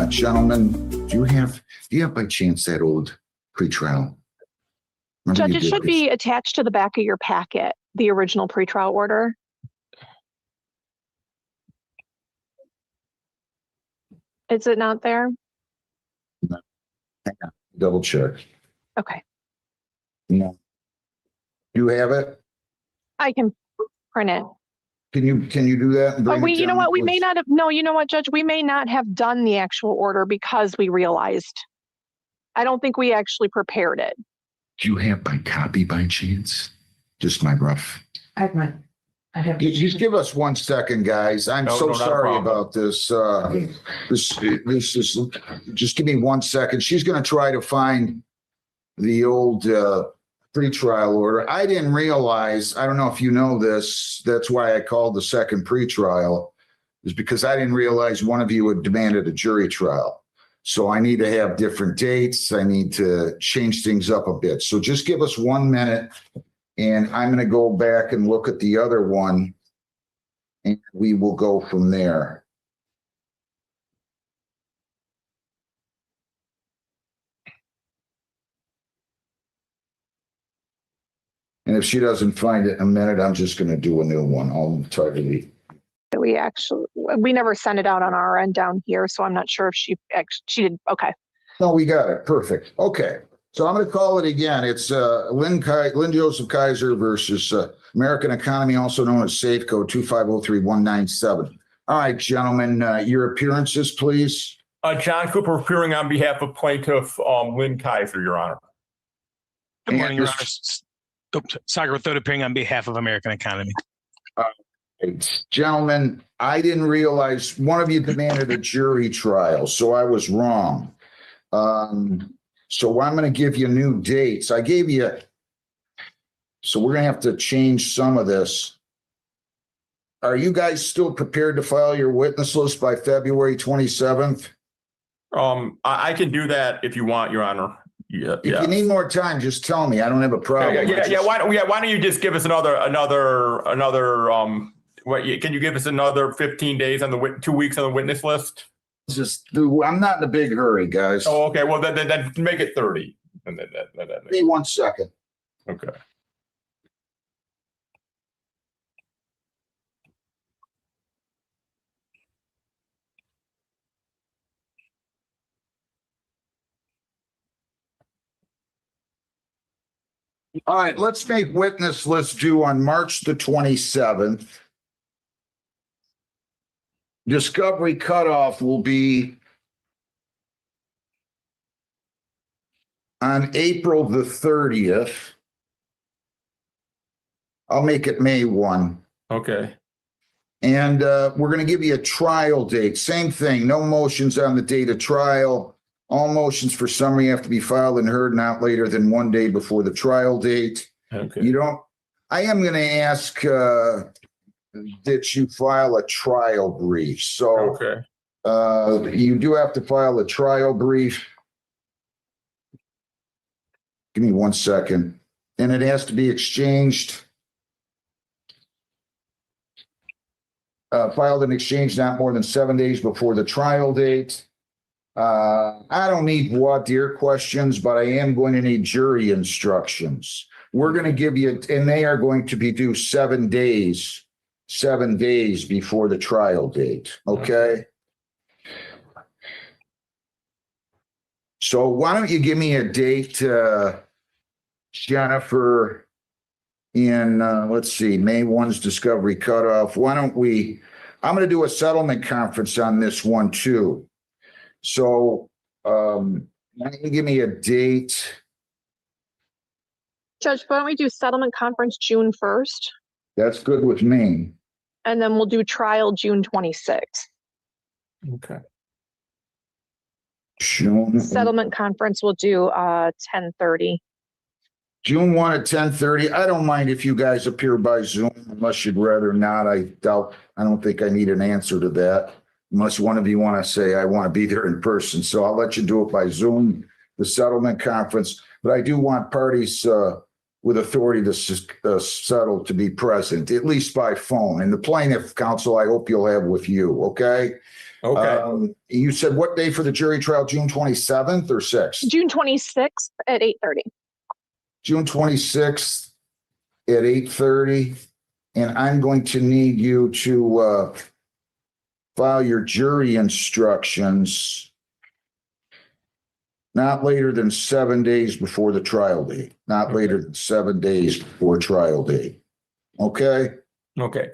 Gentlemen, do you have by chance that old pretrial? Remember Judge, it should be attached to the back of your packet, the original pretrial order. Is it not there? No. Hang on. Double check. Okay. No. You have it? I can print it. Can you do that? And bring it You know down, what? We please? may not have, no, you know what, Judge? We may not have done the actual order because we realized. I don't think we actually prepared it. Do you have my copy by chance? Just my rough. I have mine. I have. Just give us 1 second, guys. I'm No, so not a sorry problem. about this. This is, just give me 1 second. She's going to try to find the old pretrial order. I didn't realize, I don't know if you know this, that's why I called the second pretrial, is because I didn't realize one of you had demanded a jury trial. So I need to have different dates. I need to change things up a bit. So just give us 1 minute. And I'm going to go back and look at the other one, and we will go from there. And if she doesn't find it in a minute, I'm just going to do a new one. I'll try to be. We never sent it out on our end down here, so I'm not sure if she did. Okay. No, we got it. Perfect. Okay. So I'm going to call it again. It's Lynn Joseph Kaiser versus American Economy, also known as Safeco 2503197. All right, gentlemen, your appearances, please. John Cooper appearing on behalf of plaintiff Lynn Kaiser, Your Honor. Good morning, Your Honor. Sagar Thode appearing on behalf of American Economy. Gentlemen, I didn't realize one of you demanded a jury trial, so I was wrong. So I'm going to give you new dates. I gave you, so we're going to have to change some of this. Are you guys still prepared to file your witness list by February 27th? I can do that if you want, Your Honor. Yeah. If you need more time, just tell me. I don't have a problem. Yeah. Why don't you just give us can you give us another 15 days on the 2 weeks on the witness list? I'm not in a big hurry, guys. Oh, okay. Well, then make it 30. And then Give me 1 second. okay. All right, let's make witness list due on March the 27th. Discovery cutoff will be on April the 30th. I'll make it May 1. Okay. And we're going to give you a trial date. Same thing, no motions on the date of trial. All motions for summary have to be filed and heard not later than 1 day before the trial date. Okay. I am going to ask that you file a trial brief. So Okay. you do have to file a trial brief. Give me 1 second. And it has to be exchanged. Filed and exchanged not more than 7 days before the trial date. I don't need voir dire questions, but I am going to need jury instructions. We're going to give you, and they are going to be due 7 days before the trial date. Okay. So why don't you give me a date, Jennifer, in, let's see, May 1's discovery cutoff. Why don't I'm going to do a settlement conference on this one too. So, why don't you give me a date? Judge, why don't we do settlement conference June 1st? That's good with me. And then we'll do trial June 26th. Okay. June Settlement conference will do 10:30. June 1 at 10:30. I don't mind if you guys appear by Zoom, unless you'd rather not. I don't think I need an answer to that, unless one of you want to say, I want to be there in person. So I'll let you do it by Zoom, the settlement conference. But I do want parties with authority to settle to be present, at least by phone. And the plaintiff counsel, I hope you'll have with you, okay? Okay. You said what day for the jury trial? June 27th or 6th? June 26th at 8:30. June 26th at 8:30. And I'm going to need you to file your jury instructions not later than 7 days before the trial date. Not later than 7 days before trial date. Okay? Okay.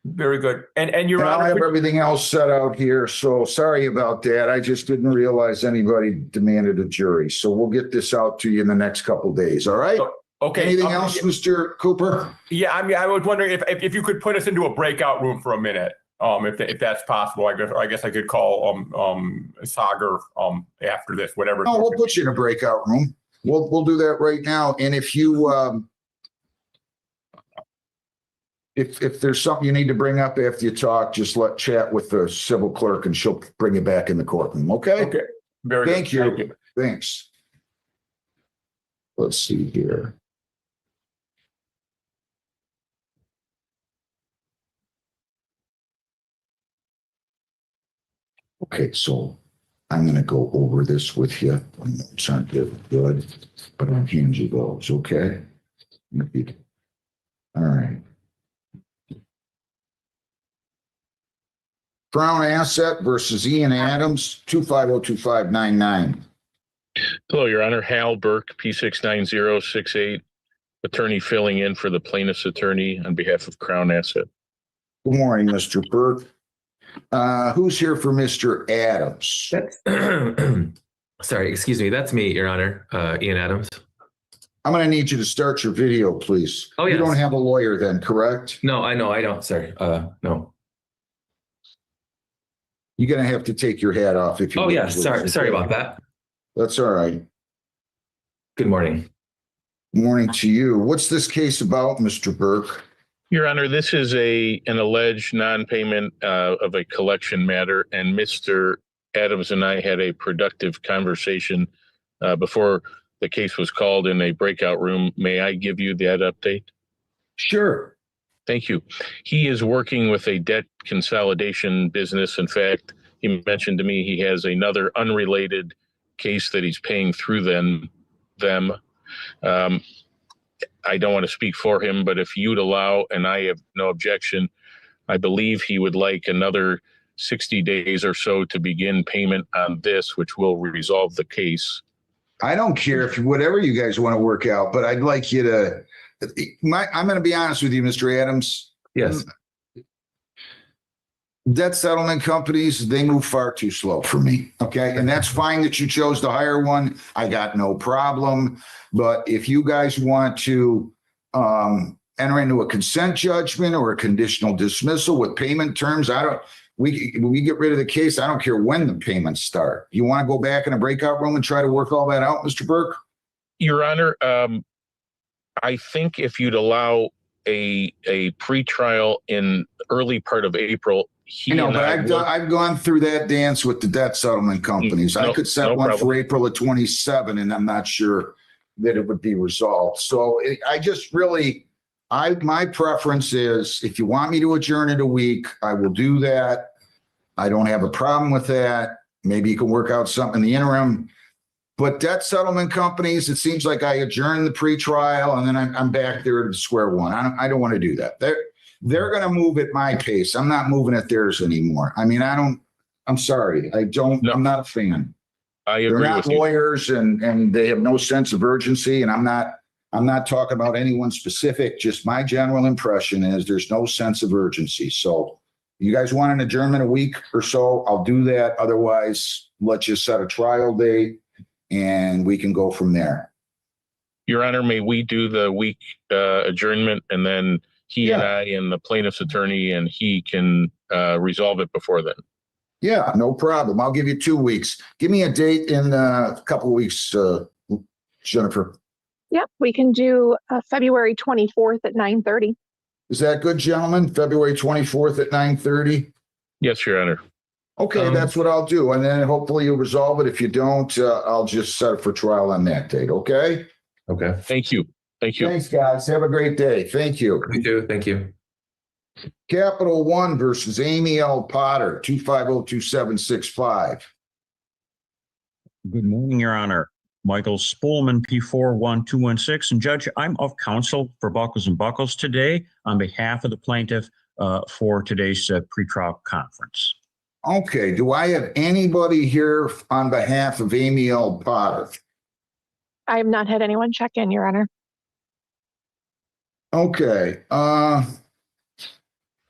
Very good. And Your And I'll Honor, have everything else set out here, so sorry about that. I just didn't realize anybody demanded a jury. So we'll get this out to you in the next couple of days, all right? okay. Anything else, Mr. Cooper? Yeah, I mean, I was wondering if you could put us into a breakout room for a minute, if that's possible. I guess I could call Sagar after this, whatever. No, we'll put you in a breakout room. We'll do that right now. And if you if there's something you need to bring up after you talk, just chat with the civil clerk and she'll bring you back in the courtroom. Okay? Okay. Very good. Thank you. Thanks. Let's see here. Okay, so I'm going to go over this with you. My notes aren't good, but I'll hand you those, okay? All right. Crown Asset versus Ian Adams, 2502599. Hello, Your Honor. Hal Burke, P69068, attorney filling in for the plaintiff's attorney on behalf of Crown Asset. Good morning, Mr. Burke. Who's here for Mr. Adams? Sorry, excuse me. That's me, Your Honor. Ian Adams. I'm going to need you to start your video, please. Oh, You yes. don't have a lawyer then, correct? No, I know. I don't, sir. No. You're going to have to take your hat off if you. Oh, yeah. Sorry about that. That's all right. Good morning. Morning to you. What's this case about, Mr. Burke? Your Honor, this is an alleged non-payment of a collection matter, and Mr. Adams and I had a productive conversation before the case was called in a breakout room. May I give you that update? Sure. Thank you. He is working with a debt consolidation business. In fact, he mentioned to me he has another unrelated case that he's paying through them. I don't want to speak for him, but if you'd allow, and I have no objection, I believe he would like another 60 days or so to begin payment on this, which will resolve the case. I don't care if whatever you guys want to work out, but I'd like you to. I'm going to be honest with you, Mr. Adams. Yes. Debt settlement companies, they move far too slow for me. Okay. And that's fine that you chose to hire one. I got no problem. But if you guys want to enter into a consent judgment or a conditional dismissal with payment terms, we get rid of the case. I don't care when the payments start. You want to go back in a breakout room and try to work all that out, Mr. Burke? Your Honor, I think if you'd allow a pretrial in early part of April, I've gone through that dance with the debt settlement companies. I could set one for April of 27, and I'm not sure that it would be resolved. So my preference is if you want me to adjourn it a week, I will do that. I don't have a problem with that. Maybe you can work out something in the interim. But debt settlement companies, it seems like I adjourn the pretrial and then I'm back there to square one. I don't want to do that. They're going to move at my pace. I'm not moving at theirs anymore. I mean, I'm sorry. I'm not a fan. I agree. They're not lawyers and they have no sense of urgency. And I'm not talking about anyone specific. Just my general impression is there's no sense of urgency. So you guys want an adjournment a week or so, I'll do that. Otherwise, let's just set a trial date and we can go from there. Your Honor, may we do the week adjournment and then he and I and the plaintiff's attorney and he can resolve it before then? Yeah, no problem. I'll give you 2 weeks. Give me a date in a couple of weeks, Jennifer. Yep, we can do February 24th at 9:30. Is that good, gentlemen? February 24th at 9:30? Yes, Your Honor. Okay, that's what I'll do. And then hopefully you'll resolve it. If you don't, I'll just set it for trial on that date. Okay? Okay. Thank you. Thank you. Thanks, guys. Have a great day. Thank you. You too. Thank you. Capital One versus Amy L. Potter, 2502765. Good morning, Your Honor. Michael Spolman, P41216. And Judge, I'm of counsel for Buckles and Buckles today on behalf of the plaintiff for today's pretrial conference. Okay, do I have anybody here on behalf of Amy L. Potter? I have not had anyone check in, Your Honor. Okay,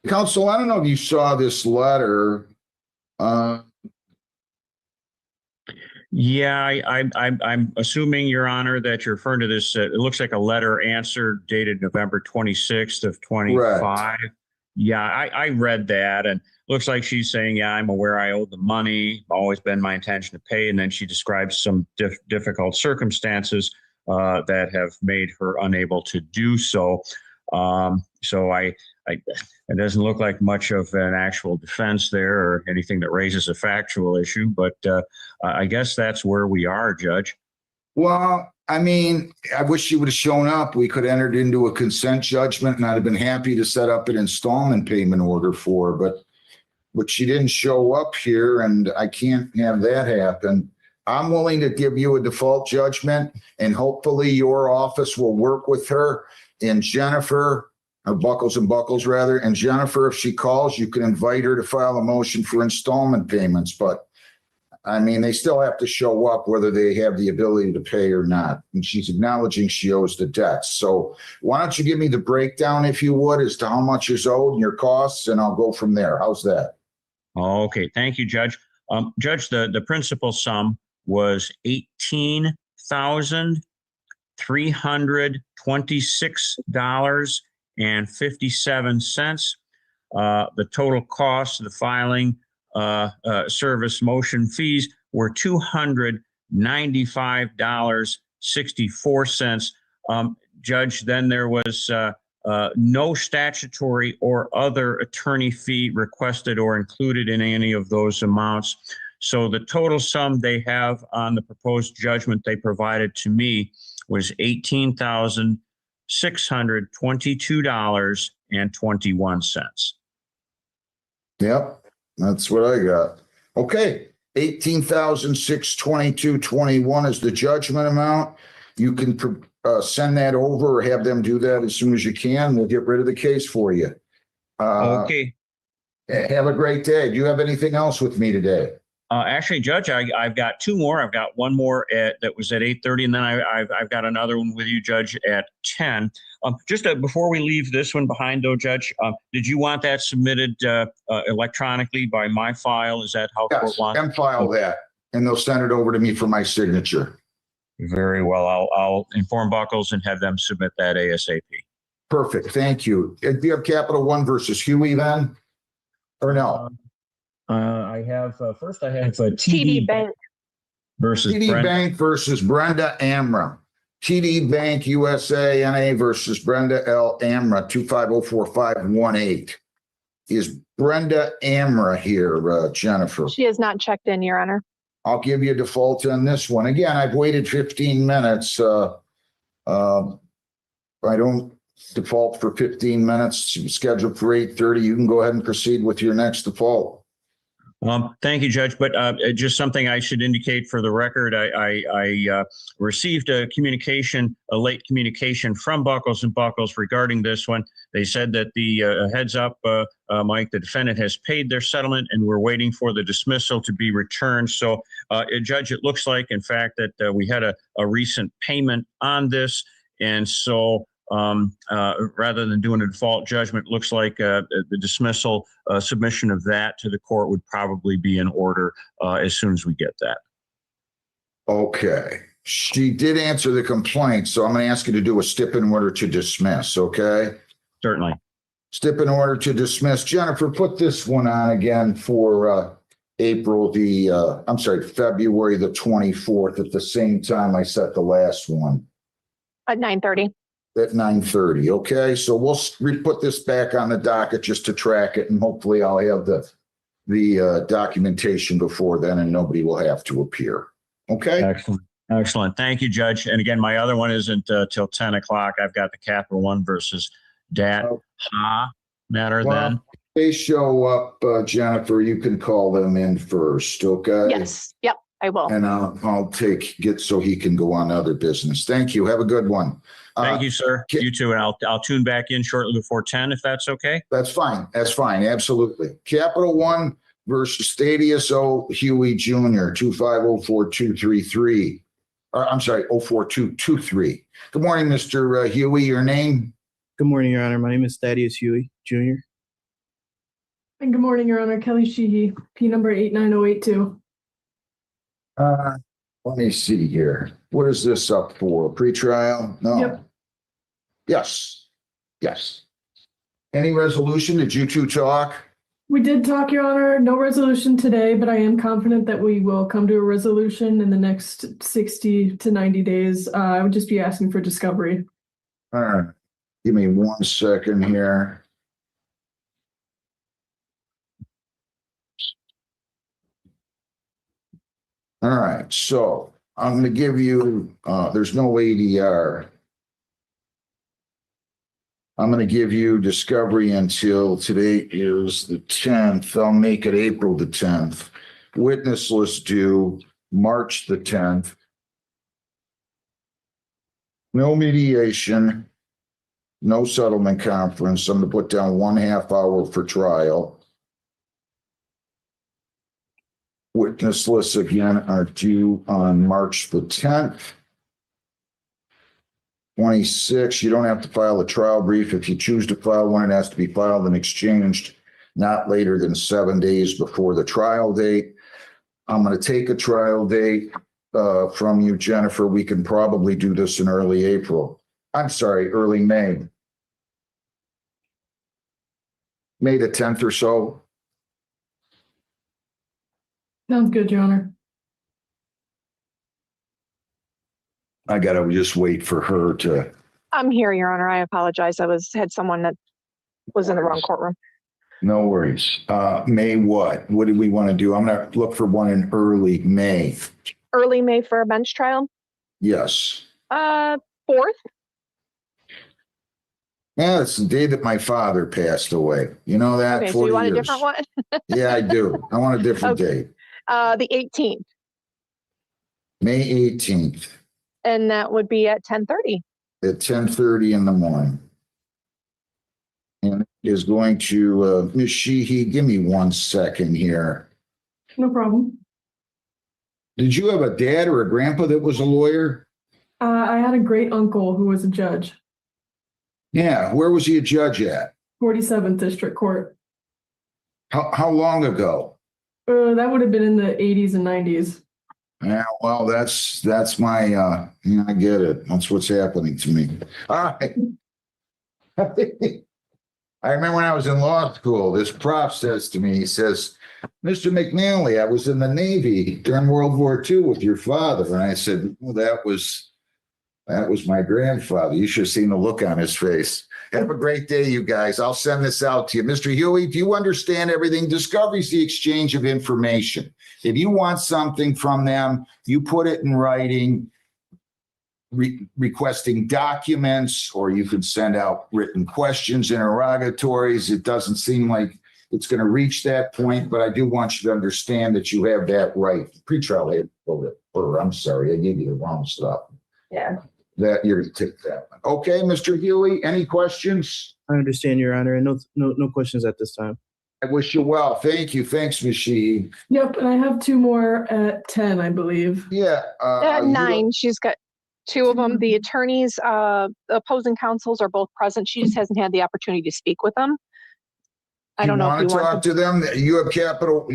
counsel, I don't know if you saw this letter. Yeah, I'm assuming, Your Honor, that you're referring to this. It looks like a letter answered dated November 26th of 25. Right. Yeah, I read that, and looks like she's saying, yeah, I'm aware I owe the money. Always been my intention to pay. And then she describes some difficult circumstances that have made her unable to do so. It doesn't look like much of an actual defense there or anything that raises a factual issue, but I guess that's where we are, Judge. Well, I mean, I wish she would have shown up. We could have entered into a consent judgment, and I'd have been happy to set up an installment payment order for her, but she didn't show up here, and I can't have that happen. I'm willing to give you a default judgment, and hopefully your office will work with her. And Jennifer, or Buckles and Buckles rather, and Jennifer, if she calls, you can invite her to file a motion for installment payments. But I mean, they still have to show up whether they have the ability to pay or not. And she's acknowledging she owes the debts. So why don't you give me the breakdown, if you would, as to how much is owed and your costs, and I'll go from there. How's that? Okay, thank you, Judge. Judge, the principal sum was $18,326.57. The total cost of the filing service motion fees were $295.64. Judge, then there was no statutory or other attorney fee requested or included in any of those amounts. So the total sum they have on the proposed judgment they provided to me was $18,622.21. Yep, that's what I got. Okay, 18,622.21 is the judgment amount. You can send that over or have them do that as soon as you can. We'll get rid of the case for you. Okay. Have a great day. Do you have anything else with me today? Actually, Judge, I've got two more. I've got one more that was at 8:30, and then I've got another one with you, Judge, at 10. Just before we leave this one behind, though, Judge, did you want that submitted electronically by my file? Is that how Yes, court wants? and file that, and they'll send it over to me for my signature. Very well. I'll inform Buckles and have them submit that ASAP. Perfect. Thank you. Do you have Capital One versus Huey then? Or no? I have first. I have TD Bank. versus TD Brent. Bank versus Brenda Amra. TD Bank USA NA versus Brenda L. Amra, 2504518. Is Brenda Amra here, Jennifer? She has not checked in, Your Honor. I'll give you a default on this one. Again, I've waited 15 minutes. I don't default for 15 minutes. Scheduled for 8:30. You can go ahead and proceed with your next default. Thank you, Judge. But just something I should indicate for the record, I received a late communication from Buckles and Buckles regarding this one. They said that the heads up, Mike, the defendant has paid their settlement and we're waiting for the dismissal to be returned. So, Judge, it looks like, in fact, that we had a recent payment on this. And so rather than doing a default judgment, looks like the dismissal submission of that to the court would probably be in order as soon as we get that. Okay. She did answer the complaint, so I'm going to ask you to do a stip in order to dismiss, okay? Certainly. Stip in order to dismiss. Jennifer, put this one on again for February the 24th at the same time I set the last one. At 9:30. At 9:30. Okay, so we'll put this back on the docket just to track it, and hopefully I'll have the documentation before then, and nobody will have to appear. Okay. Excellent. Thank you, Judge. And again, my other one isn't till 10 o'clock. I've got the Capital One versus Dat Ha matter Well, then. they show up, Jennifer, you can call them in first, okay? Yes, yep, I will. And I'll get so he can go on other business. Thank you. Have a good one. Thank you, sir. Ki- You too. And I'll tune back in shortly before 10, if that's okay. That's fine. That's fine. Absolutely. Capital One versus Thaddeus O. Huey Jr., 2504233. I'm sorry, 04223. Good morning, Mr. Huey. Your name? Good morning, Your Honor. My name is Thaddeus Huey, Jr. And good morning, Your Honor. Kelly Sheehy, P number 89082. Let me see here. What is this up for? Pretrial? No. Yep. Yes. Yes. Any resolution? Did you two talk? We did talk, Your Honor. No resolution today, but I am confident that we will come to a resolution in the next 60 to 90 days. I would just be asking for discovery. All right. Give me 1 second here. All right, so I'm going to give you, there's no ADR. I'm going to give you discovery until today is the 10th. I'll make it April the 10th. Witness list due March the 10th. No mediation. No settlement conference. I'm going to put down 1/2 hour for trial. Witness lists again are due on March the 10th. 26, you don't have to file a trial brief. If you choose to file one, it has to be filed and exchanged not later than 7 days before the trial date. I'm going to take a trial date from you, Jennifer. We can probably do this in early April. I'm sorry, early May. May the 10th or so. Sounds good, Your Honor. I got to just wait for her to. I'm here, Your Honor. I apologize. Had someone that was in the wrong courtroom. No worries. May what? What do we want to do? I'm going to look for one in early May. Early May for a bench trial? Yes. 4th? Yeah, it's the day that my father passed away. You know that? Okay, so 40 you want a years. different one? Yeah, I do. I want a different Okay. date. The 18th, May 18th and that would be at 10:30. at 10:30 in the morning. And it is going to, Ms. Sheehy, give me 1 second here. No problem. Did you have a dad or a grandpa that was a lawyer? I had a great uncle who was a judge, Yeah. Where was he a judge at? 47th District Court. How long ago? That would have been in the 80s and 90s. Yeah, well, that's my, yeah, I get it. That's what's happening to me. All right. I remember when I was in law school, this prof says to me, he says, Mr. McNally, I was in the Navy during World War II with your father. And I said, well, that was my grandfather. You should have seen the look on his face. Have a great day, you guys. I'll send this out to you. Mr. Huey, do you understand everything? Discovery is the exchange of information. If you want something from them, you put it in writing, requesting documents, or you could send out written questions, interrogatories. It doesn't seem like it's going to reach that point, but I do want you to understand that you have that right. Pretrial, or I'm sorry, I gave you the wrong stuff. Yeah. That you're going to take that one. Okay, Mr. Huey, any questions? I understand, Your Honor, and no questions at this time. I wish you well. Thank you. Thanks, Ms. Sheehy. Yep, and I have 2 more at 10, I believe. Yeah. At you 9, she's got 2 of them. The attorneys, the opposing counsels are both present. She just hasn't had the opportunity to speak with them. I don't know if you want to talk want to them. You have Capital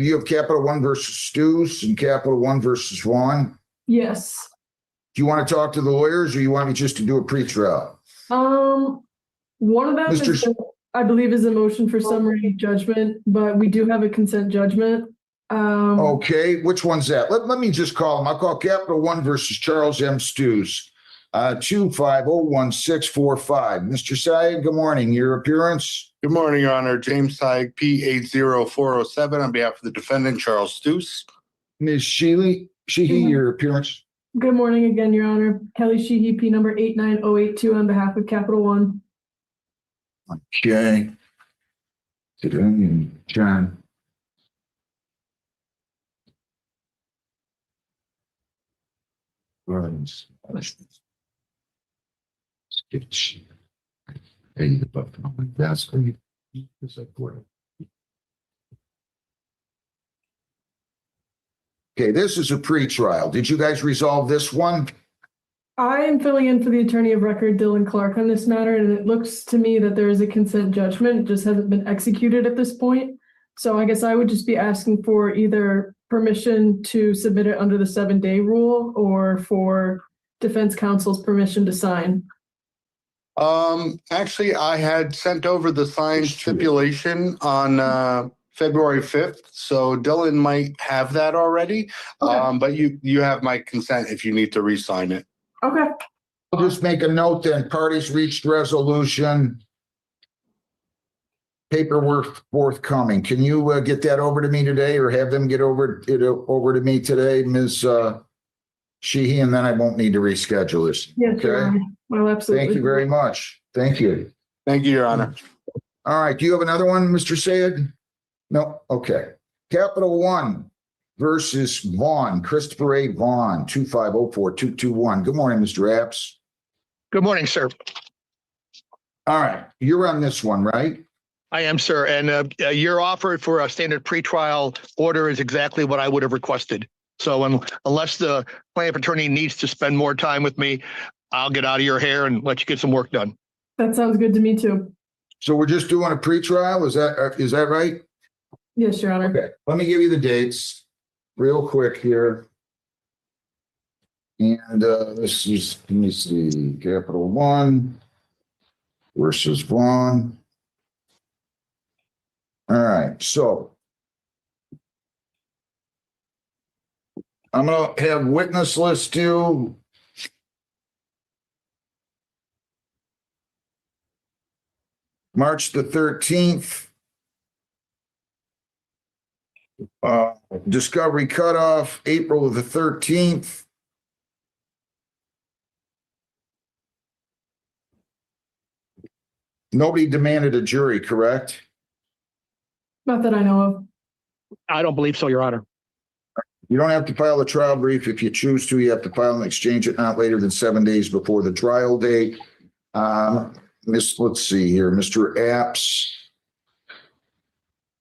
One versus Stews and Capital One versus Vaughn. Yes. Do you want to talk to the lawyers, or you want me just to do a pretrial? One of them Mr. is, I believe, is a motion for summary judgment, but we do have a consent judgment. Okay, which one's that? Let me just call them. I'll call Capital One versus Charles M. Stews. 2501645. Mr. Syed, good morning. Your appearance? Good morning, Your Honor. James Syed, P80407, on behalf of the defendant, Charles Stews. Ms. Sheehy, your appearance? Good morning again, Your Honor. Kelly Sheehy, P number 89082, on behalf of Capital One. Okay. Today and John. Burns. Hey, the button on my desk. Okay, this is a pre-trial. Did you guys resolve this one? I am filling in for the attorney of record, Dylan Clark, on this matter, and it looks to me that there is a consent judgment. It just hasn't been executed at this point. So I guess I would just be asking for either permission to submit it under the 7-day rule or for defense counsel's permission to sign. Actually, I had sent over the signed stipulation on February 5th, so Dylan might have that already. Okay. But you have my consent if you need to re-sign it. Okay. I'll just make a note then, parties reached resolution. Paperwork forthcoming. Can you get that over to me today or have them get over to me today, Ms. Sheehy, and then I won't need to reschedule this. Yes, Okay. Your Honor. Well, absolutely. Thank you very much. Thank you. Thank you, Your Honor. All right. Do you have another one, Mr. Sayed? No. Okay. Capital One versus Vaughn, Christopher A. Vaughn, 2504221. Good morning, Mr. Apps. Good morning, sir. All right. You're on this one, right? I am, sir. And your offer for a standard pretrial order is exactly what I would have requested. So unless the plaintiff attorney needs to spend more time with me, I'll get out of your hair and let you get some work done. That sounds good to me too. So we're just doing a pretrial. Is that right? Yes, Your Honor. Okay. Let me give you the dates real quick here. And this is, let me see, Capital One versus Vaughn. All right, so I'm gonna have witness list due. March the 13th. Discovery cutoff, April the 13th. Nobody demanded a jury, correct? Not that I know of. I don't believe so, Your Honor. You don't have to file a trial brief. If you choose to, you have to file and exchange it not later than 7 days before the trial date. Let's see here, Mr. Apps.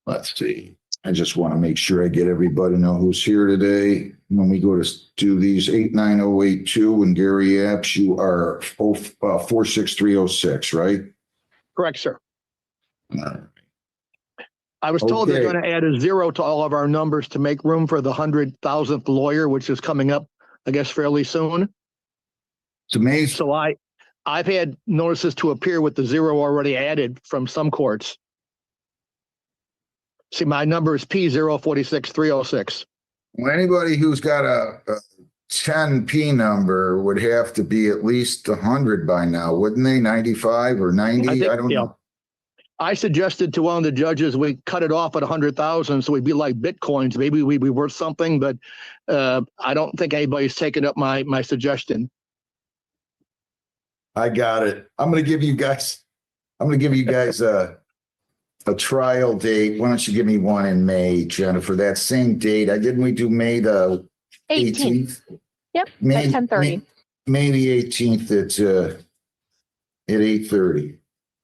Let's see. I just want to make sure I get everybody to know who's here today. When we go to do these 89082 and Gary Apps, you are 46306, right? Correct, sir. All right. I was told they're Okay. going to add a 0 to all of our numbers to make room for the 100,000th lawyer, which is coming up, I guess, fairly soon. It's amazing. So I've had notices to appear with the 0 already added from some courts. See, my number is P046306. Well, anybody who's got a 10P number would have to be at least 100 by now, wouldn't they? 95 or 90? I don't know. I suggested to one of the judges, we cut it off at 100,000. So we'd be like Bitcoins. Maybe we'd be worth something, but I don't think anybody's taken up my suggestion. I got it. I'm going to give you guys a trial date. Why don't you give me one in May, Jennifer? That same date. Didn't we do May the 18th? Yep, May, at 10:30. May the 18th at 8:30.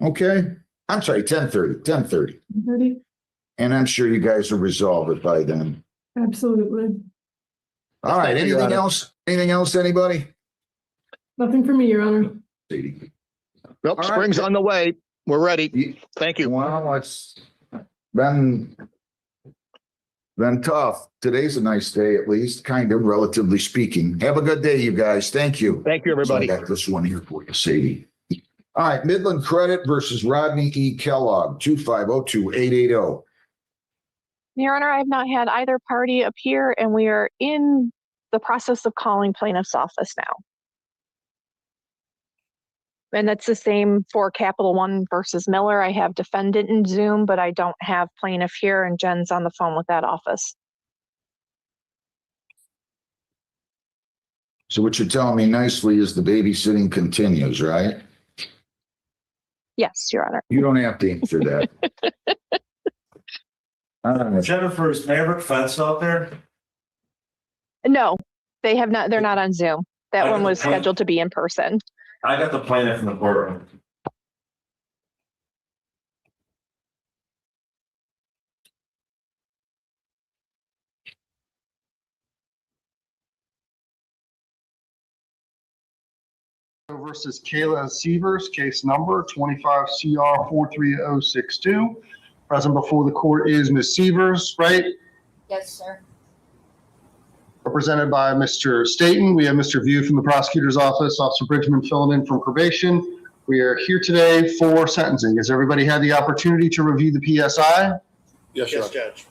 Okay. I'm sorry, 10:30. Ready? And I'm sure you guys will resolve it by then. Absolutely. All right. Thank you, Your Anything Honor. else? Anything else, anybody? Nothing for me, Your Honor. Sadie. Nope, All right. spring's on the way. We're ready. Thank you. Well, it's been tough. Today's a nice day, at least, kind of, relatively speaking. Have a good day, you guys. Thank you. Thank you, everybody. So I got this one here for you, Sadie. All right, Midland Credit versus Rodney E. Kellogg, 2502880. Your Honor, I have not had either party appear, and we are in the process of calling plaintiff's office now. And that's the same for Capital One versus Miller. I have defendant in Zoom, but I don't have plaintiff here, and Jen's on the phone with that office. So what you're telling me nicely is the babysitting continues, right? Yes, Your Honor. You don't have to answer that. Jennifer, is Maverick Fence out there? No, they have not. They're not on Zoom. That I one got was the plan. scheduled to be in person. I got the plaintiff from the courtroom. Versus Kayla Severs, case number 25 CR 43062. Present before the court is Ms. Severs, right? Yes, sir. Represented by Mr. Staton. We have Mr. View from the prosecutor's office, Officer Bridgman filling in from probation. We are here today for sentencing. Has everybody had the opportunity to review the PSI? Yes, Judge.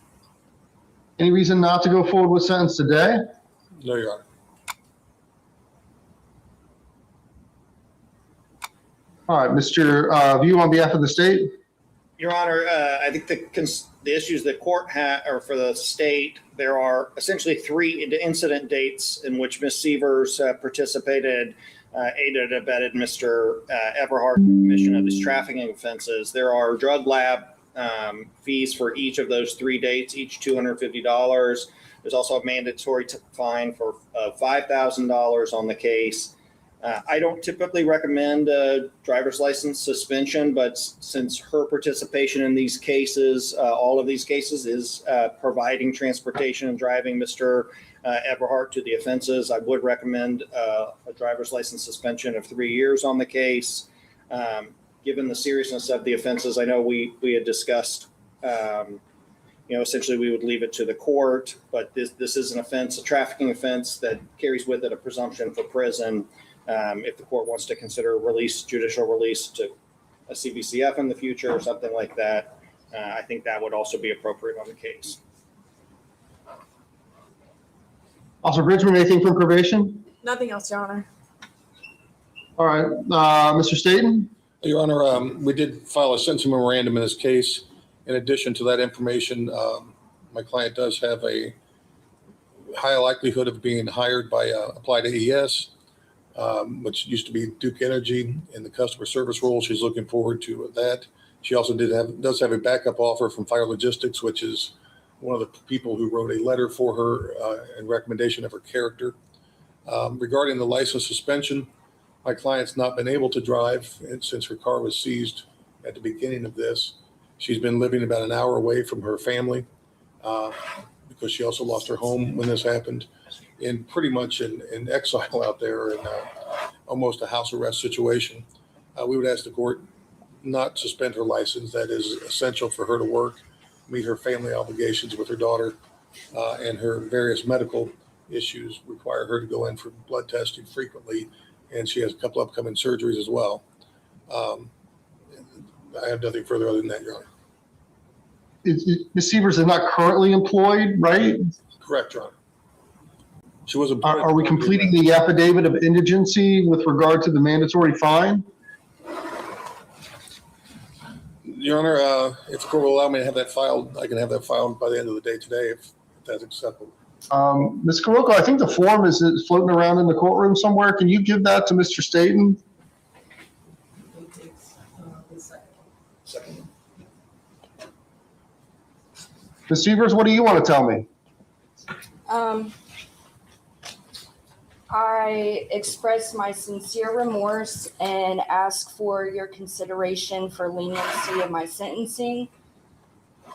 Any reason not to go forward with sentence today? No, Your Honor. All right, Mr. View on behalf of the state. Your Honor, I think the issues that court or for the state, there are essentially 3 incident dates in which Ms. Severs participated, aided and abetted Mr. Everhart in the commission of these trafficking offenses. There are drug lab fees for each of those 3 dates, each $250. There's also a mandatory fine for $5,000 on the case. I don't typically recommend a driver's license suspension, but since her participation in these cases, all of these cases, is providing transportation and driving Mr. Everhart to the offenses, I would recommend a driver's license suspension of 3 years on the case. Given the seriousness of the offenses, I know we had discussed, essentially we would leave it to the court, but this is an offense, a trafficking offense that carries with it a presumption for prison. If the court wants to consider judicial release to a CBCF in the future or something like that, I think that would also be appropriate on the case. Officer Bridgman, anything from probation? Nothing else, Your Honor. All right, Mr. Staton? Your Honor, we did file a sentencing memorandum in this case. In addition to that information, my client does have a high likelihood of being hired by Applied AES. Which used to be Duke Energy in the customer service role. She's looking forward to that. She also does have a backup offer from Fire Logistics, which is one of the people who wrote a letter for her in recommendation of her character. Regarding the license suspension, my client's not been able to drive since her car was seized at the beginning of this. She's been living about an hour away from her family because she also lost her home when this happened. In pretty much in exile out there in almost a house arrest situation. We would ask the court not suspend her license. That is essential for her to work, meet her family obligations with her daughter, and her various medical issues require her to go in for blood testing frequently, and she has a couple upcoming surgeries as well. I have nothing further other than that, Your Honor. Ms. Severs is not currently employed, right? Correct, Your Honor. She was Are we completing the affidavit of indigency with regard to the mandatory fine? Your Honor, if the court will allow me to have that filed, I can have that filed by the end of the day today, if that's acceptable. Ms. Karoko, I think the form is floating around in the courtroom somewhere. Can you give that to Mr. Staton? Ms. Severs, what do you want to tell me? I express my sincere remorse and ask for your consideration for leniency of my sentencing.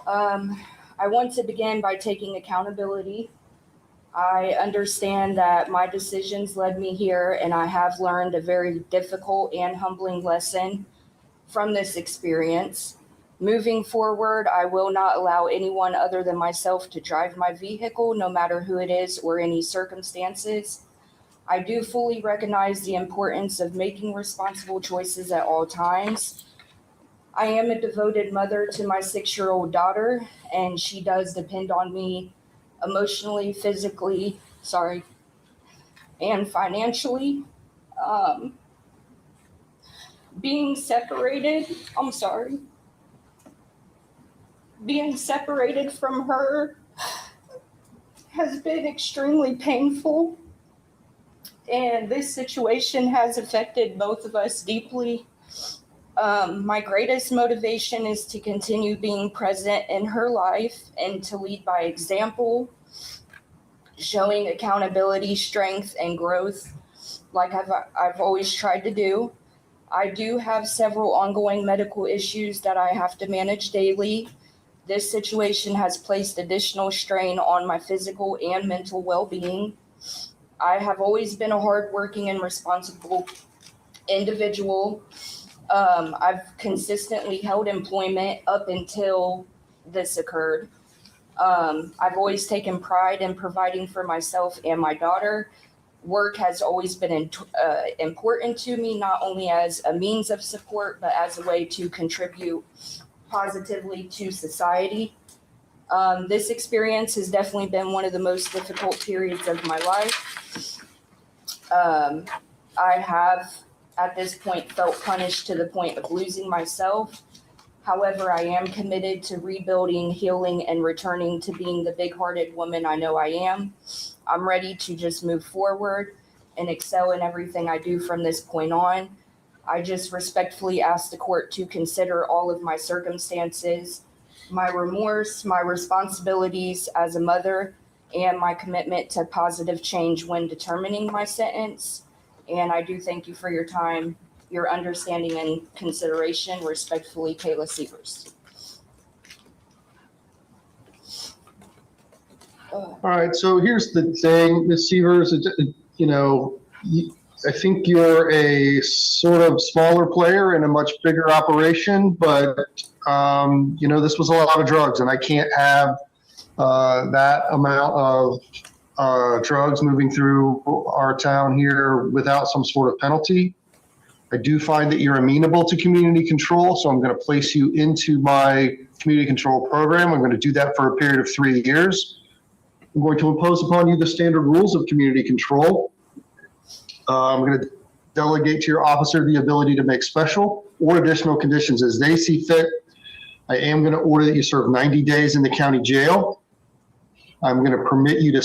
I want to begin by taking accountability. I understand that my decisions led me here, and I have learned a very difficult and humbling lesson from this experience. Moving forward, I will not allow anyone other than myself to drive my vehicle, no matter who it is or any circumstances. I do fully recognize the importance of making responsible choices at all times. I am a devoted mother to my 6-year-old daughter, and she does depend on me emotionally, physically, and financially. Being separated from her has been extremely painful. And this situation has affected both of us deeply. My greatest motivation is to continue being present in her life and to lead by example, showing accountability, strength, and growth like I've always tried to do. I do have several ongoing medical issues that I have to manage daily. This situation has placed additional strain on my physical and mental well-being. I have always been a hardworking and responsible individual. I've consistently held employment up until this occurred. I've always taken pride in providing for myself and my daughter. Work has always been important to me, not only as a means of support, but as a way to contribute positively to society. This experience has definitely been one of the most difficult periods of my life. I have, at this point, felt punished to the point of losing myself. However, I am committed to rebuilding, healing, and returning to being the big-hearted woman I know I am. I'm ready to just move forward and excel in everything I do from this point on. I just respectfully ask the court to consider all of my circumstances, my remorse, my responsibilities as a mother, and my commitment to positive change when determining my sentence. And I do thank you for your time, your understanding, and consideration. Respectfully, Kayla Sievers. All right, so here's the thing, Ms. Sievers, I think you're a sort of smaller player in a much bigger operation, but, this was a lot of drugs, and I can't have that amount of drugs moving through our town here without some sort of penalty. I do find that you're amenable to community control, so I'm going to place you into my community control program. I'm going to do that for a period of 3 years. I'm going to impose upon you the standard rules of community control. I'm going to delegate to your officer the ability to make special or additional conditions as they see fit. I am going to order that you serve 90 days in the county jail. I'm going to permit you to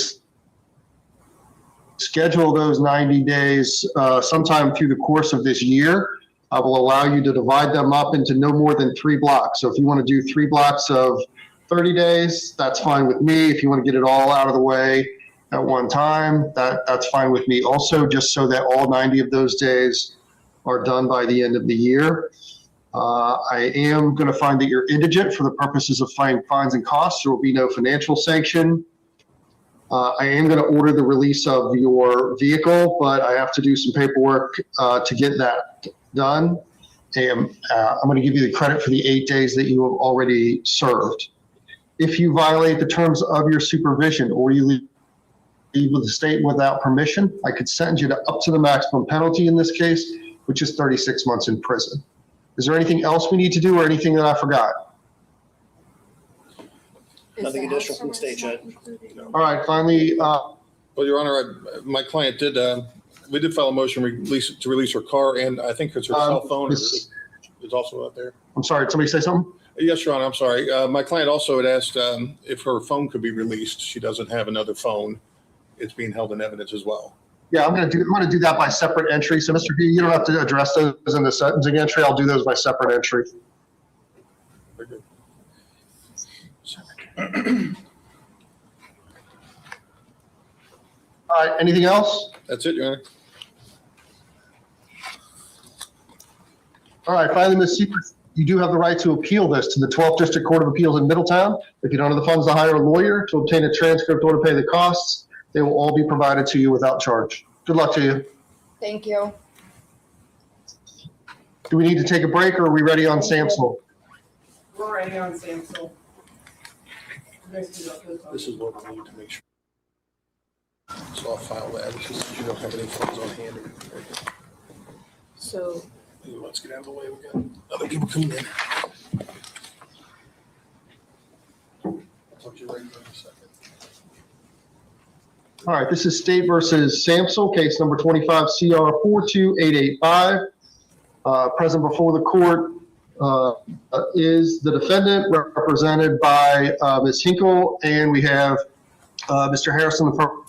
schedule those 90 days sometime through the course of this year. I will allow you to divide them up into no more than 3 blocks. So if you want to do 3 blocks of 30 days, that's fine with me. If you want to get it all out of the way at one time, that's fine with me also, just so that all 90 of those days are done by the end of the year. I am going to find that you're indigent for the purposes of fines and costs. There will be no financial sanction. I am going to order the release of your vehicle, but I have to do some paperwork to get that done. And I'm going to give you the credit for the 8 days that you have already served. If you violate the terms of your supervision or you leave the state without permission, I could sentence you to up to the maximum penalty in this case, which is 36 months in prison. Is there anything else we need to do or anything that I forgot? Nothing additional from the state, Judge. All right, finally. Well, Your Honor, my client we did file a motion to release her car, and I think it's her cell phone is also out there. I'm sorry, did somebody say something? Yes, Your Honor, I'm sorry. My client also had asked if her phone could be released. She doesn't have another phone. It's being held in evidence as well. Yeah, I'm going to do that by separate entry. So, Mr. B, you don't have to address those in the sentencing entry. I'll do those by separate entry. Very good. All right, anything else? That's it, Your Honor. All right, finally, Ms. Sievers, you do have the right to appeal this to the 12th District Court of Appeals in Middletown. If you don't have the funds to hire a lawyer to obtain a transcript or to pay the costs, they will all be provided to you without charge. Good luck to you. Thank you. Do we need to take a break or are we ready on Samsel? We're ready on Samsel. This is what we need to make sure. So I'll file that. It's just that you don't have any funds on hand. So Let's get out of the way. We got other people coming in. I'll talk to you right in a second. All right, this is State versus Samsel, case number 25 CR 42885. Present before the court is the defendant, represented by Ms. Hinkle, and we have Mr. Harrison, the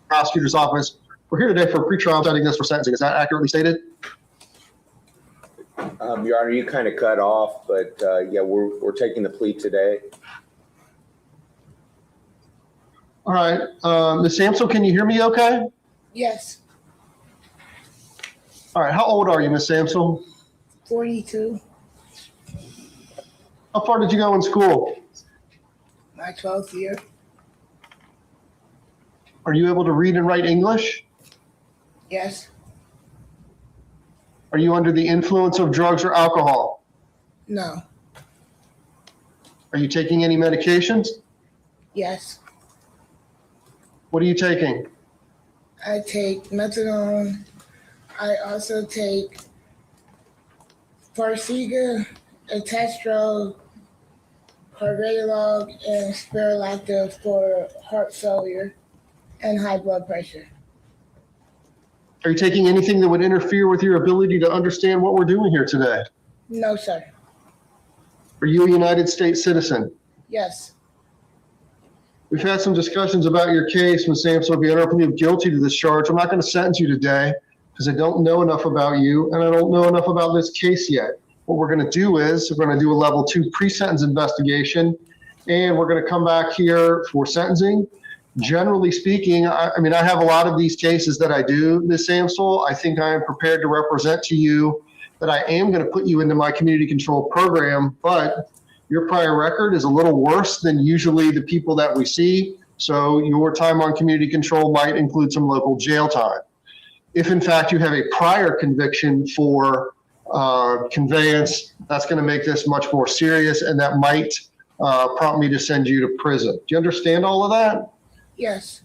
prosecutor's office, We're here today for a pretrial setting this for sentencing. Is that accurately stated? Your Honor, you kind of cut off, but yeah, we're taking the plea today. All right. Ms. Samsel, can you hear me okay? Yes, All right. How old are you, Ms. Samsel? 42, How far did you go in school? my 12th year. Are you able to read and write English? Yes, Are you under the influence of drugs or alcohol? no, Are you taking any medications? yes. What are you taking? I take methadone. I also take Farxiga, Etastrol, Carvedilol, and Spirulacta for heart failure and high blood pressure. Are you taking anything that would interfere with your ability to understand what we're doing here today? No, sir. Are you a United States citizen? Yes, We've had some discussions about your case, Ms. Samsel. If you enter a plea of guilty to this charge, I'm not going to sentence you today because I don't know enough about you and I don't know enough about this case yet. What we're going to do is we're going to do a level 2 pre-sentence investigation, and we're going to come back here for sentencing. Generally speaking, I have a lot of these cases that I do, Ms. Samsel. I think I am prepared to represent to you that I am going to put you into my community control program, but your prior record is a little worse than usually the people that we see. So your time on community control might include some local jail time. If in fact you have a prior conviction for conveyance, that's going to make this much more serious, and that might prompt me to send you to prison. Do you understand all of that? yes,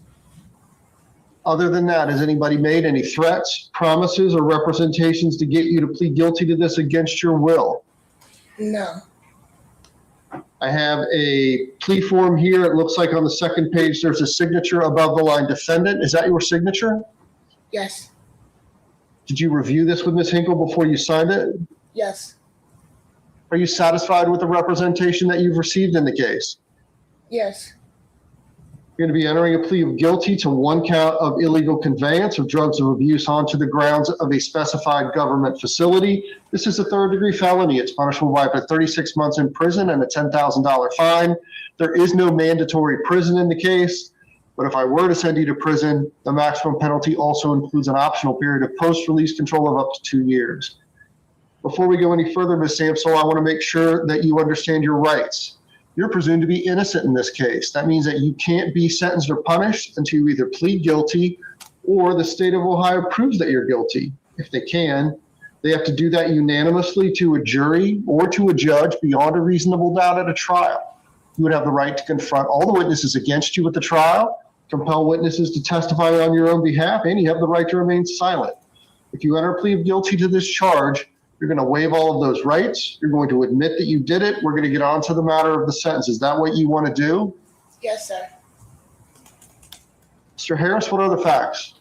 Other than that, has anybody made any threats, promises, or representations to get you to plead guilty to this against your will? no, I have a plea form here. It looks like on the second page there's a signature above the line defendant. Is that your signature? yes, Did you review this with Ms. Hinkle before you signed it? yes, Are you satisfied with the representation that you've received in the case? yes, You're going to be entering a plea of guilty to 1 count of illegal conveyance of drugs of abuse onto the grounds of a specified government facility. This is a 3rd-degree felony. It's punishable by up to 36 months in prison and a $10,000 fine. There is no mandatory prison in the case, but if I were to send you to prison, the maximum penalty also includes an optional period of post-release control of up to 2 years. Before we go any further, Ms. Samsel, I want to make sure that you understand your rights. You're presumed to be innocent in this case. That means that you can't be sentenced or punished until you either plead guilty or the state of Ohio proves that you're guilty. If they can, they have to do that unanimously to a jury or to a judge beyond a reasonable doubt at a trial. You would have the right to confront all the witnesses against you at the trial, compel witnesses to testify on your own behalf, and you have the right to remain silent. If you enter a plea of guilty to this charge, you're going to waive all of those rights. You're going to admit that you did it. We're going to get on to the matter of the sentence. Is that what you want to do? yes, sir. Mr. Harris, what are the facts?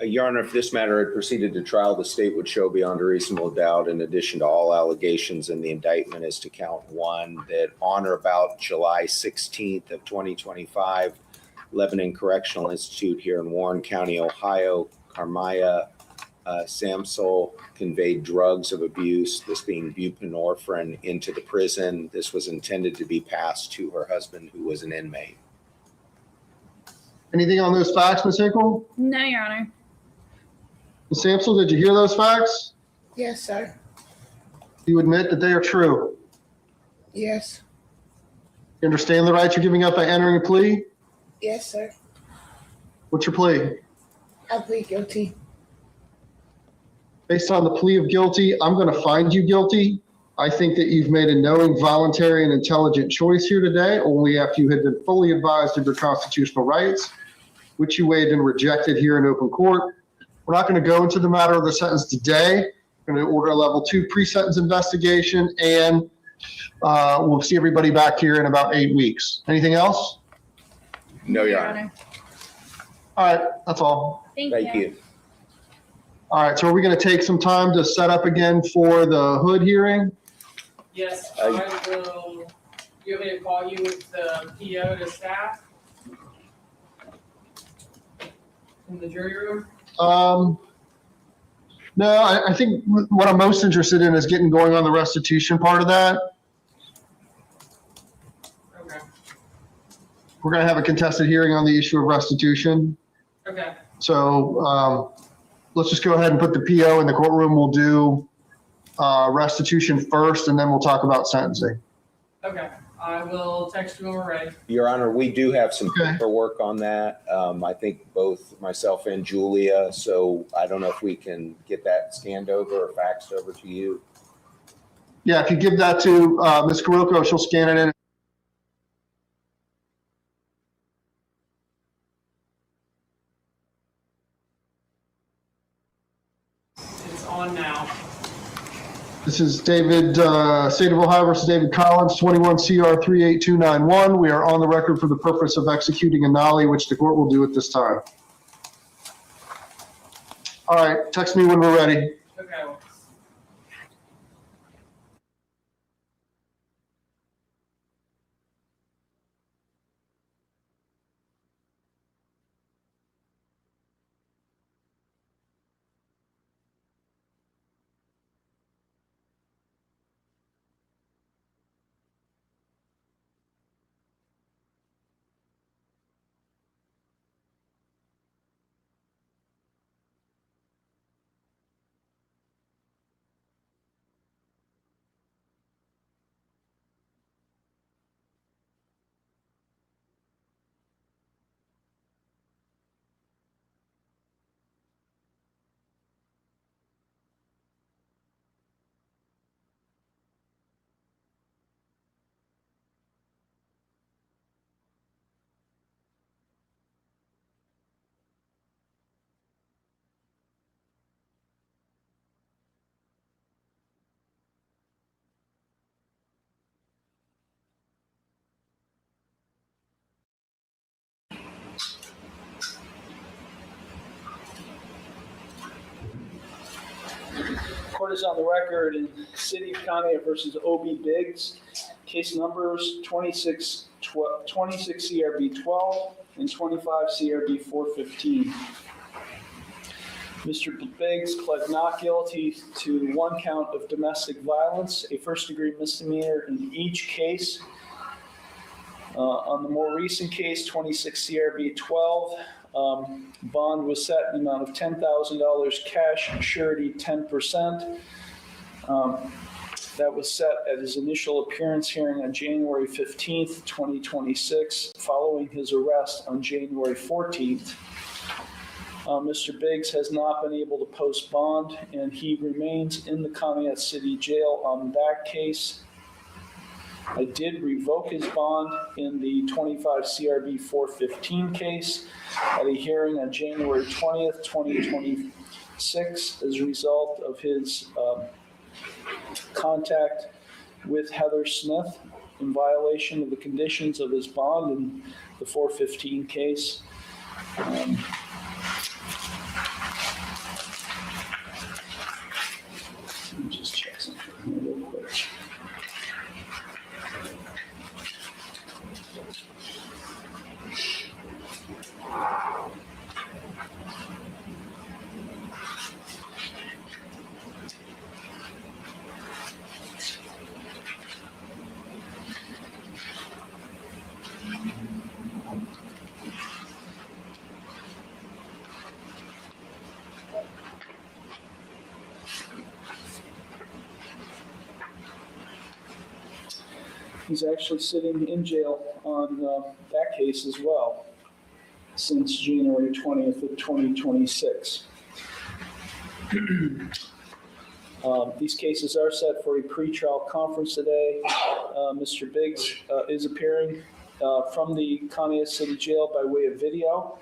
Your Honor, if this matter had proceeded to trial, the state would show beyond a reasonable doubt, in addition to all allegations in the indictment as to count 1, that on or about July 16th of 2025, Lebanon Correctional Institute here in Warren County, Ohio, Carmaya Samsel conveyed drugs of abuse, this being buprenorphine, into the prison. This was intended to be passed to her husband, who was an inmate. Anything on those facts, Ms. Hinkle? No, Your Honor. Ms. Samsel, did you hear those facts? Yes, sir. Do you admit that they are true? Yes, You understand the rights you're giving up by entering a plea? yes, sir. What's your plea? I plead guilty. Based on the plea of guilty, I'm going to find you guilty. I think that you've made a knowing, voluntary, and intelligent choice here today, only after you had been fully advised of your constitutional rights, which you waived and rejected here in open court. We're not going to go into the matter of the sentence today. We're going to order a level 2 pre-sentence investigation, and we'll see everybody back here in about 8 weeks. Anything else? No, Your Honor. All right, that's all. Thank you. All right, so are we going to take some time to set up again for the Hood hearing? Yes, I will, you want me to call you with the PO to staff? in the jury room? No, I think what I'm most interested in is getting going on the restitution part of that. Okay. We're going to have a contested hearing on the issue of restitution. Okay. So let's just go ahead and put the PO in the courtroom. We'll do restitution first, and then we'll talk about sentencing. Okay. I will text you when we're ready. Your Honor, we do have some paperwork on that. I think both myself and Julia. So I don't know if we can get that scanned over or faxed over to you. Yeah, if you give that to Ms. Karoko, she'll scan it in. It's on now. This is David, State of Ohio versus David Collins, 21 CR 38291. We are on the record for the purpose of executing a nollie, which the court will do at this time. All right, text me when we're ready. Okay. Court is on the record in City of Conneaut versus O.B. Biggs. Case numbers 26 CRB 12 and 25 CRB 415. Mr. Biggs pled not guilty to one count of domestic violence, a first-degree misdemeanor in each case. On the more recent case, 26 CRB 12, bond was set in the amount of $10,000 cash, surety 10%. That was set at his initial appearance hearing on January 15th, 2026, following his arrest on January 14th. Mr. Biggs has not been able to post bond, and he remains in the Conneaut City Jail on that case. I did revoke his bond in the 25 CRB 415 case at a hearing on January 20th, 2026 as a result of his contact with Heather Smith in violation of the conditions of his bond in the 415 case. Let me just check something real quick. He's actually sitting in jail on that case as well since January 20th of 2026. These cases are set for a pretrial conference today. Mr. Biggs is appearing from the Conneaut City Jail by way of video.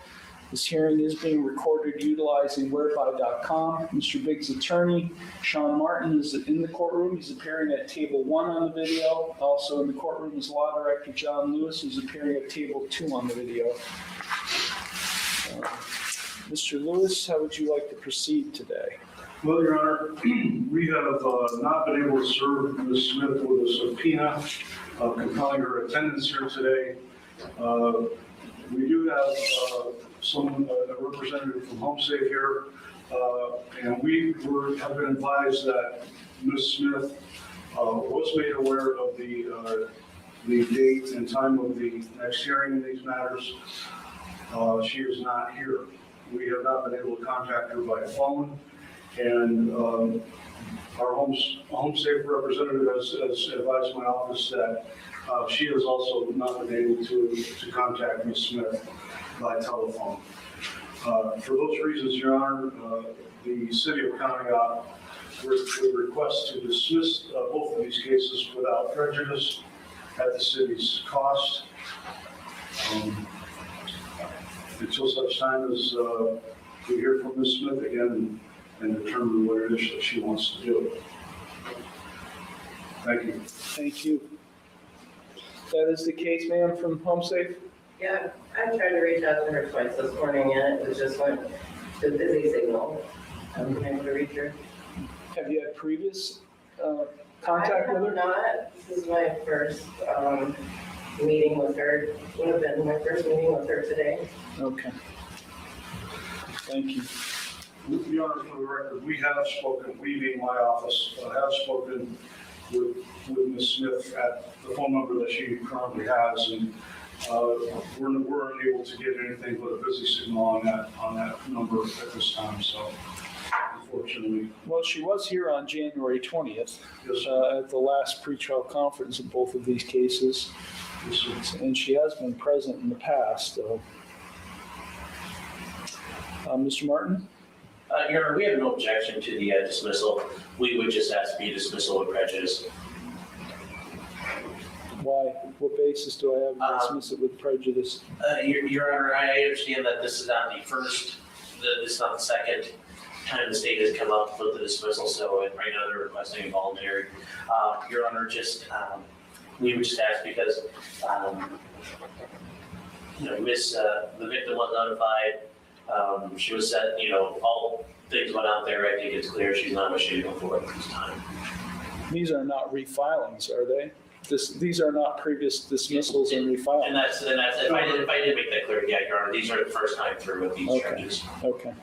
This hearing is being recorded utilizing whereby.com. Mr. Biggs' attorney, Sean Martin, is in the courtroom. He's appearing at table 1 on the video. Also in the courtroom is Law Director John Lewis, who's appearing at table 2 on the video. Mr. Lewis, how would you like to proceed today? Well, Your Honor, we have not been able to serve Ms. Smith with a subpoena compelling her attendance here today. We do have someone, a representative from Home Safe here. And we have been advised that Ms. Smith was made aware of the date and time of the next hearing in these matters. She is not here. We have not been able to contact her by phone. And our Home Safe representative has advised my office that she has also not been able to contact Ms. Smith by telephone. For those reasons, Your Honor, the City of Conneaut would request to dismiss both of these cases without prejudice at the city's cost until such time as we hear from Ms. Smith again and determine what it is that she wants to do. Thank you. Thank you. That is the case, ma'am, from Home Safe? Yeah, I tried to reach out to her twice this morning and it just went to busy signal. I wasn't able to reach her. Have you had previous contact with her? I have not. This is my first meeting with her. Would have been my first meeting with her today. Okay. Thank you. Your Honor, for the record, we have spoken, we being my office, have spoken with Ms. Smith at the phone number that she currently has, and we're unable to get anything but a busy signal on that number at this time, so unfortunately. Well, she was here on January 20th at the last pretrial conference in both of these cases. And she has been present in the past. Mr. Martin? Your Honor, we have no objection to the dismissal. We would just ask for a dismissal with prejudice. Why? What basis do I have to dismiss it with prejudice? Your Honor, I understand that this is not the first, this is not the second time the state has come up with the dismissal, so right now they're requesting a voluntary. Your Honor, just we would just ask because the victim was notified. She was said, all things went out there. I think it's clear she's not wishing to go forward at this time. These are not refilings, are they? These are not previous dismissals and refilings. And that's if I did make that clear, yeah, Your Honor, these are the first time through with these charges. Okay.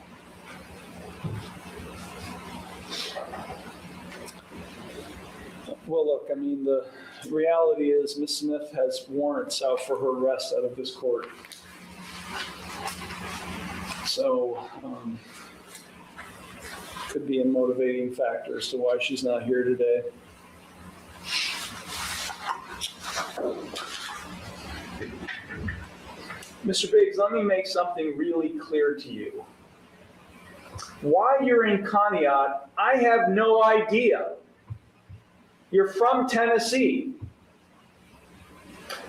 Well, look, I mean, the reality is Ms. Smith has warrants out for her arrest out of this court. So, could be a motivating factor as to why she's not here today. Mr. Biggs, let me make something really clear to you. Why you're in Conneaut, I have no idea. You're from Tennessee.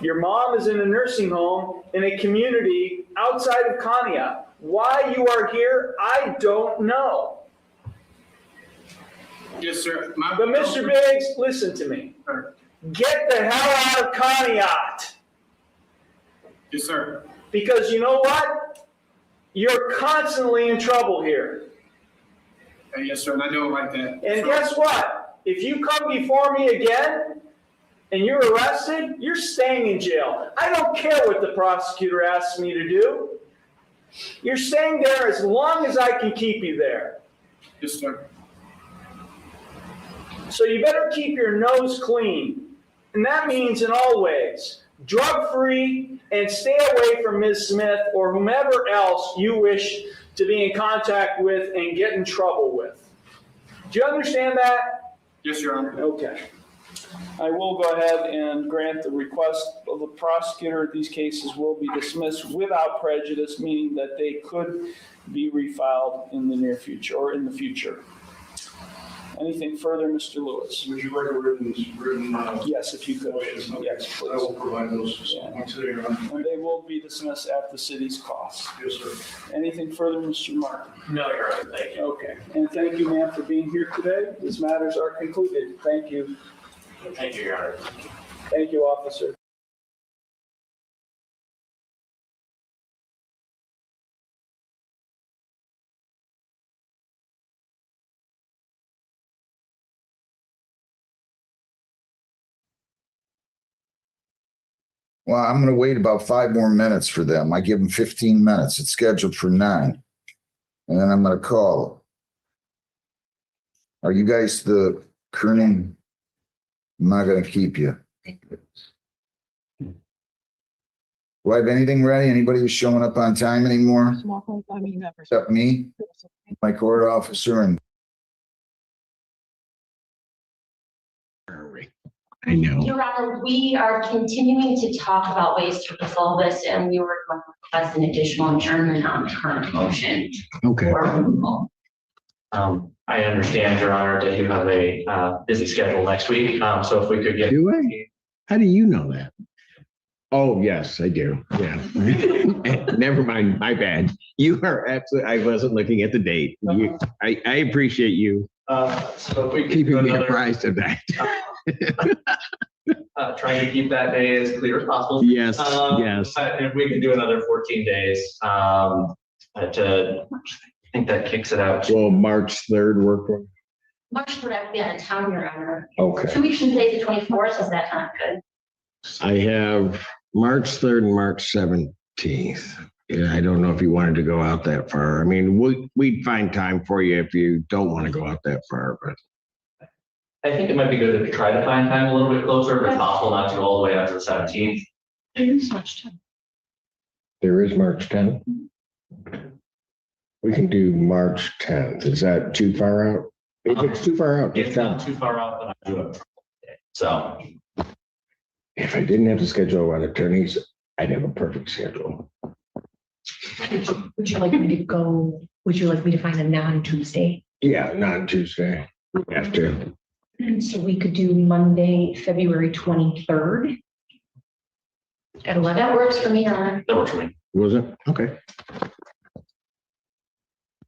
Your mom is in a nursing home in a community outside of Conneaut. Why you are here, I don't know. Yes, sir. But Mr. Biggs, listen to me. Get the hell out of Conneaut. Yes, sir. Because you know what? You're constantly in trouble here. Yes, sir. And I know like that. And guess what? If you come before me again and you're arrested, you're staying in jail. I don't care what the prosecutor asks me to do. You're staying there as long as I can keep you there. Yes, sir. So you better keep your nose clean. And that means in all ways, drug-free, and stay away from Ms. Smith or whomever else you wish to be in contact with and get in trouble with. Do you understand that? Yes, Your Honor. Okay. I will go ahead and grant the request of the prosecutor. These cases will be dismissed without prejudice, meaning that they could be refiled in the near future or in the future. Anything further, Mr. Lewis? Would you like a written? Yes, if you could. Okay. Yes, please. I will provide those today, Your Honor. And they will be dismissed at the city's cost. Yes, sir. Anything further, Mr. Martin? No, Your Honor, thank you. Okay. And thank you, ma'am, for being here today. These matters are concluded. Thank you. Thank you, Your Honor. Thank you, officer. Well, I'm going to wait about 5 more minutes for them. I give them 15 minutes. It's scheduled for 9. And then I'm going to call. Are you guys the Kerning? I'm not going to keep you. Do I have anything ready? Anybody who's showing up on time anymore? Except me, my court officer, and I know. Your Honor, we are continuing to talk about ways to resolve this, and we were requesting additional adjournment on the current motion. Okay. I understand, Your Honor, that you have a busy schedule next week. So if we could get. Do I? How do you know that? Oh, yes, I do. Yeah. Never mind. My bad. You are absolutely, I wasn't looking at the date. I appreciate you So if we could keeping do me another, apprised of that. trying to keep that day as clear as possible. Yes, yes. But if we could do another 14 days, I think that kicks it out. Well, March 3rd work for? March 3rd, I will be out of town, Your Honor. Okay. 2 weeks from today, the 24th, is that not good? I have March 3rd and March 17th. Yeah, I don't know if you wanted to go out that far. I mean, we'd find time for you if you don't want to go out that far, but. I think it might be good if we try to find time a little bit closer, if it's possible not to go all the way out to the 17th. There is March 10th. We can do March 10th. Is that too far out? If it's too far out, It's not too far out, but I do it. So. if I didn't have to schedule around attorneys, I'd have a perfect schedule. Would you like me to go, would you like me to find a non-Tuesday? Yeah, not Tuesday. Have to. And so we could do Monday, February 23rd. At 11. That works for me, Your Honor. That works for me. Was it? Okay.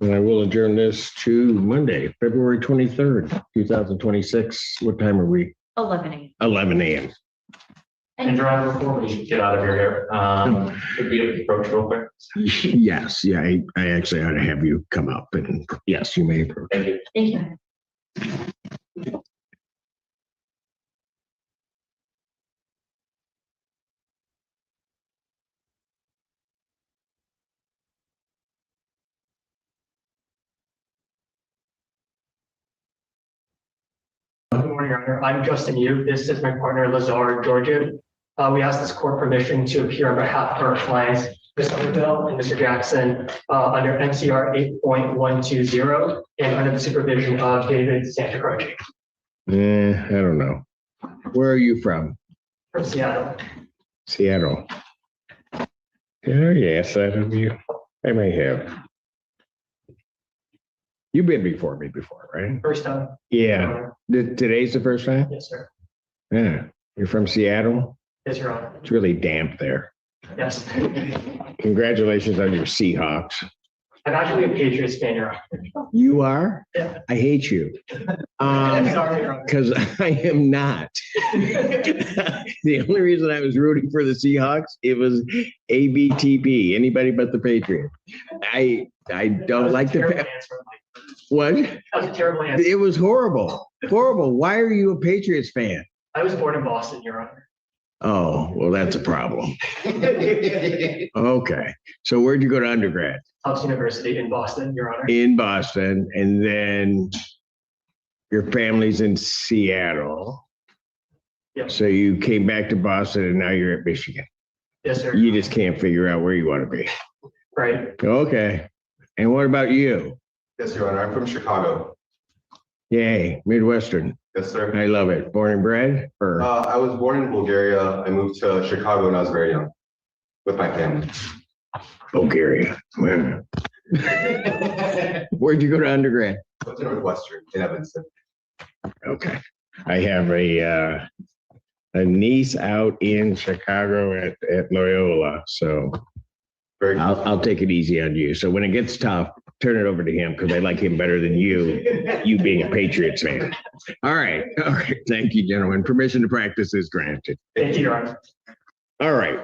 And I will adjourn this to Monday, February 23rd, 2026. What time are we? 11 a.m. 11 a.m. And Your Honor, before we get out of your hair, could we approach real quick? Yes, yeah, I actually ought to have you come up and yes, you may approach. Thank you. Thank you. Good morning, Your Honor. I'm Justin Yu. This is my partner, Lazar Georgia. We asked this court permission to appear on behalf of our clients, Ms. Underbill and Mr. Jackson, under NCR 8.120 and under the supervision of David Santacroce I don't know. Where are you from? from Seattle. Seattle. Oh, yes, I have you. I may have. You've been before me before, right? First time. Yeah. Today's the first time? Yes, sir. Yeah. You're from Seattle? Yes, Your Honor. It's really damp there. Yes. Congratulations on your Seahawks. I'm actually a Patriots fan, Your Honor. You are? Yeah. I hate you. Sorry, Your Honor. Because I am not. The only reason I was rooting for the Seahawks, it was ABTP, anybody but the Patriots. I don't like the. What? That was a terrible answer. It was horrible. Horrible. Why are you a Patriots fan? I was born in Boston, Your Honor. Oh, well, that's a problem. Okay. So where'd you go to undergrad? Tufts University in Boston, Your Honor. In Boston, and then your family's in Seattle. Yep. So you came back to Boston and now you're at Michigan. Yes, sir. You just can't figure out where you want to be. Right. Okay. And what about you? Yes, Your Honor. I'm from Chicago. Yay, Midwestern. Yes, sir. I love it. Born and bred? Or I was born in Bulgaria. I moved to Chicago when I was very young with my family. Bulgaria. Where? Where'd you go to undergrad? I went to Northwestern in Evanston. Okay. I have a niece out in Chicago at Loyola. So I'll take it easy on you. So when it gets tough, turn it over to him because I like him better than you being a Patriots fan. All right. All right. Thank you, gentlemen. Permission to practice is granted. Thank you, Your Honor. All right.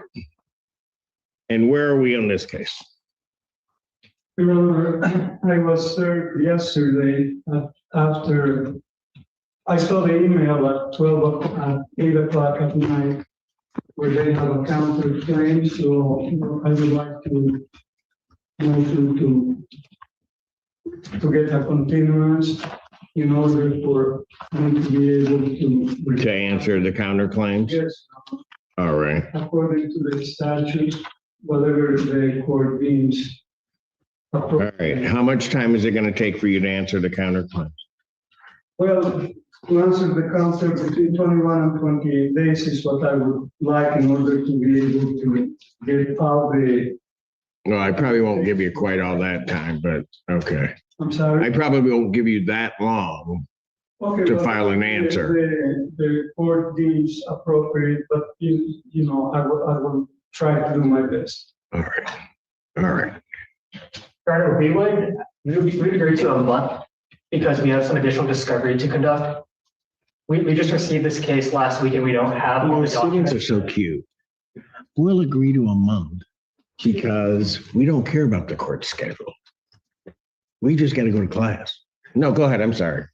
And where are we on this case? Your Honor, I was served yesterday after I saw the email at 8 o'clock at night. where they have a counterclaim, so I would like to motion to get a continuance in order for me to be able To answer the counterclaims? Yes, All right. according to the statute, whatever the court deems All appropriate. right. How much time is it going to take for you to answer the counterclaims? Well, to answer the concept, between 21 and 28 days is what I would like in order to be able to get all the, No, I probably won't give you quite all that time, but okay. I'm sorry. I probably won't give you that long Okay, to but file an answer. The court deems appropriate, but I will try to do my best. All right. All right. Your Honor, we would agree to a month because we have some additional discovery to conduct. We just received this case last week and we don't have all the Students documents. are so cute. We'll agree to a month because we don't care about the court schedule. We just got to go to class. No, go ahead. I'm sorry.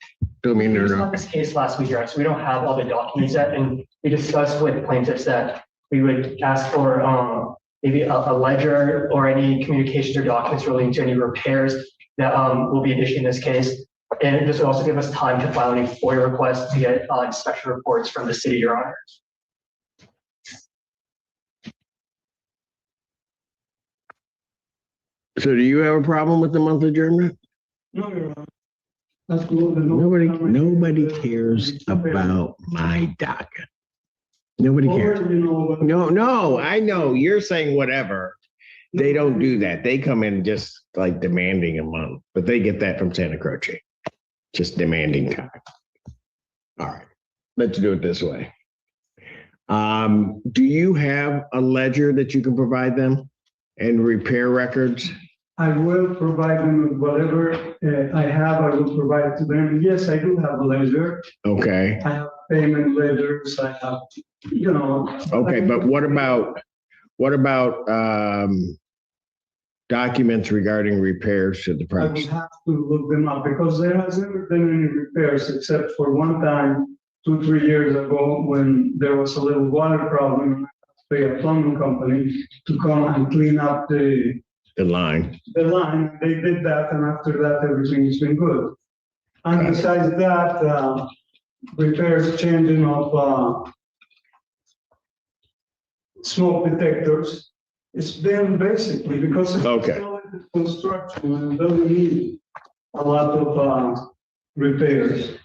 Don't mean We to just interrupt. had this case last week, Your Honor, so we don't have all the documents yet, and we discussed with plaintiffs that we would ask for maybe a ledger or any communications or documents relating to any repairs that will be an issue in this case. And this would also give us time to file any FOIA requests to get inspection reports from the city, Your Honor. So do you have a problem with the month adjournment? No, Your Honor. That's cool. Nobody cares about my docket. Nobody cares. No, I know. You're saying whatever. They don't do that. They come in just like demanding a month, but they get that from Santa Croce. Just demanding time. All right, let's do it this way. Do you have a ledger that you can provide them and repair records? I will provide them with whatever I have, I will provide to them. Yes, I do have a ledger. Okay. I have payment ledgers, I have, Okay, but what about documents regarding repairs to the I premises? would have to look them up because there has never been any repairs except for one time, 2-3 years ago, when there was a little water problem. And I had to pay a plumbing company to come and clean up the line. They did that, and after that, everything's been good. And besides that, repairs, changing of smoke detectors. It's been basically because it's still in construction and it doesn't need a lot of repairs.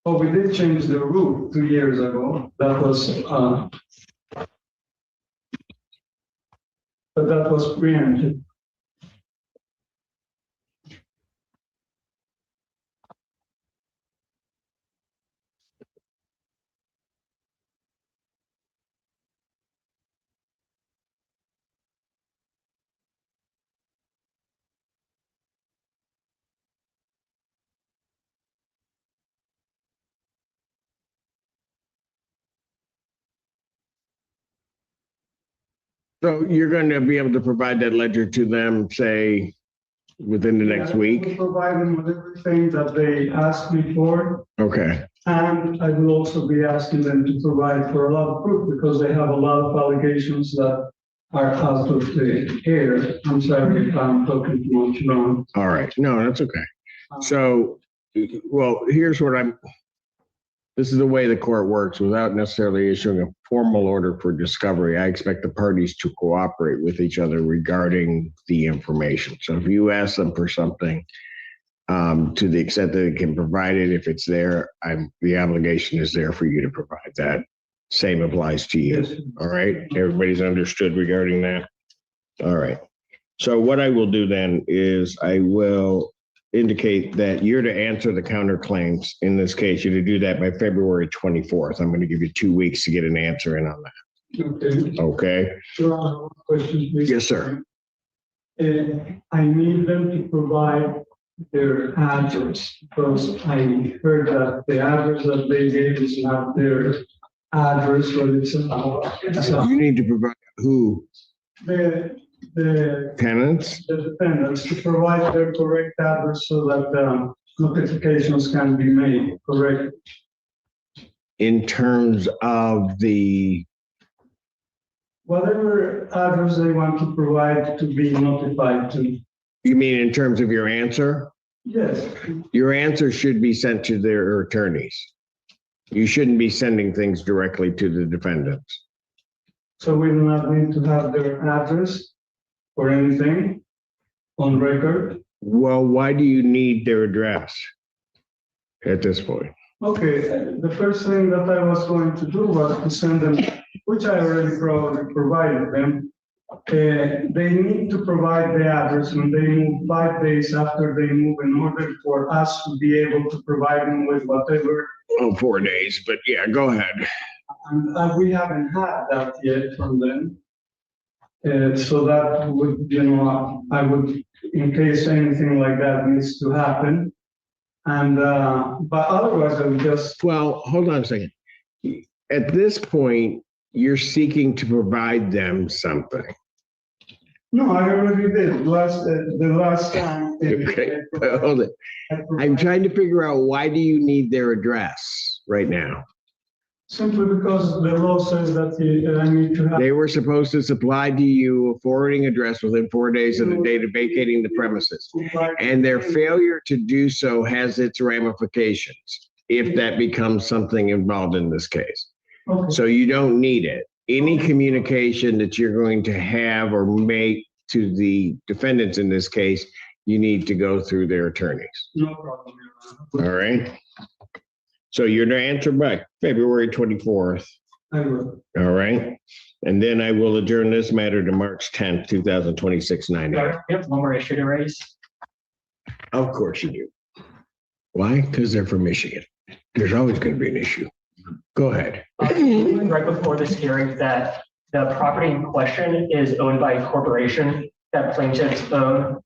Oh, we did change the roof 2 years ago. That was, but that was preempted. So you're going to be able to provide that ledger to them, say, within the next I week? will provide them with everything that they asked me for. Okay. And I will also be asking them to provide for a lot of proof because they have a lot of allegations that are out of the air. I'm sorry if I'm talking too much wrong. All right. No, that's okay. So, well, here's what this is the way the court works without necessarily issuing a formal order for discovery. I expect the parties to cooperate with each other regarding the information. So if you ask them for something, to the extent that they can provide it, if it's there, the obligation is there for you to provide that. Same applies to you. Yes. All right. Everybody's understood regarding that. All right. So what I will do then is I will indicate that you're to answer the counterclaims. In this case, you're to do that by February 24th. I'm going to give you 2 weeks to get an answer in on that. Okay. Okay. One question, please. Yes, sir. I need them to provide their address because I heard that the address that they gave is not their address, but it's You need to provide who? the Tenants? the defendants to provide their correct address so that notifications can be made, correct? In terms of the, Whatever address they want to provide to be notified to. you mean in terms of your answer? Yes, Your answer should be sent to their attorneys. You shouldn't be sending things directly to the defendants. so we do not need to have their address or anything on record. Well, why do you need their address at this point? Okay, the first thing that I was going to do was to send them, which I already probably provided them. They need to provide the address when they move 5 days after they move in order for us to be able to provide them with whatever. Oh, 4 days, but yeah, go ahead. And we haven't had that yet from them. So that would, I would, in case anything like that needs to happen. And, but otherwise I would just. Well, hold on a second. At this point, you're seeking to provide them something. No, I already did the last time. Okay, hold it. I'm trying to figure out, why do you need their address right now? Simply because the law says that I need to have. They were supposed to supply to you a forwarding address within 4 days of the date of vacating the premises. And their failure to do so has its ramifications if that becomes something involved in this case. Okay. So you don't need it. Any communication that you're going to have or make to the defendants in this case, you need to go through their attorneys. No problem. All right. So you're to answer back February 24th. I will. All right. And then I will adjourn this matter to March 10th, 2026, 9 a.m. We have one more issue to raise. Of course you do. Why? Because they're from Michigan. There's always going to be an issue. Go ahead. Right before this hearing, that the property in question is owned by a corporation that plaintiffs own.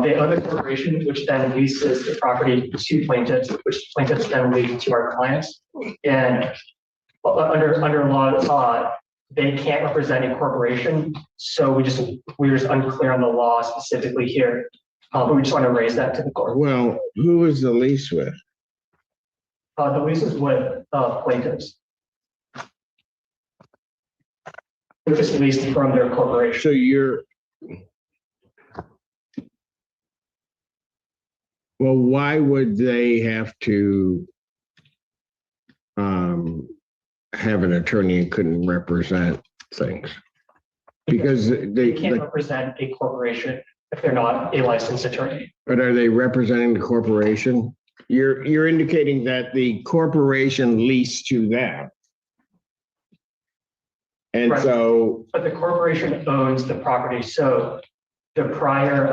They own the corporation, which then leases the property to plaintiffs, which plaintiffs then lease to our clients. And under law, they can't represent a corporation. So we're just unclear on the law specifically here. But we just want to raise that to the court. Well, who is the lease with? The lease is with plaintiffs. They're just leased from their corporation. So you're. Well, why would they have to have an attorney and couldn't represent things? Because they can't represent a corporation if they're not a licensed attorney. But are they representing the corporation? You're indicating that the corporation leased to them. And right. So. But the corporation owns the property. So the prior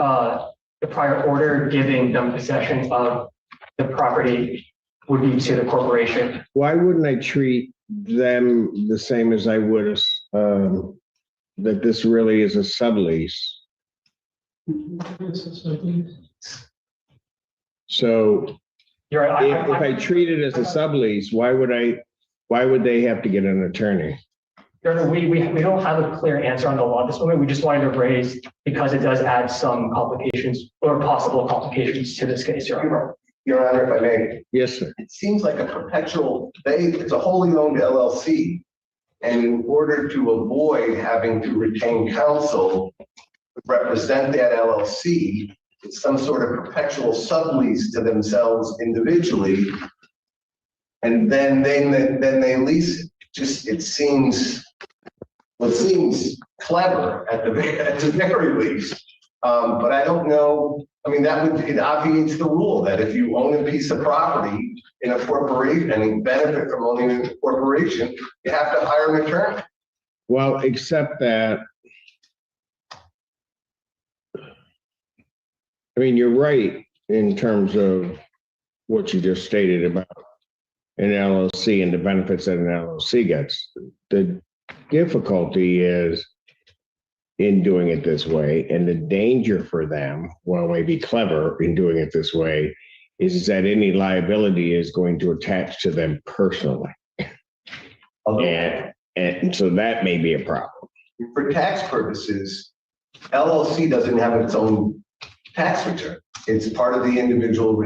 order giving them possession of the property would be to the corporation. Why wouldn't I treat them the same as I would that this really is a sublease? So you're right. If I treat it as a sublease, why would they have to get an attorney? We don't have a clear answer on the law at this moment. We just wanted to raise because it does add some complications or possible complications to this case. Your Honor, if I may. Yes, sir. It seems like a perpetual, it's a wholly owned LLC. And in order to avoid having to retain counsel to represent that LLC, it's some sort of perpetual sublease to themselves individually. And then they lease it. It seems clever at the very least. But I don't know. I mean, it obviates the rule that if you own a piece of property in a corporation and benefit from owning a corporation, you have to hire an attorney. Well, except that, I mean, you're right in terms of what you just stated about an LLC and the benefits that an LLC gets. The difficulty is in doing it this way, and the danger for them, while may be clever in doing it this way, is that any liability is going to attach to them personally. And so that may be a problem. For tax purposes, LLC doesn't have its own tax return. it's part of the individual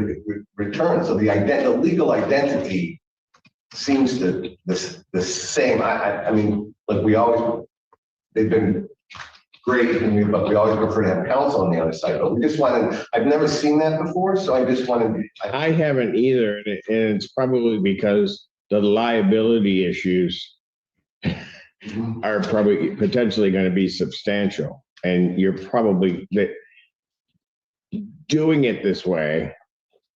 return. So the legal identity seems to the same. I mean, like they've been great, but we always prefer to have counsel on the other side. But we just wanted, I've never seen that before, so I just wanted. I haven't either, and it's probably because the liability issues are probably potentially going to be substantial, and you're probably doing it this way.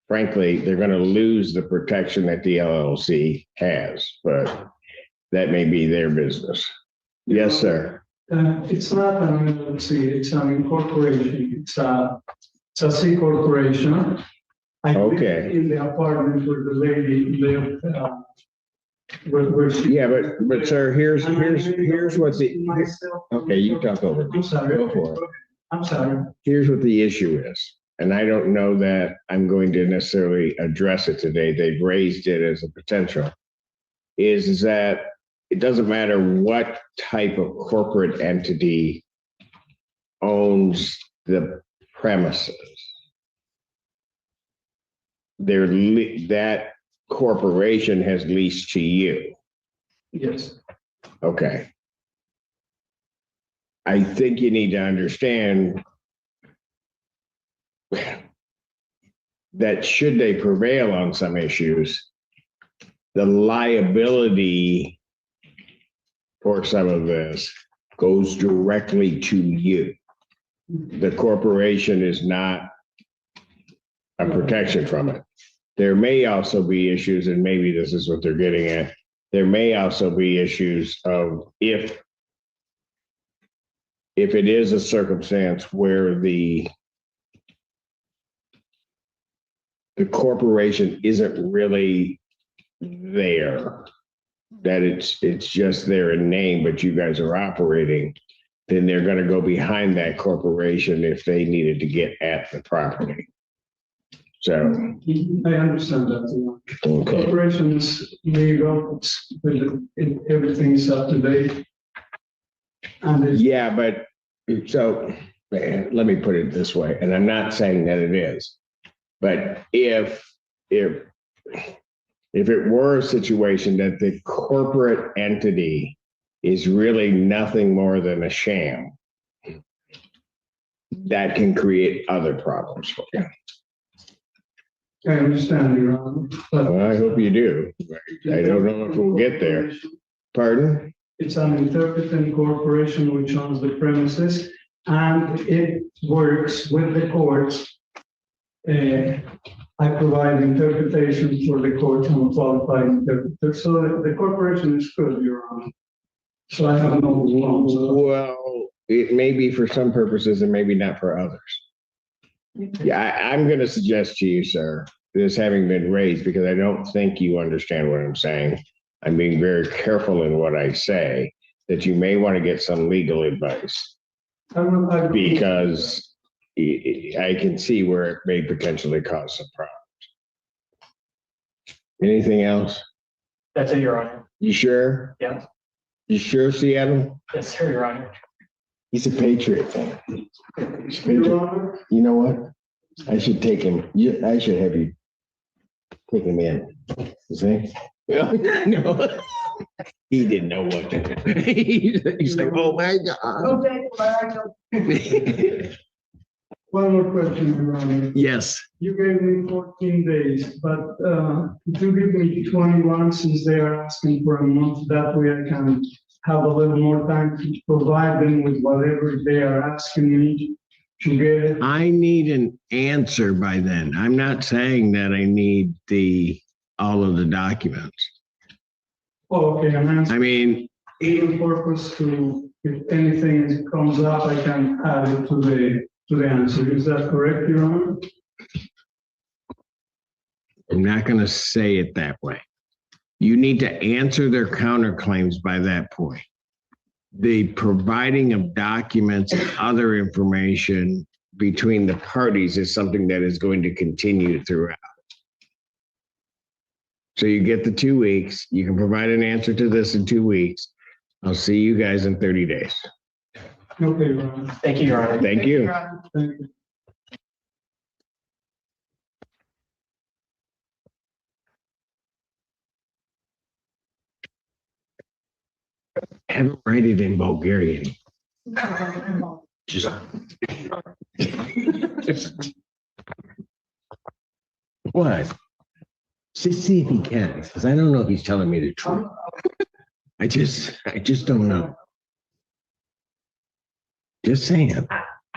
Frankly, they're going to lose the protection that the LLC has, but that may be their business. Yes, sir. It's not an LLC, it's an incorporation. It's a C corporation. I live in the apartment where the lady lived. Yeah, but sir, here's what okay, you talk over. I'm sorry. Go for it. I'm sorry. Here's what the issue is, and I don't know that I'm going to necessarily address it today. They've raised it as a potential. Is that it doesn't matter what type of corporate entity owns the premises. That corporation has leased to you. Yes. Okay. I think you need to understand that should they prevail on some issues, the liability for some of this goes directly to you. The corporation is not a protection from it. There may also be issues, and maybe this is what they're getting at. There may also be issues of if it is a circumstance where the corporation isn't really there, that it's just there in name, but you guys are operating, then they're going to go behind that corporation if they needed to get at the property. So I understand that. Okay. Corporation is legal, everything is up to date. And yeah, but so let me put it this way, and I'm not saying that it is, but if it were a situation that the corporate entity is really nothing more than a sham, that can create other problems for you. I understand, Your Honor. Well, I hope you do. I don't know if we'll get there. Pardon? It's an interpreting corporation which owns the premises, and it works with the courts. I provide interpretation for the court and a qualified interpreter. So the corporation is good, Your Honor. So I have no problems. Well, it may be for some purposes and maybe not for others. Yeah, I'm going to suggest to you, sir, this having been raised, because I don't think you understand what I'm saying. I'm being very careful in what I say, that you may want to get some legal advice. Because I can see where it may potentially cause some problems. Anything else? That's it, Your Honor. You sure? Yeah. You sure, Seattle? Yes, sir, Your Honor. He's a Patriot fan. You know what? I should take him. I should have you take him in. You see? No. He didn't know what to do. He's like, oh my God. One more question, Your Honor. Yes. You gave me 14 days, but if you give me 21, since they are asking for a month, that way I can have a little more time to provide them with whatever they are asking me to get. I need an answer by then. I'm not saying that I need all of the documents. Oh, okay, I'm answering. I mean, even purpose to, if anything comes up, I can add it to the answer. Is that correct, Your Honor? I'm not going to say it that way. You need to answer their counterclaims by that point. The providing of documents and other information between the parties is something that is going to continue throughout. So you get the 2 weeks. You can provide an answer to this in 2 weeks. I'll see you guys in 30 days. Okay, Your Honor. Thank you, Your Honor. Thank you. Thank you. Have him write it in Bulgarian. Just. What? Just see if he can, because I don't know if he's telling me the truth. I just don't know. Just saying.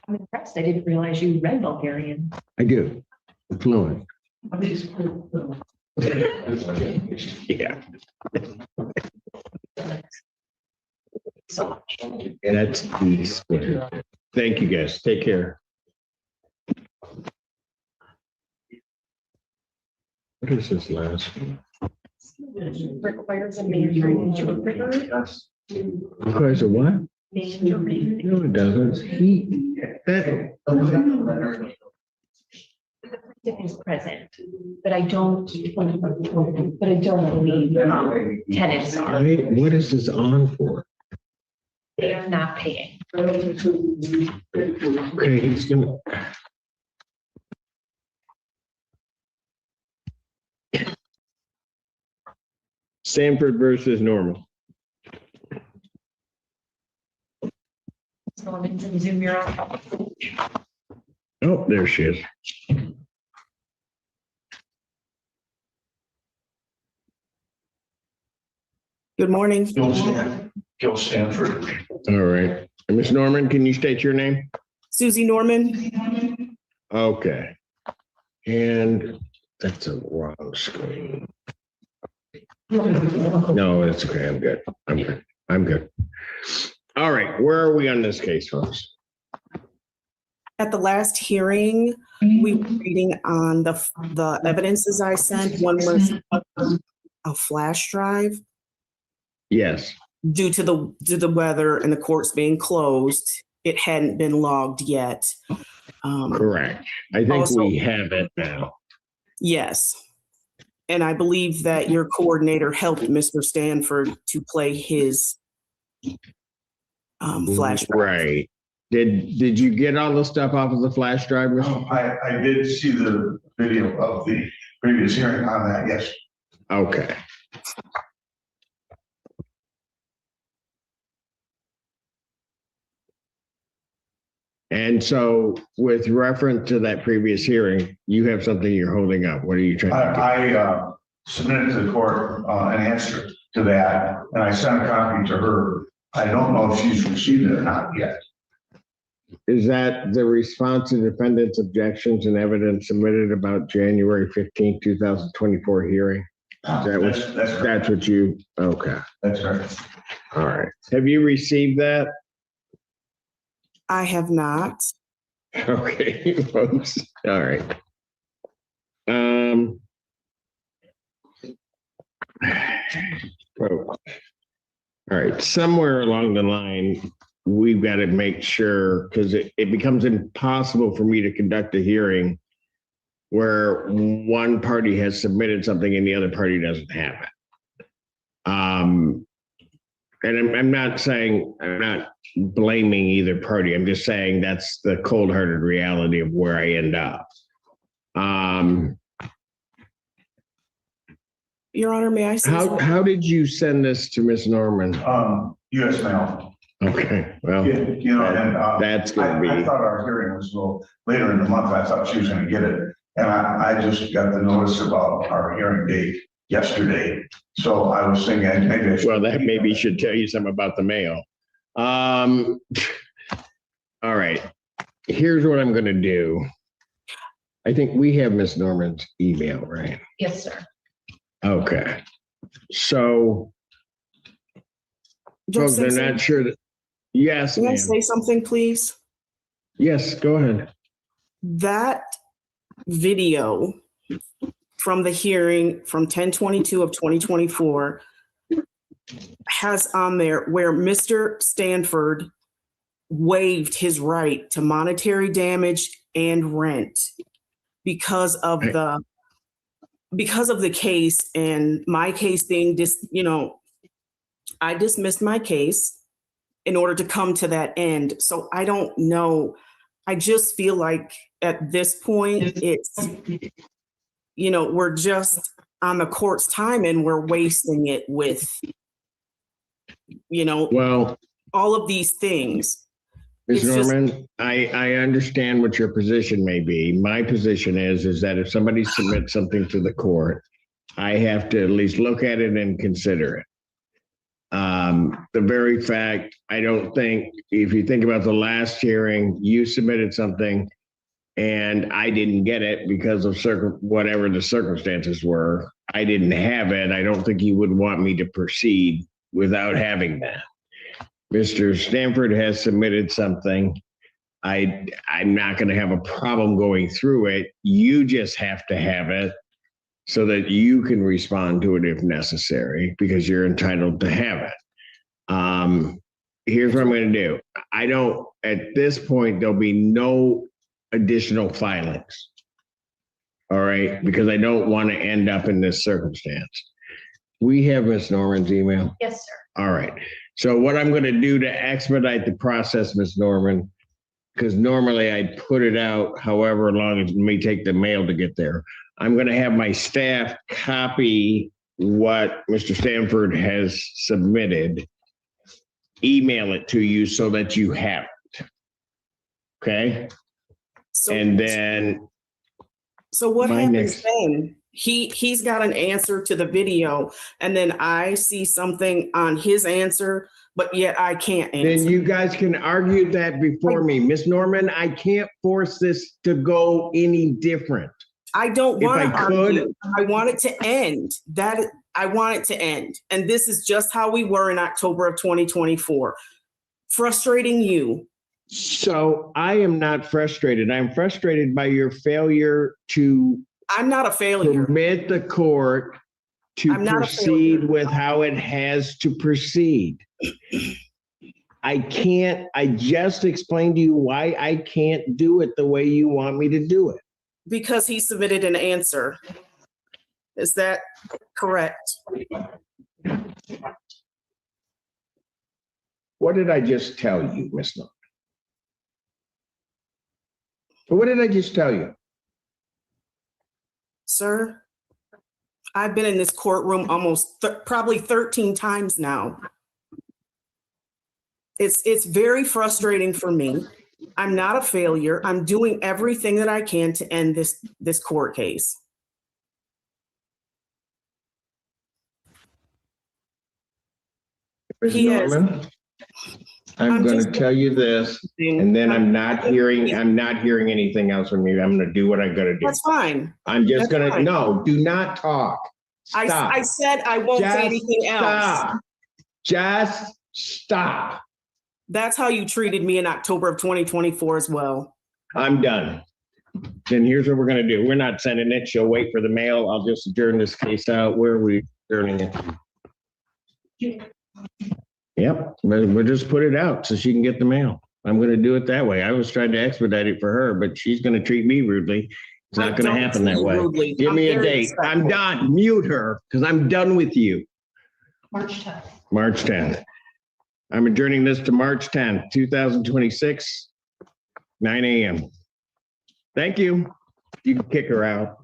I'm impressed. I didn't realize you read Bulgarian. I do. I'm fluent. Yeah. So That's the spirit. Thank you, guys. Take care. What is this last? requires a major interpreter. Requires a what? Major. No, it doesn't. That. Is present, but I don't believe tenants are. Wait, what is this on for? They are not paying. Okay, he's gonna. Sanford versus Norman. Norman's in Zoom, you're on. Oh, there she is. Good morning. Gil Stanford. All right. And Ms. Norman, can you state your name? Susie Norman. Okay. And that's a wrong screen. No, it's okay. I'm good. I'm good. I'm good. All right. Where are we on this case, folks? At the last hearing, we were reading on the evidences I sent. One was a flash drive. Yes. Due to the weather and the courts being closed, it hadn't been logged yet. Correct. I think also, we have it now. Yes. And I believe that your coordinator helped Mr. Stanford to play his flash drive. Right. Did you get all the stuff off of the flash drive? I did see the video of the previous hearing on that, yes. Okay. And so with reference to that previous hearing, you have something you're holding up. What are you trying to do? I submitted to the court an answer to that, and I sent a copy to her. I don't know if she's received it or not yet. Is that the response to defendant's objections and evidence submitted about January 15th, 2024 hearing? That's what you, okay. That's right. All right. Have you received that? I have not. Okay, folks. All right. All right. Somewhere along the line, we've got to make sure, because it becomes impossible for me to conduct a hearing where one party has submitted something and the other party doesn't have it. And I'm not saying, I'm not blaming either party. I'm just saying that's the cold-hearted reality of where I end up. Your Honor, may I say how did you send this to Ms. Norman? U.S. mail. Okay, well, that's going to be. I thought our hearing was a little later in the month. I thought she was going to get it. And I just got the notice about our hearing date yesterday. So I was thinking maybe I should. Well, that maybe should tell you something about the mail. All right. Here's what I'm going to do. I think we have Ms. Norman's email, right? Yes, sir. Okay. So, Judge folks, they're Simpson, not sure that. Yes, can I ma'am. say something, please? Yes, go ahead. That video from the hearing from 10/22 of 2024 has on there where Mr. Stanford waived his right to monetary damage and rent because of the case, and my case being I dismissed my case in order to come to that end. So I don't know. I just feel like at this point, it's, we're just on the court's time and we're wasting it with, Well, all of these things. Ms. It's just- Norman, I understand what your position may be. My position is that if somebody submits something to the court, I have to at least look at it and consider it. The very fact, I don't think, if you think about the last hearing, you submitted something and I didn't get it because of whatever the circumstances were. I didn't have it. I don't think you would want me to proceed without having that. Mr. Stanford has submitted something. I'm not going to have a problem going through it. You just have to have it so that you can respond to it if necessary, because you're entitled to have it. Here's what I'm going to do. At this point, there'll be no additional filings. All right, because I don't want to end up in this circumstance. We have Ms. Norman's email. Yes, sir. All right. So what I'm going to do to expedite the process, Ms. Norman, because normally I'd put it out however long it may take the mail to get there. I'm going to have my staff copy what Mr. Stanford has submitted, email it to you so that you have it. Okay? And then. So what my happens then? He's got an answer to the video, and then I see something on his answer, but yet I can't answer. Then you guys can argue that before me. Miss Norman, I can't force this to go any different. I don't want If to I could- argue. I want it to end. I want it to end. And this is just how we were in October of 2024. Frustrating you. So I am not frustrated. I'm frustrated by your failure to I'm not a failure. permit the court to I'm not a proceed failure. with how it has to proceed. I just explained to you why I can't do it the way you want me to do it. Because he submitted an answer. Is that correct? What did I just tell you, Miss Norman? What did I just tell you? Sir, I've been in this courtroom almost probably 13 times now. It's very frustrating for me. I'm not a failure. I'm doing everything that I can to end this court case. Ms. He has- Norman, I'm going to tell you this, and then I'm not hearing anything else from you. I'm going to do what I got to do. That's fine. I'm just That's going to, fine. no, do not talk. Stop. I said I won't Just say anything else. stop. Just stop. That's how you treated me in October of 2024 as well. I'm done. Then here's what we're going to do. We're not sending it. She'll wait for the mail. I'll just adjourn this case out. Where are we adjourning it? Yep, we'll just put it out so she can get the mail. I'm going to do it that way. I was trying to expedite it for her, but she's going to treat me rudely. It's not going to happen that way. Give me a date. I'm done. Mute her because I'm done with you. March 10th. March 10th. I'm adjourning this to March 10th, 2026, 9 a.m. Thank you. You can kick her out.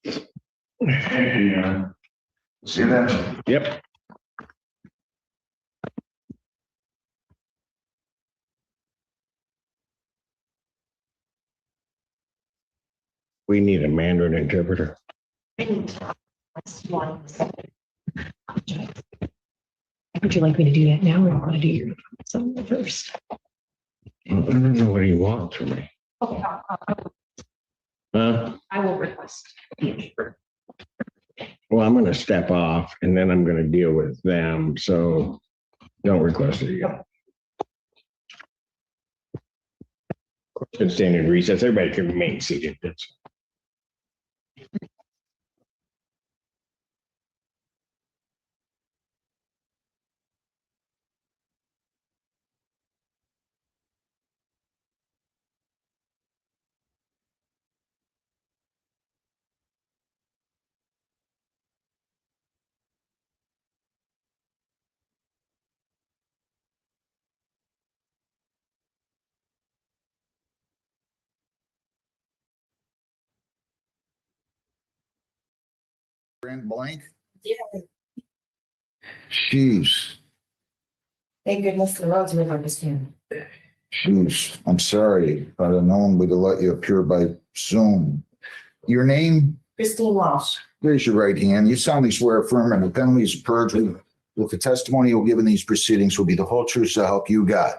Thank you, man. See you then. Yep. We need a Mandarin interpreter. Would you like me to do that now or want to do your something first? I don't know what he wants from me. Okay, Huh? I will request. Well, I'm going to step off and then I'm going to deal with them. So don't request it yet. Court's standing recess. Everybody can remain seated. That's Brand blank? Yeah. Jeez. Thank goodness the roads were understand. Jeez, I'm sorry. If I'd have known, we'd have let you appear by Zoom. Your name? Christine Walsh. Raise your right hand. You solemnly swear affirm and the penalties of perjury with the testimony you'll give in these proceedings will be the whole truth so help you God.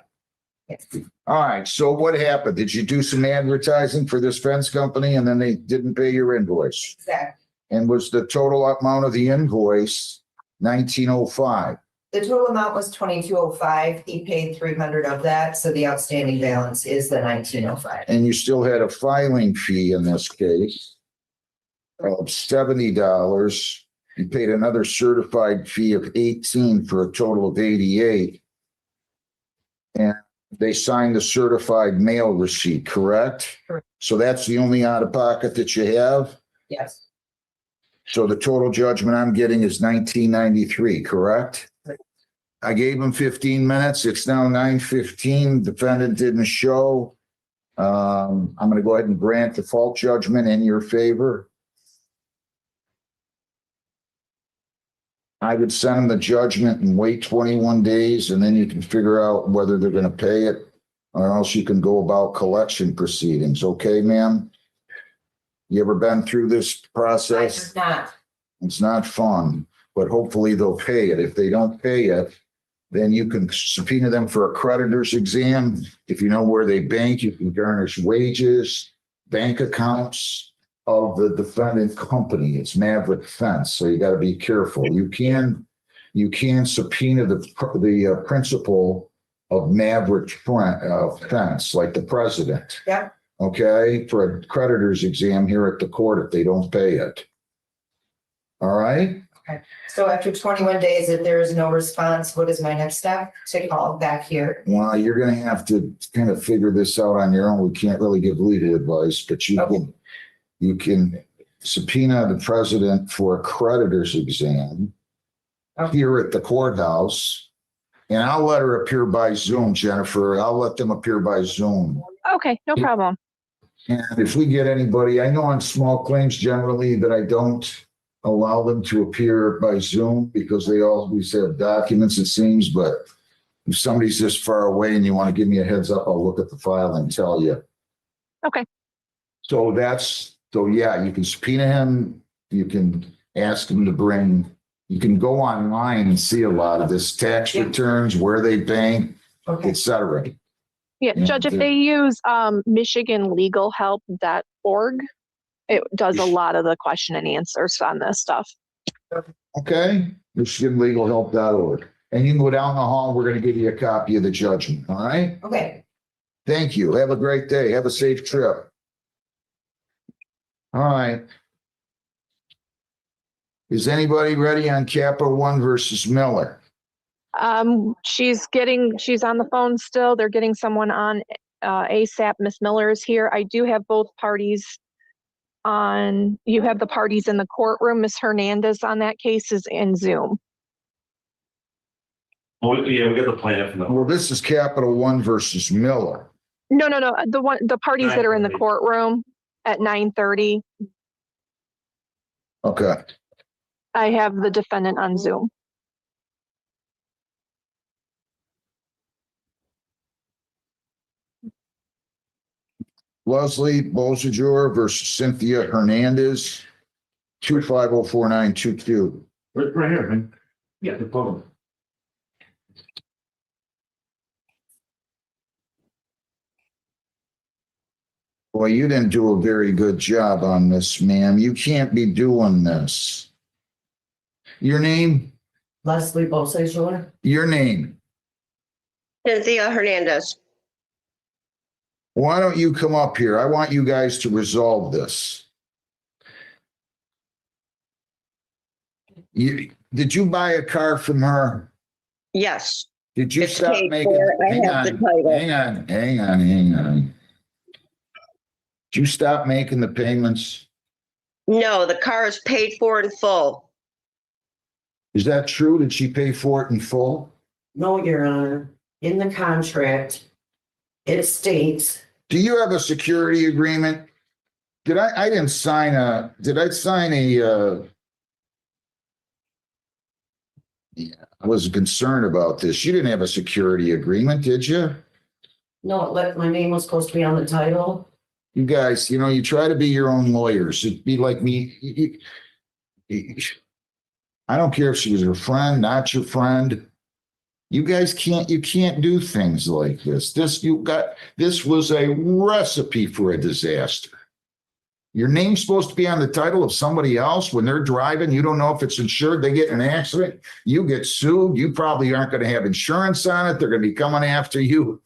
Yes. All right, so what happened? Did you do some advertising for this fence company and then they didn't pay your invoice? Exactly. And was the total amount of the invoice 1905? The total amount was 2205. He paid 300 of that, so the outstanding balance is the 1905. And you still had a filing fee in this case of $70. You paid another certified fee of 18 for a total of 88. And they signed the certified mail receipt, correct? Correct. So that's the only out of pocket that you have? Yes. So the total judgment I'm getting is 1993, correct? Correct. I gave him 15 minutes. It's now 9:15. Defendant didn't show. I'm going to go ahead and grant default judgment in your favor. I would send them the judgment and wait 21 days, and then you can figure out whether they're going to pay it, or else you can go about collection proceedings. Okay, ma'am? You ever been through this process? I have not. It's not fun, but hopefully they'll pay it. If they don't pay it, then you can subpoena them for a creditor's exam. If you know where they bank, you can garnish wages, bank accounts of the defendant company. It's Maverick Fence, so you got to be careful. You can subpoena the principal of Maverick Fence, like the president. Yeah. Okay, for a creditor's exam here at the court if they don't pay it. All right. Okay. So after 21 days, if there is no response, what is my next step? To call back here. Well, you're going to have to kind of figure this out on your own. We can't really give legal advice, but you can subpoena the president for a creditor's exam here at the courthouse. And I'll let her appear by Zoom, Jennifer. I'll let them appear by Zoom. Okay, no problem. And if we get anybody, I know on small claims generally that I don't allow them to appear by Zoom because they always have documents, it seems. But if somebody's this far away and you want to give me a heads up, I'll look at the file and tell you. Okay. So yeah, you can subpoena him. You can ask him to bring, you can go online and see a lot of this, tax returns, where they bank, et cetera. Yeah, Judge, if they use MichiganLegalHelp.org, it does a lot of the question and answers on this stuff. Okay, MichiganLegalHelp.org. And you can go down the hall. We're going to give you a copy of the judgment. All right? Okay. Thank you. Have a great day. Have a safe trip. All right. Is anybody ready on Capital One versus Miller? She's on the phone still. They're getting someone on ASAP. Miss Miller is here. I do have both parties on. You have the parties in the courtroom. Miss Hernandez on that case is in Zoom. Oh, yeah, we got the plaintiff. Well, this is Capital One versus Miller. No. The parties that are in the courtroom at 9:30. Okay. I have the defendant on Zoom. Leslie Bolzager versus Cynthia Hernandez, 2504922. Right here, man. Yeah, the problem. Boy, you didn't do a very good job on this, ma'am. You can't be doing this. Your name? Leslie Bolzager. Your name? Cynthia Hernandez. Why don't you come up here? I want you guys to resolve this. Did you buy a car from her? Yes. Did you It's stop paid making? for. I have the title. Hang on. Did you stop making the payments? No, the car is paid for in full. Is that true? Did she pay for it in full? No, Your Honor. In the contract, it states. Do you have a security agreement? Did I didn't sign a, did I sign a, was concerned about this. You didn't have a security agreement, did you? No, my name was supposed to be on the title. You guys, you try to be your own lawyers. It'd be like me. I don't care if she was your friend, not your friend. You guys can't do things like this. This was a recipe for a disaster. Your name's supposed to be on the title of somebody else. When they're driving, you don't know if it's insured. They get in an accident, you get sued. You probably aren't going to have insurance on it. They're going to be coming after you.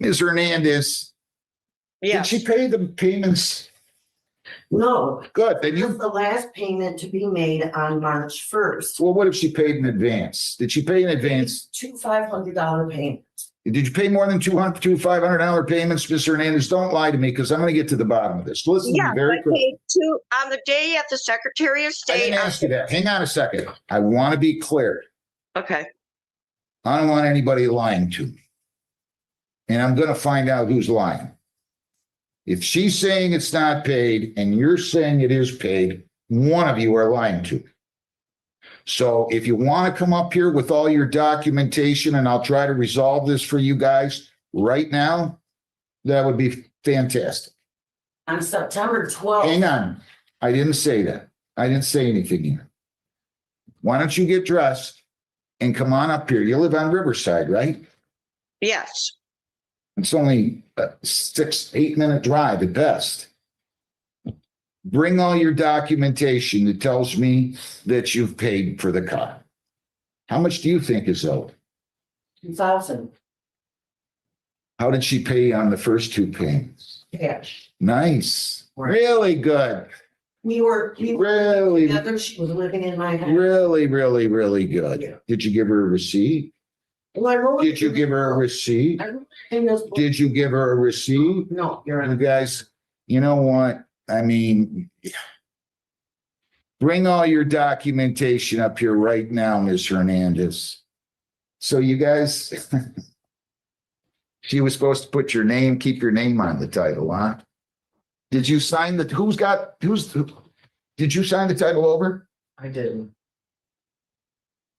Ms. Hernandez, Yes. did she pay the payments? No. Good. Then This was the last payment to be made on March 1st. Well, what if she paid in advance? Did she pay in advance? Two $500 payments. Did you pay more than two $500 payments, Ms. Hernandez? Don't lie to me, because I'm going to get to the bottom of this. Listen to Yeah, me very I quickly. paid two on the day at the Secretary of I State. didn't ask you that. Hang on a second. I want to be clear. Okay. I don't want anybody lying to me. And I'm going to find out who's lying. If she's saying it's not paid and you're saying it is paid, one of you are lying to me. So if you want to come up here with all your documentation and I'll try to resolve this for you guys right now, that would be fantastic. On September 12th. Hang on. I didn't say that. I didn't say anything here. Why don't you get dressed and come on up here? You live on Riverside, right? Yes. It's only a 6-8 minute drive at best. Bring all your documentation that tells me that you've paid for the car. How much do you think is owed? $2,000 How did she pay on the first two payments? cash. Nice. Really good. We were Really, together. She was living in my house. really, really, really good. Yeah. Did you give her a receipt? Well, I wrote Did you give her a receipt? I wrote in this book. Did you give her a receipt? No, you're You on. guys, you know what? I mean, bring all your documentation up here right now, Ms. Hernandez. So you guys, she was supposed to put your name, keep your name on the title, huh? Did you sign did you sign the title over? I did.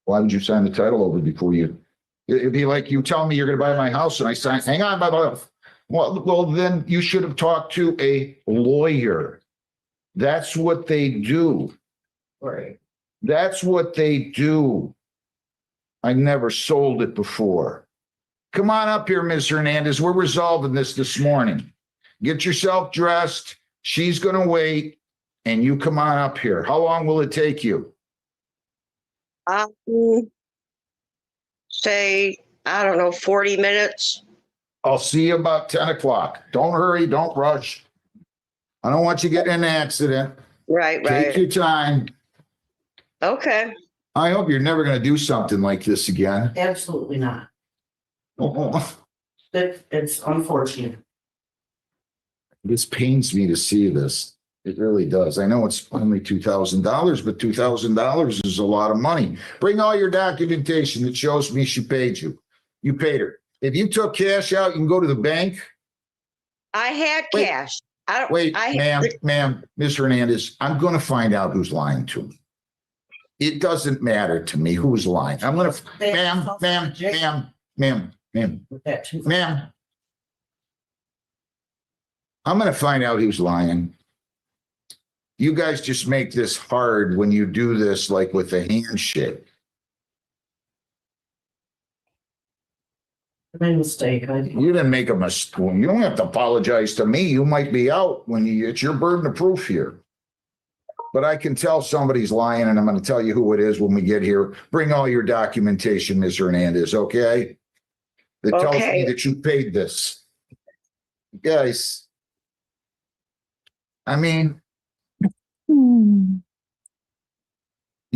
Why would you sign the title over before you? It'd be like you tell me you're going to buy my house and I sign, hang on, by the way. Well, then you should have talked to a lawyer. That's what they do. Right. That's what they do. I never sold it before. Come on up here, Ms. Hernandez. We're resolving this morning. Get yourself dressed. She's going to wait and you come on up here. How long will it take you? Say, I don't know, 40 minutes. I'll see you about 10 o'clock. Don't hurry. Don't rush. I don't want you getting in an accident. Right, Take right. your time. Okay. I hope you're never going to do something like this again. Absolutely not. Oh, It's unfortunate. this pains me to see this. It really does. I know it's only $2,000, but $2,000 is a lot of money. Bring all your documentation that shows me she paid you. You paid her. If you took cash out, you can go to the bank. I had Wait. cash. I don't. Wait, I ma'am, Ms. Hernandez, I'm going to find out who's lying to me. It doesn't matter to me who's lying. I'm going to, ma'am. With that too. Ma'am, I'm going to find out who's lying. You guys just make this hard when you do this, like with a handshake. My mistake. You didn't make a mistake. You don't have to apologize to me. You might be out when it's your burden of proof here. But I can tell somebody's lying, and I'm going to tell you who it is when we get here. Bring all your documentation, Ms. Hernandez, okay? That tells me that you paid this. Guys, I mean, you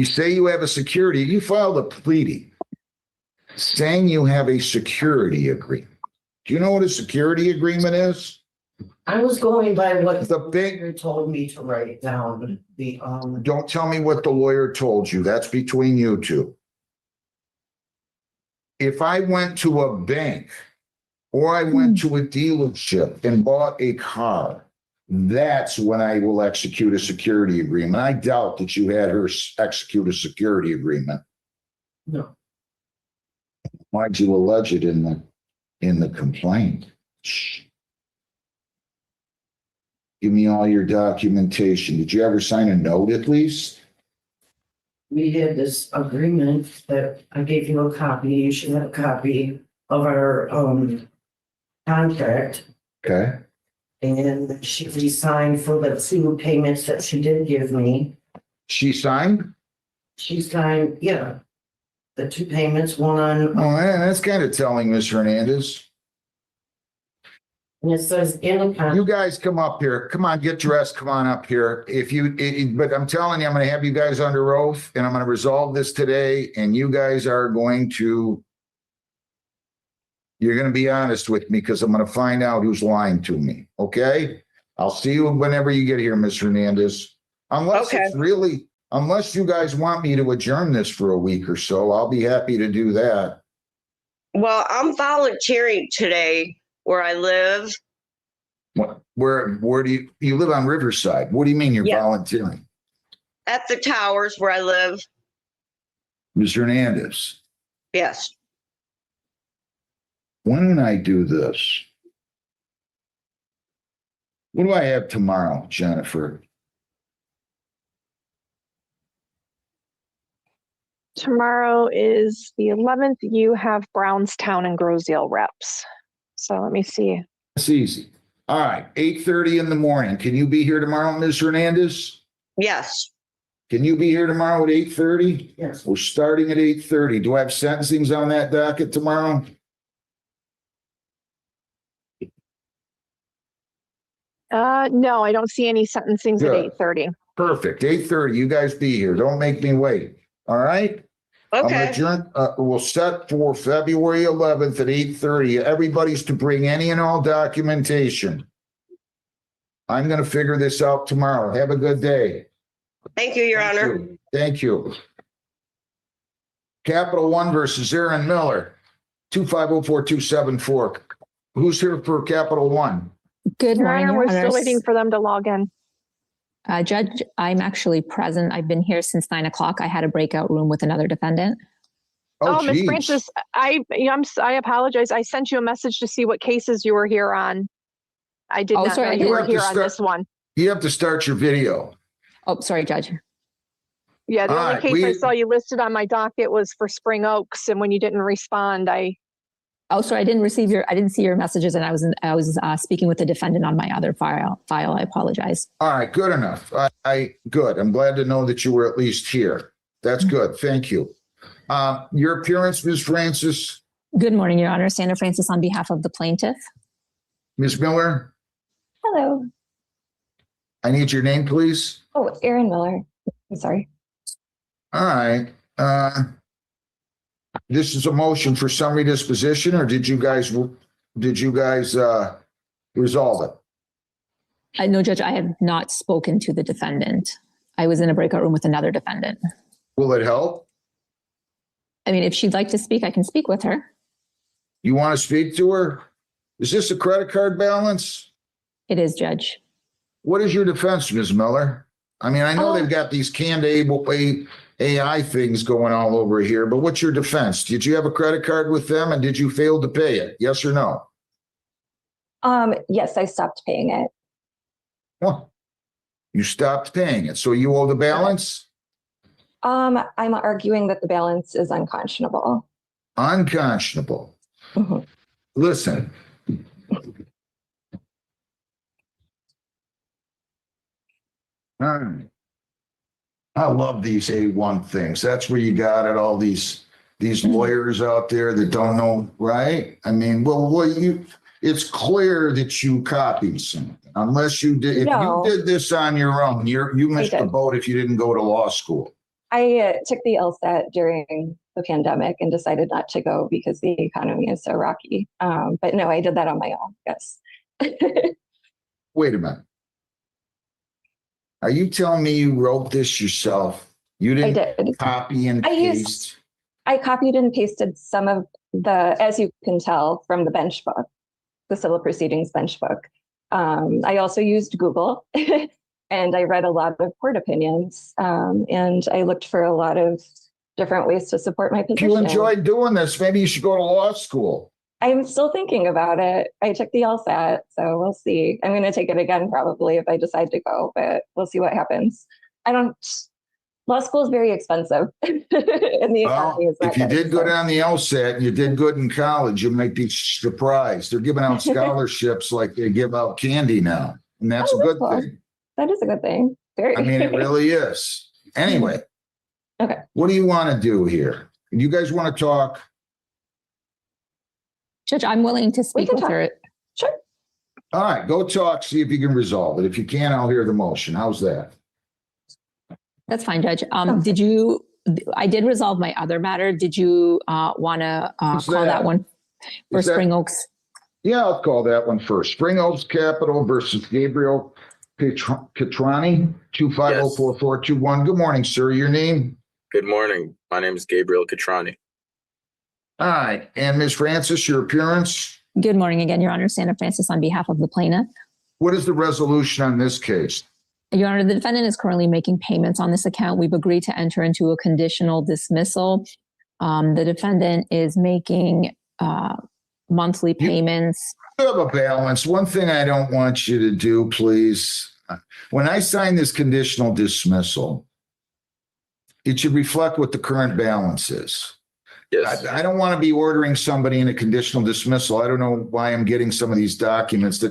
say you have a security, you filed a pleading saying you have a security agreement. Do you know what a security agreement is? I was going by what The big, lawyer told me to write down. don't tell me what the lawyer told you. That's between you two. If I went to a bank or I went to a dealership and bought a car, that's when I will execute a security agreement. I doubt that you had her execute a security agreement. No. Why'd you allege it in the complaint? Shh. Give me all your documentation. Did you ever sign a note at least? We had this agreement that I gave you a copy, you should have a copy of our, contract. Okay. And she re-signed for the two payments that she did give me. She signed? She signed, yeah. The two payments, one on, Oh, man, that's kind of telling, Ms. Hernandez. and it says in the You contract. guys come up here. Come on, get dressed. Come on up here. But I'm telling you, I'm going to have you guys under oath and I'm going to resolve this today. And you guys are going to, you're going to be honest with me because I'm going to find out who's lying to me. Okay. I'll see you whenever you get here, Ms. Hernandez. Unless it's really, unless you guys want me to adjourn this for a week or so, I'll be happy to do that. Well, I'm volunteering today where I live. Where do you live on Riverside? What do you mean you're Yeah. volunteering? At the towers where I live. Ms. Hernandez, Yes. why don't I do this? What do I have tomorrow, Jennifer? Tomorrow is the 11th. You have Brownstown and Groseal reps. So let me see. It's easy. All right, 8:30 in the morning. Can you be here tomorrow, Ms. Hernandez? Yes. Can you be here tomorrow at 8:30? Yes. We're starting at 8:30. Do I have sentencings on that docket tomorrow? No, I don't see any sentencings at Good. 8:30. Perfect. 8:30. You guys be here. Don't make me wait. All right? I'm gonna Okay. adjourn, we'll set for February 11th at 8:30. Everybody's to bring any and all documentation. I'm gonna figure this out tomorrow. Have a good day. Thank you, Your Honor. Thank you. Capital One versus Aaron Miller, 2504274. Who's here for Capital One? Good Your morning, Honor, Your we're still Honors. waiting for them to log in. Judge, I'm actually present. I've been here since 9 o'clock. I had a breakout room with another defendant. Oh, Ms. geez. Francis, I apologize. I sent you a message to see what cases you were here on. I did Oh, not sorry, know I you didn't were have to here on start- this one. You have to start your video. Oh, sorry, Judge. Yeah, the All only right, case I saw you listed on my docket was for Spring Oaks, and when you didn't respond, Oh, sorry, I didn't see your messages, and I was speaking with the defendant on my other file. I apologize. All right, good enough. Good. I'm glad to know that you were at least here. That's good. Thank you. Your appearance, Ms. Francis, Good morning, Your Honor. Sandra Francis on behalf of the plaintiff. Ms. Miller, Hello. I need your name, please. Oh, Aaron Miller. I'm sorry. All right. This is a motion for summary disposition, or did you guys resolve it? No, Judge, I have not spoken to the defendant. I was in a breakout room with another defendant. Will it help? I mean, if she'd like to speak, I can speak with her. You want to speak to her? Is this a credit card balance? It is, Judge. What is your defense, Ms. Miller? I mean, I know Oh. they've got these canned AI things going all over here, but what's your defense? Did you have a credit card with them and did you fail to pay it? Yes or no? Yes, I stopped paying it. Well, you stopped paying it, so you owe the balance? I'm arguing that the balance is unconscionable. Unconscionable. Mhm. Listen. All right. I love these A1 things. That's where you got it, all these lawyers out there that don't know, right? I mean, it's clear that you copied something, unless you did. If No. you did this on your own, you missed the did. boat if you didn't go to law school. I took the LSAT during the pandemic and decided not to go because the economy is so rocky. But no, I did that on my own. Yes. Wait a minute. Are you telling me you wrote this yourself? You I didn't did. copy and paste? I copied and pasted some of as you can tell from the bench book, the civil proceedings bench book. I also used Google and I read a lot of court opinions. And I looked for a lot of different ways to support my If position. you enjoy doing this, maybe you should go to law school. I'm still thinking about it. I took the LSAT, so we'll see. I'm going to take it again probably if I decide to go, but we'll see what happens. Law school is very expensive. And the economy is not If you good, did go so. down the LSAT and you did good in college, you might be surprised. They're giving out scholarships like they give out candy now. And that's a good cool. thing. That is a good thing. Very. I mean, it really is. Anyway. Okay. What do you want to do here? You guys want to talk? Judge, I'm willing to speak with her. Sure. All right, go talk, see if you can resolve it. If you can, I'll hear the motion. How's that? That's fine, Judge. I did resolve my other matter. Did you want to call that one for Spring Oaks? Yeah, I'll call that one first. Spring Oaks Capital versus Gabriel Catrani, 2504421. Good morning, sir. Your name? Good morning. My name is Gabriel Catrani. All right. And Ms. Francis, your appearance? Good morning again, Your Honor. Sandra Francis on behalf of the plaintiff. What is the resolution on this case? Your Honor, the defendant is currently making payments on this account. We've agreed to enter into a conditional dismissal. The defendant is making monthly payments. You have a balance. One thing I don't want you to do, please. When I sign this conditional dismissal, it should reflect what the current balance is. Yes. I don't want to be ordering somebody in a conditional dismissal. I don't know why I'm getting some of these documents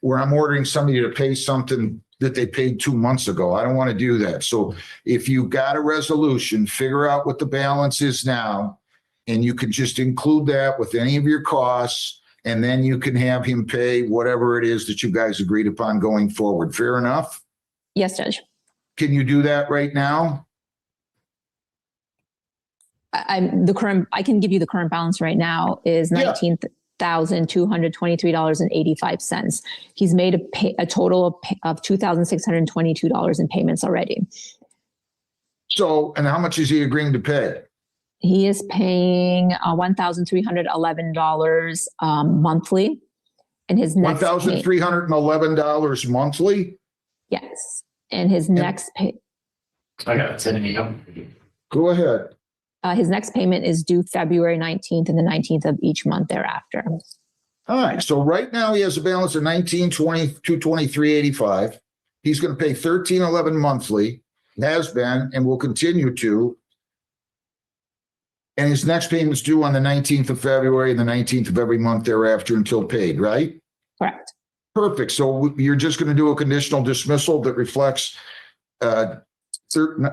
where I'm ordering somebody to pay something that they paid 2 months ago. I don't want to do that. So if you got a resolution, figure out what the balance is now, and you can just include that with any of your costs, and then you can have him pay whatever it is that you guys agreed upon going forward. Fair enough? Yes, Judge. Can you do that right now? I can give you the current balance right now is $19,223.85. He's made a total of $2,622 in payments already. So, and how much is he agreeing to pay? He is paying $1,311 monthly, and his next $1,311 monthly. Yes, and his next pay. I got it. Send me up. Go ahead. His next payment is due February 19th and the 19th of each month thereafter. All right. So right now he has a balance of $1,923.85. He's going to pay $1,311 monthly, has been, and will continue to. And his next payment is due on the 19th of February and the 19th of every month thereafter until paid, right? Correct. Perfect. So you're just going to do a conditional dismissal that reflects certain.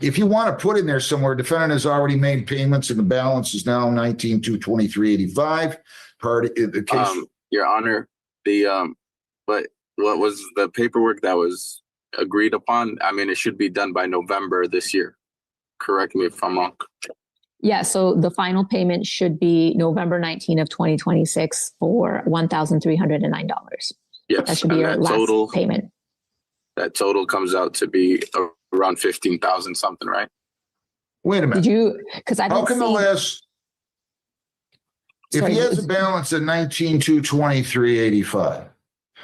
If you want to put in there somewhere, defendant has already made payments and the balance is now $19,223.85. Part of the case. Your Honor, but what was the paperwork that was agreed upon? I mean, it should be done by November this year. Correct me if I'm wrong. Yeah, so the final payment should be November 19th of 2026 for $1,309. Yes. That should be your last payment. That total comes out to be around 15,000 something, right? Wait a minute. Did you, because I don't How can the last, if he has a balance of $19,223.85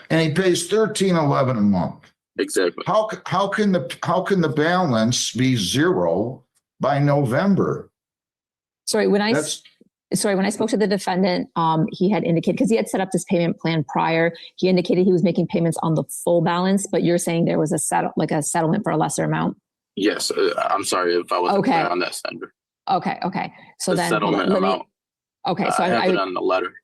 and he pays $1,311 a month. Exactly. How can the balance be zero by November? Sorry, when I spoke to the defendant, he had indicated, because he had set up this payment plan prior, he indicated he was making payments on the full balance, but you're saying there was a settlement for a lesser amount? Yes. I'm sorry if I wasn't clear on that, Senator. Okay. So the settlement amount. Okay, so I have it on the letter.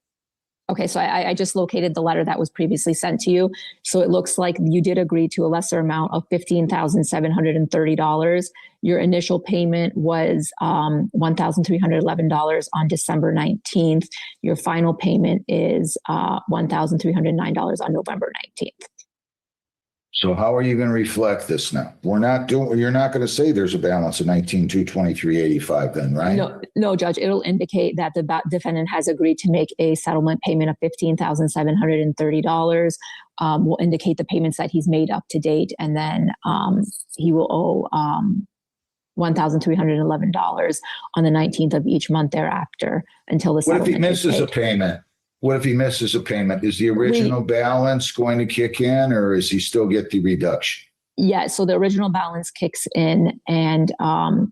Okay, so I just located the letter that was previously sent to you. So it looks like you did agree to a lesser amount of $15,730. Your initial payment was $1,311 on December 19th. Your final payment is $1,309 on November 19th. So how are you going to reflect this now? You're not going to say there's a balance of $19,223.85 then, right? No, Judge, it'll indicate that the defendant has agreed to make a settlement payment of $15,730. Will indicate the payments that he's made up to date, and then he will owe $1,311 on the 19th of each month thereafter until the settlement. What if he misses a payment? What if he misses a payment? Is the original balance going to kick in, or is he still get the reduction? Yeah, so the original balance kicks in, and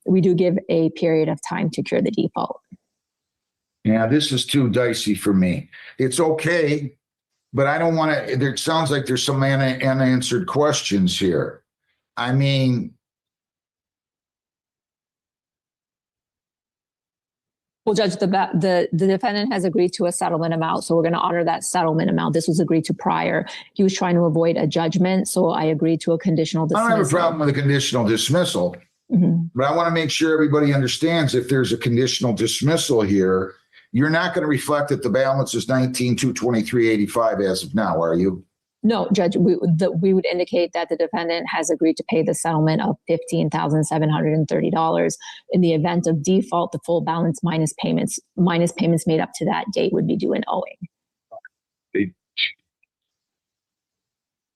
we do give a period of time to cure the default. Yeah, this is too dicey for me. It's okay, but I don't want to, it sounds like there's some unanswered questions here. I mean, Well, Judge, the defendant has agreed to a settlement amount, so we're going to honor that settlement amount. This was agreed to prior. He was trying to avoid a judgment, so I agreed to a conditional dismissal. I don't have a problem with a conditional dismissal, but I want to make sure everybody understands if there's a conditional dismissal here, you're not going to reflect that the balance is 19,223.85 as of now, are you? No, Judge, we would indicate that the defendant has agreed to pay the settlement of $15,730. In the event of default, the full balance minus payments made up to that date would be due and owing.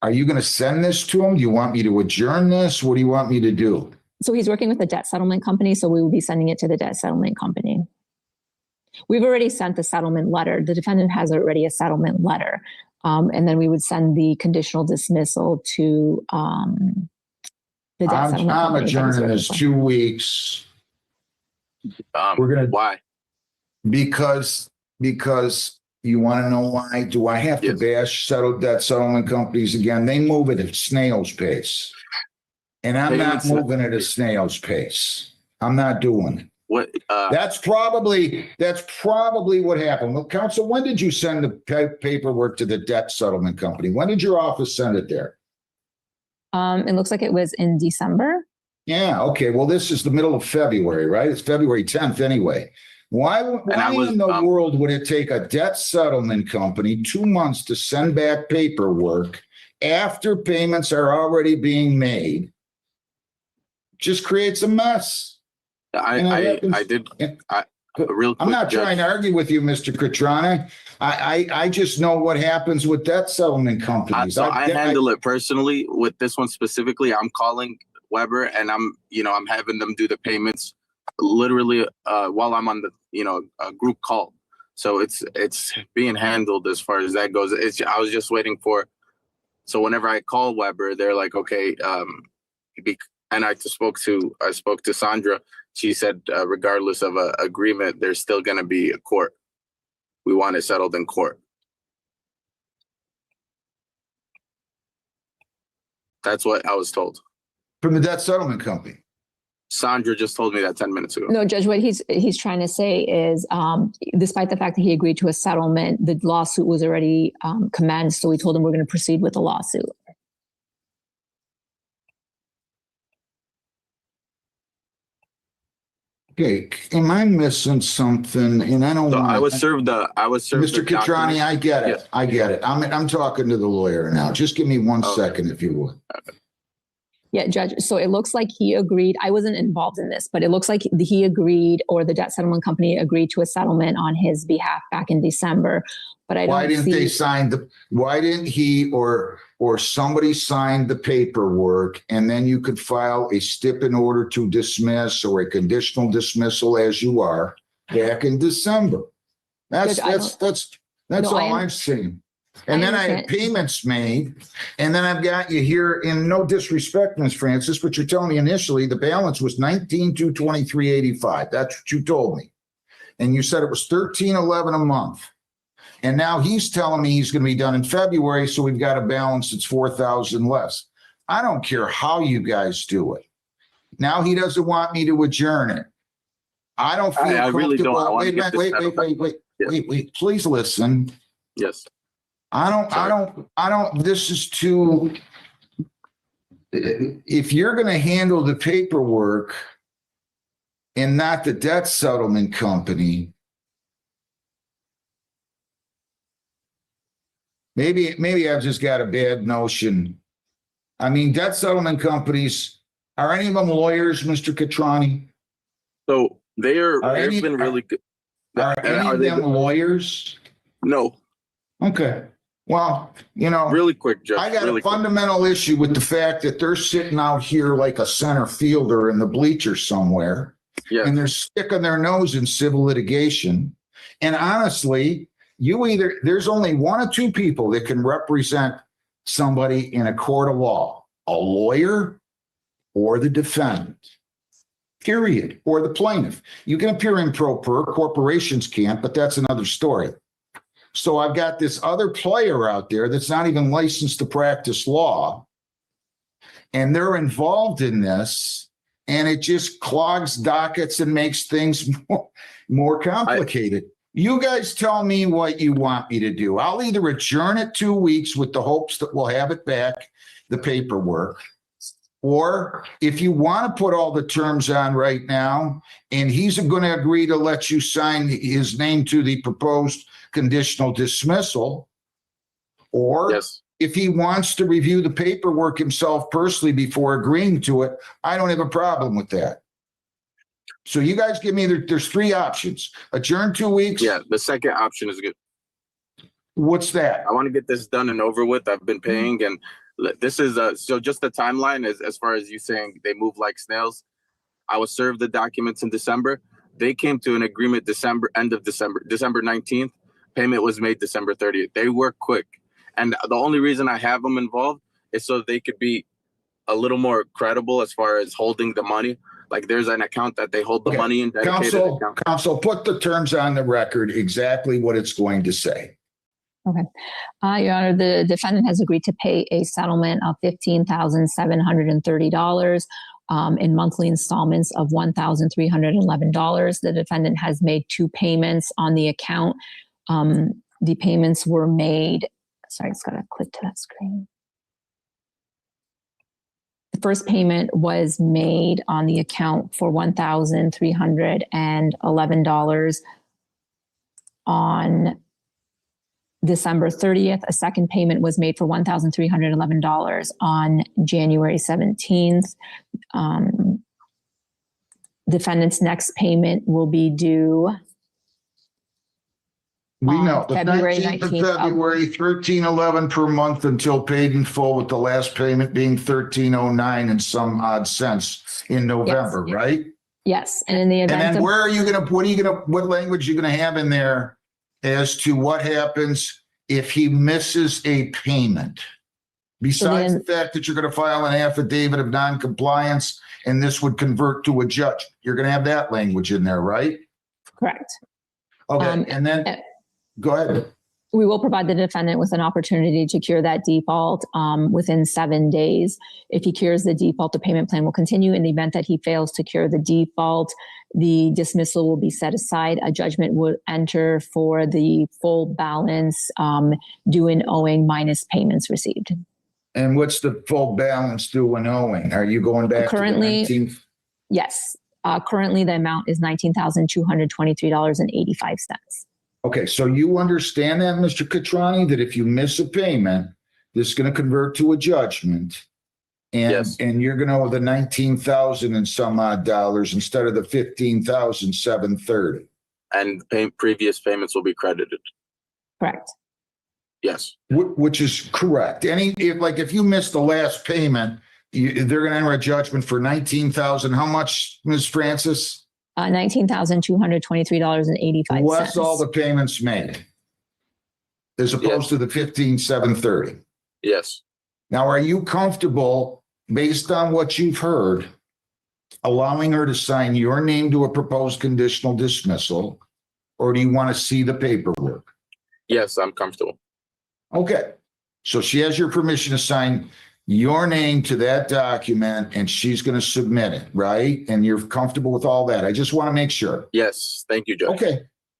Are you going to send this to him? Do you want me to adjourn this? What do you want me to do? So he's working with the debt settlement company, so we will be sending it to the debt settlement company. We've already sent the settlement letter. The defendant has already a settlement letter. And then we would send the conditional dismissal to the debt settlement I'm company. adjourning this 2 weeks. Why? Because you want to know why? Do I have to bash debt settlement companies again? They move it at snail's pace. And I'm not moving at a snail's pace. I'm not doing it. What? That's probably what happened. Well, counsel, when did you send the paperwork to the debt settlement company? When did your office send it there? It looks like it was in December. Yeah. Okay. Well, this is the middle of February, right? It's February 10th anyway. Why in the world would it take a debt settlement company 2 months to send back paperwork after payments are already being made? Just creates a mess. I'm not trying to argue with you, Mr. Catrona. I just know what happens with debt settlement companies. I handle it personally. With this one specifically, I'm calling Weber and I'm having them do the payments literally while I'm on the a group call. So it's being handled as far as that goes. I was just waiting for. So whenever I call Weber, they're like, okay, and I spoke to Sandra. She said, regardless of an agreement, there's still going to be a court. We want it settled in court. That's what I was told. From the debt settlement company. Sandra just told me that 10 minutes ago. No, Judge, what he's trying to say is, despite the fact that he agreed to a settlement, the lawsuit was already commenced. So we told him we're going to proceed with the lawsuit. Okay, am I missing something? And I don't. I was served. Mr. Catroni, I get it. Yes. I get it. I'm talking to the lawyer now. Just give me 1 second, if you would. Yeah, Judge. So it looks like he agreed. I wasn't involved in this, but it looks like he agreed, or the debt settlement company agreed to a settlement on his behalf back in December. But why didn't he or somebody sign the paperwork, and then you could file a stip in order to dismiss or a conditional dismissal as you are back in December? That's all I'm saying. And then I had payments made, and then I've got you here, in no disrespect, Ms. Francis, but you're telling me initially the balance was $19,223.85. That's what you told me. And you said it was $13.11 a month. And now he's telling me he's going to be done in February, so we've got a balance that's $4,000 less. I don't care how you guys do it. Now he doesn't want me to adjourn it. I don't feel comfortable. Really don't. Wait. Please listen. Yes. This is too. If you're going to handle the paperwork and not the debt settlement company, maybe I've just got a bad notion. I mean, debt settlement companies, are any of them lawyers, Mr. Catroni? So they've been really good. Are any of them lawyers? No. Okay. Well, really quick, Judge. I got a fundamental issue with the fact that they're sitting out here like a center fielder in the bleachers somewhere, and they're sticking their nose in civil litigation. And honestly, there's only one or two people that can represent somebody in a court of law. a lawyer or the defendant. Period. Or the plaintiff. You can appear in pro per, corporations can't, but that's another story. So I've got this other player out there that's not even licensed to practice law, and they're involved in this, and it just clogs dockets and makes things more complicated. You guys tell me what you want me to do. I'll either adjourn it 2 weeks with the hopes that we'll have it back, the paperwork, or if you want to put all the terms on right now, and he's going to agree to let you sign his name to the proposed conditional dismissal, or if he wants to review the paperwork himself personally before agreeing to it, I don't have a problem with that. So you guys give me, there's 3 options. Adjourn 2 weeks. Yeah, the second option is good. What's that? I want to get this done and over with. I've been paying, and this is so just the timeline as far as you saying they move like snails. I was served the documents in December. They came to an agreement end of December 19th. Payment was made December 30th. They work quick. And the only reason I have them involved is so they could be a little more credible as far as holding the money. Like there's an account that they hold the money in. Counsel, put the terms on the record, exactly what it's going to say. Okay. Your Honor, the defendant has agreed to pay a settlement of $15,730 in monthly installments of $1,311. The defendant has made 2 payments on the account. The payments were made, sorry, I just got to click to that screen. The first payment was made on the account for $1,311 on December 30th. A second payment was made for $1,311 on January 17th. Defendant's next payment will be due the February 19th of 19th. February, $13.11 per month until paid in full, with the last payment being $13.09 and some odd cents in November, right? Yes, and in the event And then of, what language are you going to have in there as to what happens if he misses a payment? Besides the fact that you're going to file an affidavit of noncompliance and this would convert to a judge, you're going to have that language in there, right? correct. Okay, and then go ahead. We will provide the defendant with an opportunity to cure that default within 7 days. If he cures the default, the payment plan will continue. In the event that he fails to cure the default, the dismissal will be set aside. A judgment will enter for the full balance due and owing minus payments received. And what's the full balance due and owing? Are you going back Currently, to the 19th? Yes. Currently, the amount is $19,223.85. Okay, so you understand that, Mr. Catrani, that if you miss a payment, this is going to convert to a judgment, and and you're going to owe the $19,000 and some odd dollars instead of the $15,730. And previous payments will be credited. Correct. Yes. Which is correct. If you miss the last payment, they're going to enter a judgment for $19,000. How much, Ms. Francis? $19,223.85. Less all the payments made, as opposed to the $15,730. Yes. Now, are you comfortable, based on what you've heard, allowing her to sign your name to a proposed conditional dismissal, or do you want to see the paperwork? Yes, I'm comfortable. Okay. So she has your permission to sign your name to that document, and she's going to submit it, right? And you're comfortable with all that. I just want to make sure. Yes. Thank you, Judge.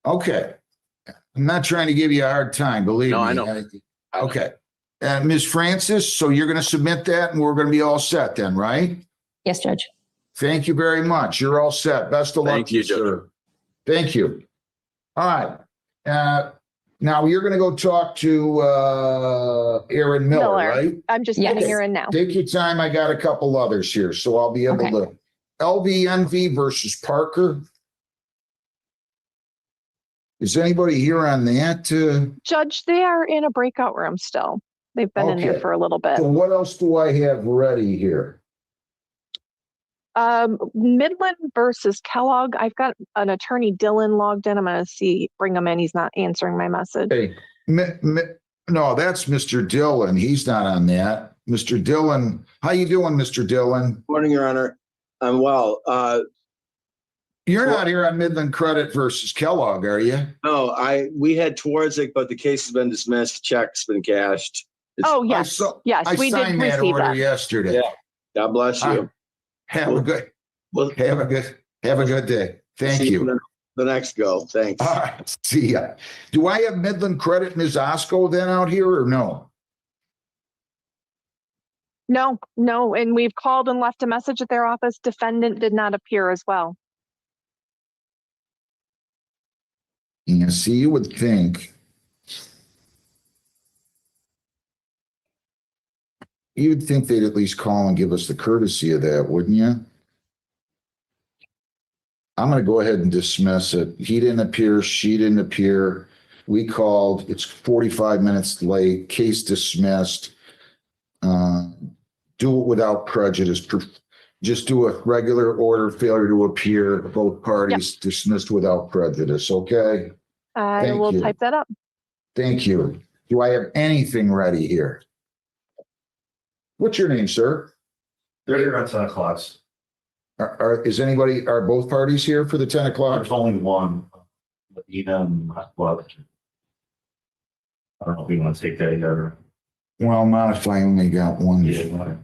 Okay. I'm not trying to give you a hard time, believe me. I know. Okay. Ms. Francis, so you're going to submit that and we're going to be all set then, right? Yes, Judge. Thank you very much. You're all set. Best of luck. Thank you, Judge. Sir. Thank you. All right. Now you're going to go talk to Aaron Miller, right? I'm just getting her in now. Take your time. I got a couple others here, so I'll be able to. LVNV versus Parker. Is anybody here on that? Judge, they are in a breakout room still. They've been in there for a little bit. So what else do I have ready here? Midland versus Kellogg. I've got an attorney, Dylan, logged in. I'm going to bring him in. He's not answering my message. Hey, no, that's Mr. Dillon. He's not on that. Mr. Dillon. How you doing, Mr. Dillon? Morning, Your Honor. I'm well. You're not here on Midland Credit versus Kellogg, are you? No, we had towards it, but the case has been dismissed. Check's been cashed. Oh, yes, yes, I we did signed that receive order that. yesterday. Yeah. God bless you. Have a good day. Thank See you. The next go. Thanks. All right. See ya. Do I have Midland Credit, Ms. Osco, then out here or no? No, and we've called and left a message at their office. Defendant did not appear as well. Yeah, see, you would think. You'd think they'd at least call and give us the courtesy of that, wouldn't you? I'm going to go ahead and dismiss it. He didn't appear. She didn't appear. We called. It's 45 minutes late. Case dismissed. Do it without prejudice. Just do a regular order, failure to appear. Both parties dismissed without prejudice. Okay. I will type that up. Thank you. Do I have anything ready here? What's your name, sir? They're here at 10 o'clock. Are both parties here for the 10 o'clock? There's only one. Well, I don't know if we want to take that either. Well, not if I only got one. Yeah.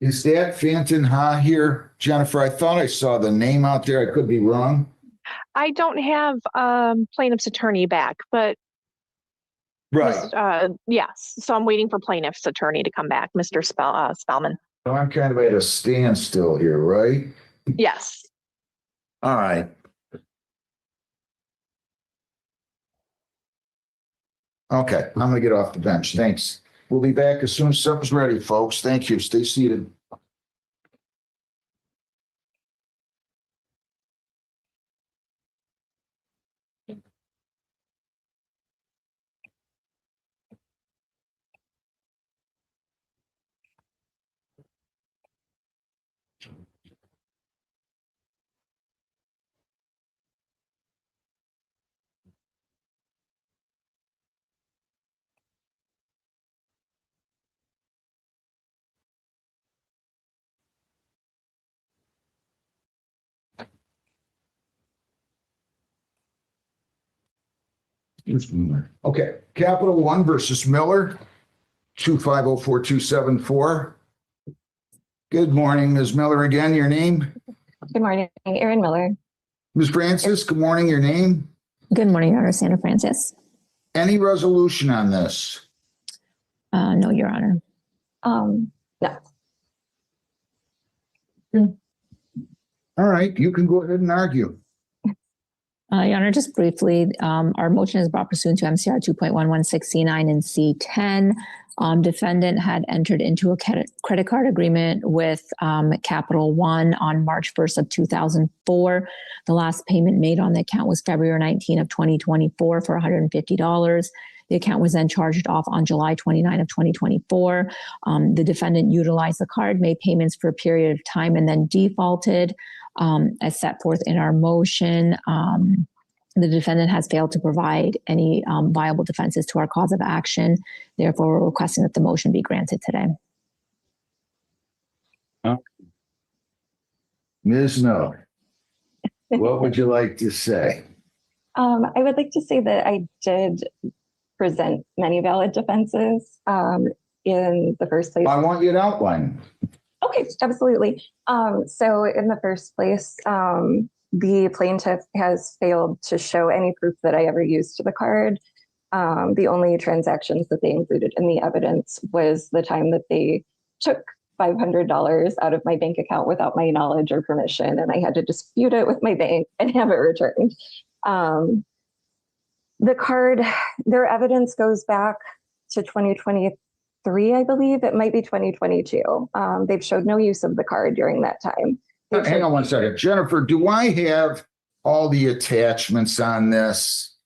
Is that Fanton Ha here, Jennifer? I thought I saw the name out there. I could be wrong. I don't have plaintiff's attorney back, but right. Yes. So I'm waiting for plaintiff's attorney to come back, Mr. Spellman. So I'm kind of at a standstill here, right? Yes. All right. Okay, I'm gonna get off the bench. Thanks. We'll be back as soon as something's ready, folks. Thank you. Stay seated. Okay, Capital One versus Miller, 2504274. Good morning, Ms. Miller. Again, your name? Good morning, Erin Miller. Ms. Francis, good morning, your name? Good morning, Your Honor. Sandra Francis. Any resolution on this? No, Your Honor. No. All right, you can go ahead and argue. Your Honor, just briefly, our motion is brought pursuant to MCR 2.116C9 and C10. Defendant had entered into a credit card agreement with Capital One on March 1st of 2004. The last payment made on the account was February 19 of 2024 for $150. The account was then charged off on July 29 of 2024. The defendant utilized the card, made payments for a period of time, and then defaulted. As set forth in our motion, the defendant has failed to provide any viable defenses to our cause of action. Therefore, we're requesting that the motion be granted today. Ms. Miller, what would you like to say? I would like to say that I did present many valid defenses in the first place. I want you to outline. Okay, absolutely. So in the first place, the plaintiff has failed to show any proof that I ever used the card. The only transactions that they included in the evidence was the time that they took $500 out of my bank account without my knowledge or permission, and I had to dispute it with my bank and have it returned. The card, their evidence goes back to 2023, I believe. It might be 2022. They've showed no use of the card during that time. Hang on one second. Jennifer, do I have all the attachments on this?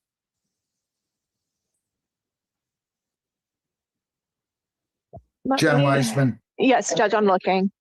Jen Weisman? Yes, Judge, I'm looking.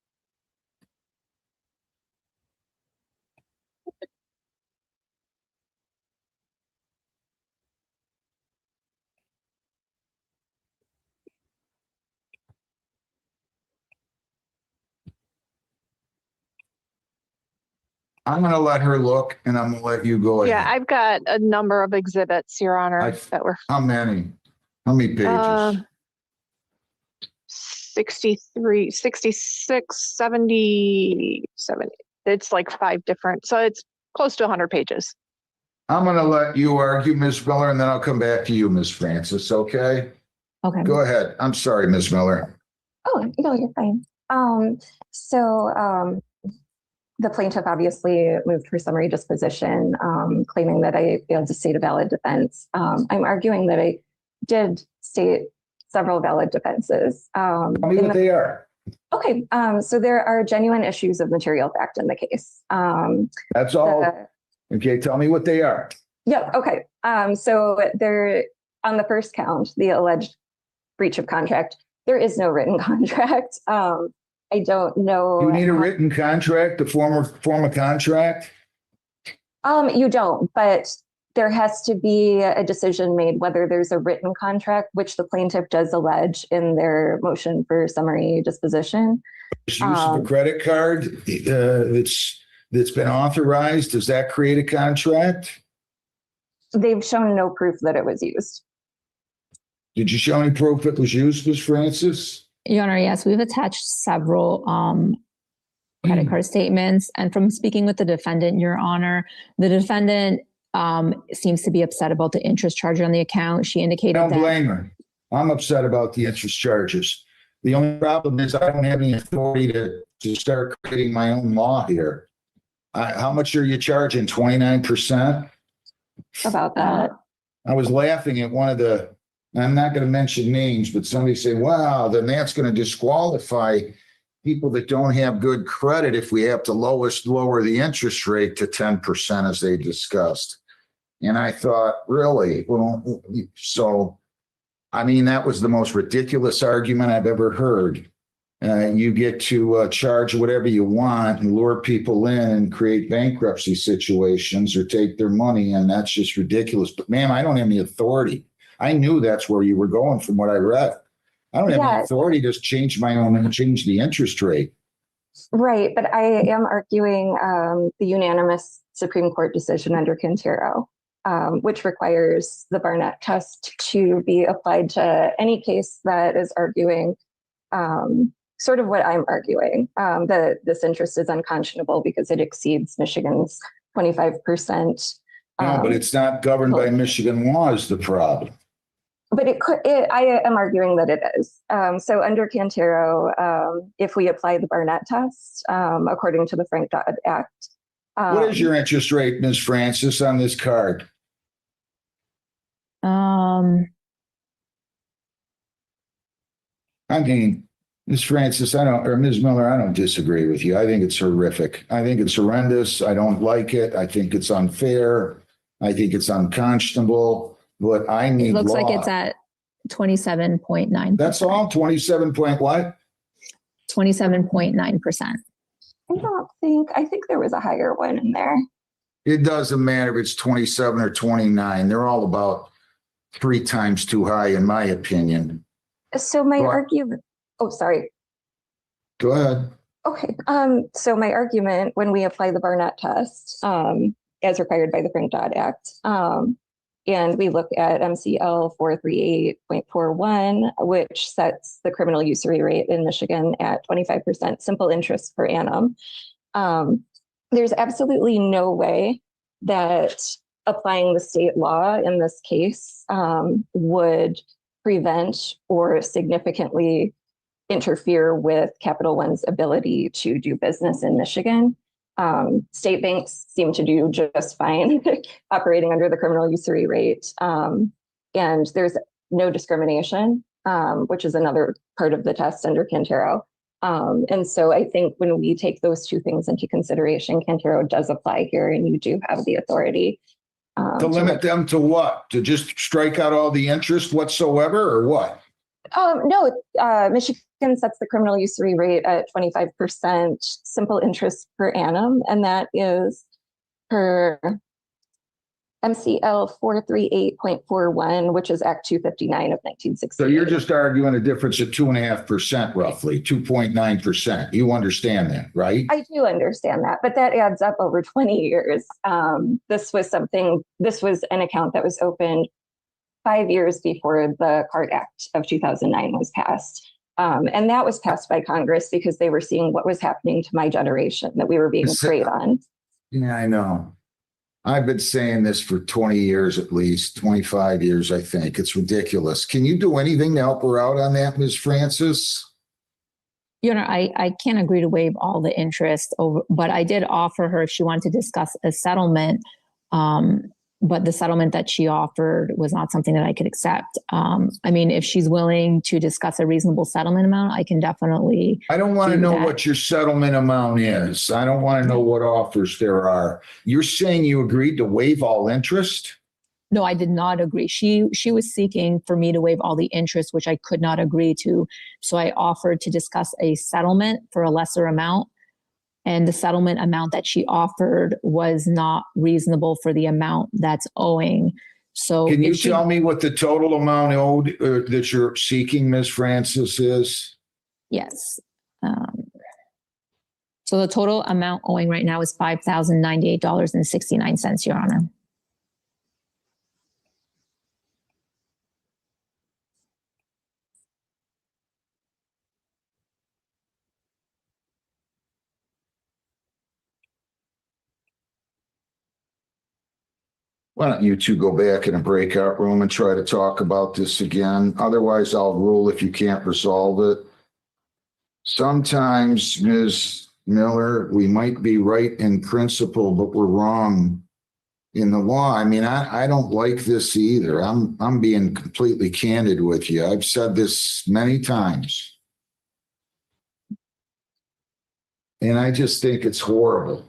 I'm gonna let her look and I'm gonna let you go Yeah, ahead. I've got a number of exhibits, Your Honor, that were How many? How many pages? 63, 66, 70. It's like 5 different, so it's close to 100 pages. I'm gonna let you argue, Ms. Miller, and then I'll come back to you, Ms. Francis, okay? Okay. Go ahead. I'm sorry, Ms. Miller. Oh, no, you're fine. The plaintiff obviously moved for summary disposition, claiming that I failed to state a valid defense. I'm arguing that I did state several valid defenses. Tell me what they are. Okay, so there are genuine issues of material fact in the case. That's all. Okay, tell me what they are. Yep, okay. So there, on the first count, the alleged breach of contract, there is no written contract. I don't know. You need a written contract to form a contract? You don't, but there has to be a decision made whether there's a written contract, which the plaintiff does allege in their motion for summary disposition. Use of a credit card that's been authorized, does that create a contract? They've shown no proof that it was used. Did you show any proof it was used, Ms. Francis? Your Honor, yes, we've attached several credit card statements. And from speaking with the defendant, Your Honor, the defendant seems to be upset about the interest charge on the account. She indicated I don't that. blame her. I'm upset about the interest charges. The only problem is I don't have any authority to start creating my own law here. How much are you charging? 29%? About that. I was laughing at one of the, I'm not going to mention names, but somebody said, wow, then that's going to disqualify people that don't have good credit if we have to lower the interest rate to 10% as they discussed. And I thought, really? Well, so, I mean, that was the most ridiculous argument I've ever heard. You get to charge whatever you want and lure people in and create bankruptcy situations or take their money, and that's just ridiculous. But ma'am, I don't have any authority. I knew that's where you were going from what I read. I don't have any authority to change my own and change the interest rate. Right, but I am arguing the unanimous Supreme Court decision under Quintero, which requires the Barnett test to be applied to any case that is arguing sort of what I'm arguing, that this interest is unconscionable because it exceeds Michigan's 25%. No, but it's not governed by Michigan law is the problem. But I am arguing that it is. So under Quintero, if we apply the Barnett test, according to the Frank-Dodd Act. What is your interest rate, Ms. Francis, on this card? I mean, Ms. Francis, or Ms. Miller, I don't disagree with you. I think it's horrific. I think it's horrendous. I don't like it. I think it's unfair. I think it's unconscionable, but I need It looks law. like it's at 27.9%. That's all? 27 point what? 27.9%. I think there was a higher one in there. It doesn't matter if it's 27 or 29. They're all about 3 times too high, in my opinion. So my argument, oh, sorry. Go ahead. Okay. So my argument, when we apply the Barnett test, as required by the Frank-Dodd Act, and we look at MCL 438.41, which sets the criminal usury rate in Michigan at 25% simple interest per annum. There's absolutely no way that applying the state law in this case would prevent or significantly interfere with Capital One's ability to do business in Michigan. State banks seem to do just fine operating under the criminal usury rate. And there's no discrimination, which is another part of the test under Quintero. And so I think when we take those two things into consideration, Quintero does apply here, and you do have the authority. To limit them to what? To just strike out all the interest whatsoever, or what? No, Michigan sets the criminal usury rate at 25% simple interest per annum, and that is per MCL 438.41, which is Act 259 of 1960. So you're just arguing a difference of 2.5% roughly, 2.9%. You understand that, right? I do understand that, but that adds up over 20 years. This was an account that was opened 5 years before the Card Act of 2009 was passed. And that was passed by Congress because they were seeing what was happening to my generation, that we were being preyed on. Yeah, I know. I've been saying this for 20 years, at least 25 years, I think. It's ridiculous. Can you do anything to help her out on that, Ms. Francis? Your Honor, I can't agree to waive all the interest over, but I did offer her if she wanted to discuss a settlement. But the settlement that she offered was not something that I could accept. I mean, if she's willing to discuss a reasonable settlement amount, I can definitely. I don't want to know what your settlement amount is. I don't want to know what offers there are. You're saying you agreed to waive all interest? No, I did not agree. She was seeking for me to waive all the interest, which I could not agree to. So I offered to discuss a settlement for a lesser amount. And the settlement amount that she offered was not reasonable for the amount that's owing. So can you tell me what the total amount owed that you're seeking, Ms. Francis, is? Yes. So the total amount owing right now is $5,098.69, Your Honor. Why don't you two go back in a breakout room and try to talk about this again? Otherwise, I'll rule if you can't resolve it. Sometimes, Ms. Miller, we might be right in principle, but we're wrong in the law. I mean, I don't like this either. I'm being completely candid with you. I've said this many times. And I just think it's horrible.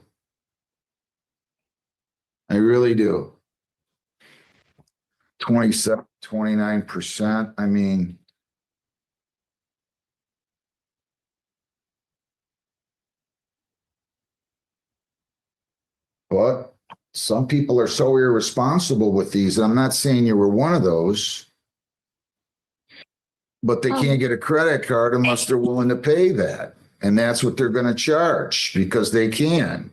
I really do. 29%. I mean, but some people are so irresponsible with these. I'm not saying you were one of those, but they can't get a credit card unless they're willing to pay that. And that's what they're going to charge because they can.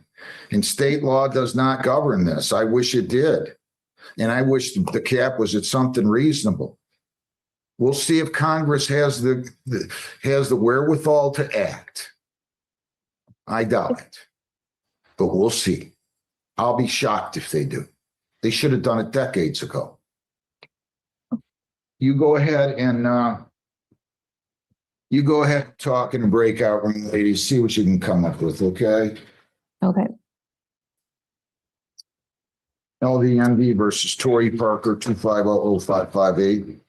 And state law does not govern this. I wish it did. And I wish the cap was at something reasonable. We'll see if Congress has the wherewithal to act. I doubt it, but we'll see. I'll be shocked if they do. They should have done it decades ago. You go ahead and talk in a breakout room, ladies. See what you can come up with. Okay. Okay. LVNV versus Torrey Parker, 2500558.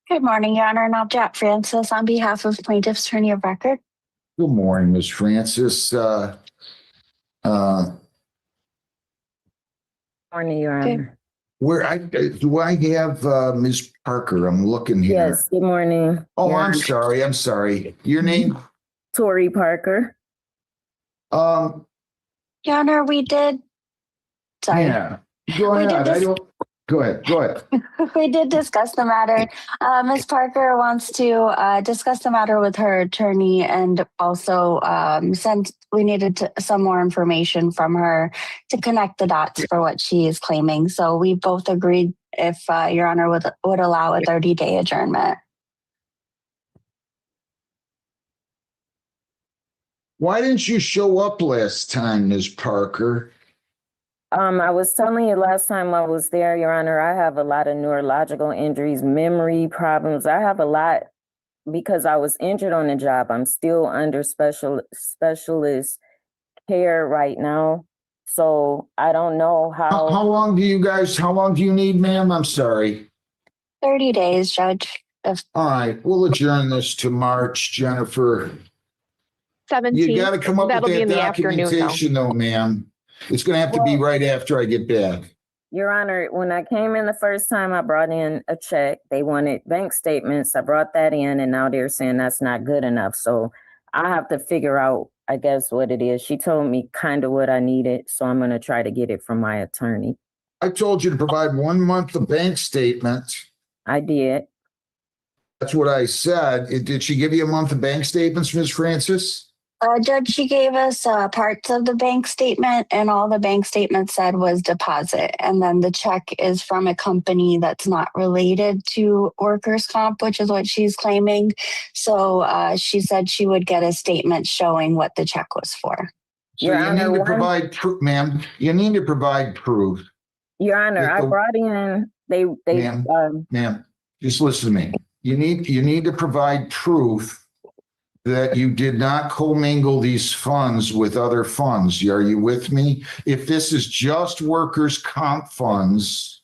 Good morning, Your Honor. Now, Jack Francis on behalf of Plaintiff's Attorney of Record. Good morning, Ms. Francis. Morning, Your Honor. Do I have Ms. Parker? I'm looking here. Yes, good morning. Oh, I'm sorry. Your name? Torrey Parker. Your Honor, we did. Sorry. Yeah. Go ahead. Go ahead. We did discuss the matter. Ms. Parker wants to discuss the matter with her attorney and also we needed some more information from her to connect the dots for what she is claiming. So we both agreed if Your Honor would allow a 30-day adjournment. Why didn't you show up last time, Ms. Parker? I was telling you last time I was there, Your Honor, I have a lot of neurological injuries, memory problems. I have a lot because I was injured on the job. I'm still under specialist care right now. So I don't know how. How long do you need, ma'am? I'm sorry. 30 days, Judge. All right, we'll adjourn this to March, Jennifer. 17th. You got to come up That'll with be in that the afternoon, documentation, though, ma'am. It's going to have to be right after I get back. Your Honor, when I came in the first time, I brought in a check. They wanted bank statements. I brought that in, and now they're saying that's not good enough. So I have to figure out I guess what it is. She told me kind of what I needed, so I'm gonna try to get it from my attorney. I told you to provide 1 month of bank statement. I did. That's what I said. Did she give you a month of bank statements, Ms. Francis? Judge, she gave us parts of the bank statement, and all the bank statement said was deposit. And then the check is from a company that's not related to workers' comp, which is what she's claiming. So she said she would get a statement showing what the check was for. So you need to provide proof, ma'am. You need to provide proof. Your Honor, I brought in, Ma'am, just listen to me. You need to provide proof that you did not commingle these funds with other funds. Are you with me? If this is just workers' comp funds,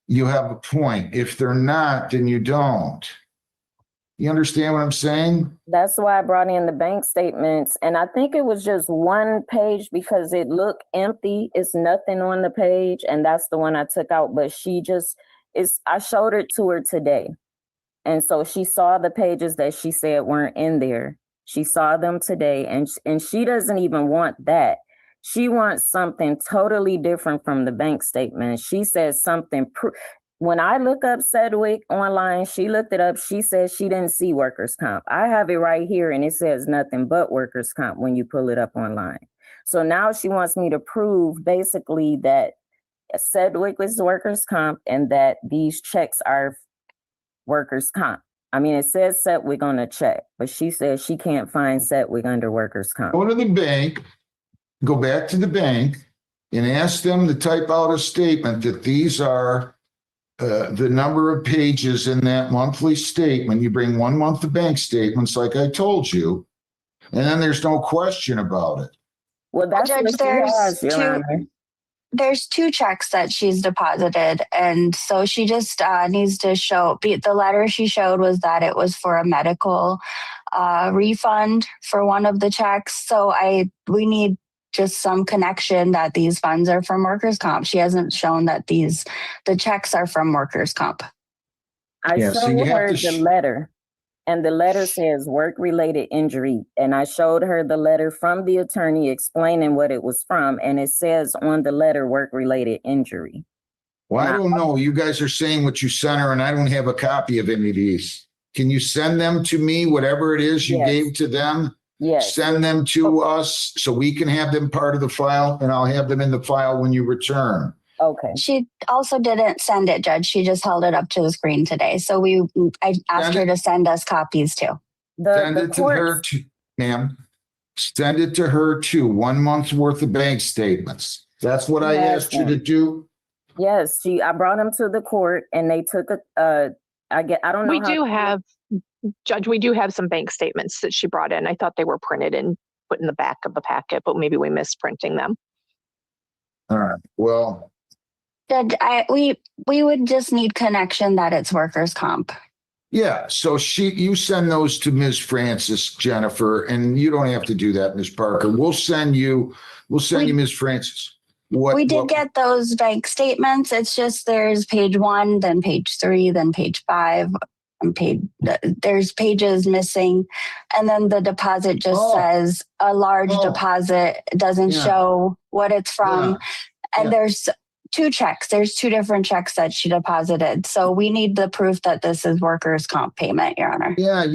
you have a point. If they're not, then you don't. You understand what I'm saying? That's why I brought in the bank statements. And I think it was just one page because it looked empty. It's nothing on the page. And that's the one I took out. But I showed it to her today. And so she saw the pages that she said weren't in there. She saw them today, and she doesn't even want that. She wants something totally different from the bank statement. She says something. When I look up Sedgwick online, she looked it up. She says she didn't see workers' comp. I have it right here, and it says nothing but workers' comp when you pull it up online. So now she wants me to prove basically that Sedgwick is workers' comp and that these checks are workers' comp. I mean, it says Sedgwick on the check, but she says she can't find Sedgwick under workers' comp. Go to the bank, go back to the bank, and ask them to type out a statement that these are the number of pages in that monthly statement. You bring 1 month of bank statements, like I told you, and then there's no question about it. Well, that's Judge, what she has, Your Honor. There's 2 checks that she's deposited, and so she just needs to show. The letter she showed was that it was for a medical refund for one of the checks. So we need just some connection that these funds are from workers' comp. She hasn't shown that the checks are from workers' comp. I showed her the letter, and the letter says work-related injury. And I showed her the letter from the attorney explaining what it was from, and it says on the letter work-related injury. Well, I don't know. You guys are saying what you sent her, and I don't have a copy of any of these. Can you send them to me, whatever it is you gave to them? Yes. Send them to us so we can have them part of the file, and I'll have them in the file when you return. Okay. She also didn't send it, Judge. She just held it up to the screen today. So I asked her to send us copies too. Send it to her, ma'am. Send it to her too. 1 month's worth of bank statements. That's what I asked you to do. Yes, I brought them to the court, and they took I don't know. Judge, we do have some bank statements that she brought in. I thought they were printed and put in the back of the packet, but maybe we missed printing them. All right. Well, Judge, we would just need connection that it's workers' comp. yeah. So you send those to Ms. Francis, Jennifer, and you don't have to do that, Ms. Parker. We'll send you Ms. Francis. We did get those bank statements. It's just there's page 1, then page 3, then page 5. There's pages missing, and then the deposit just says a large deposit. It doesn't show what it's from. And there's 2 checks. There's 2 different checks that she deposited. So we need the proof that this is workers' comp payment, Your Honor. Yeah,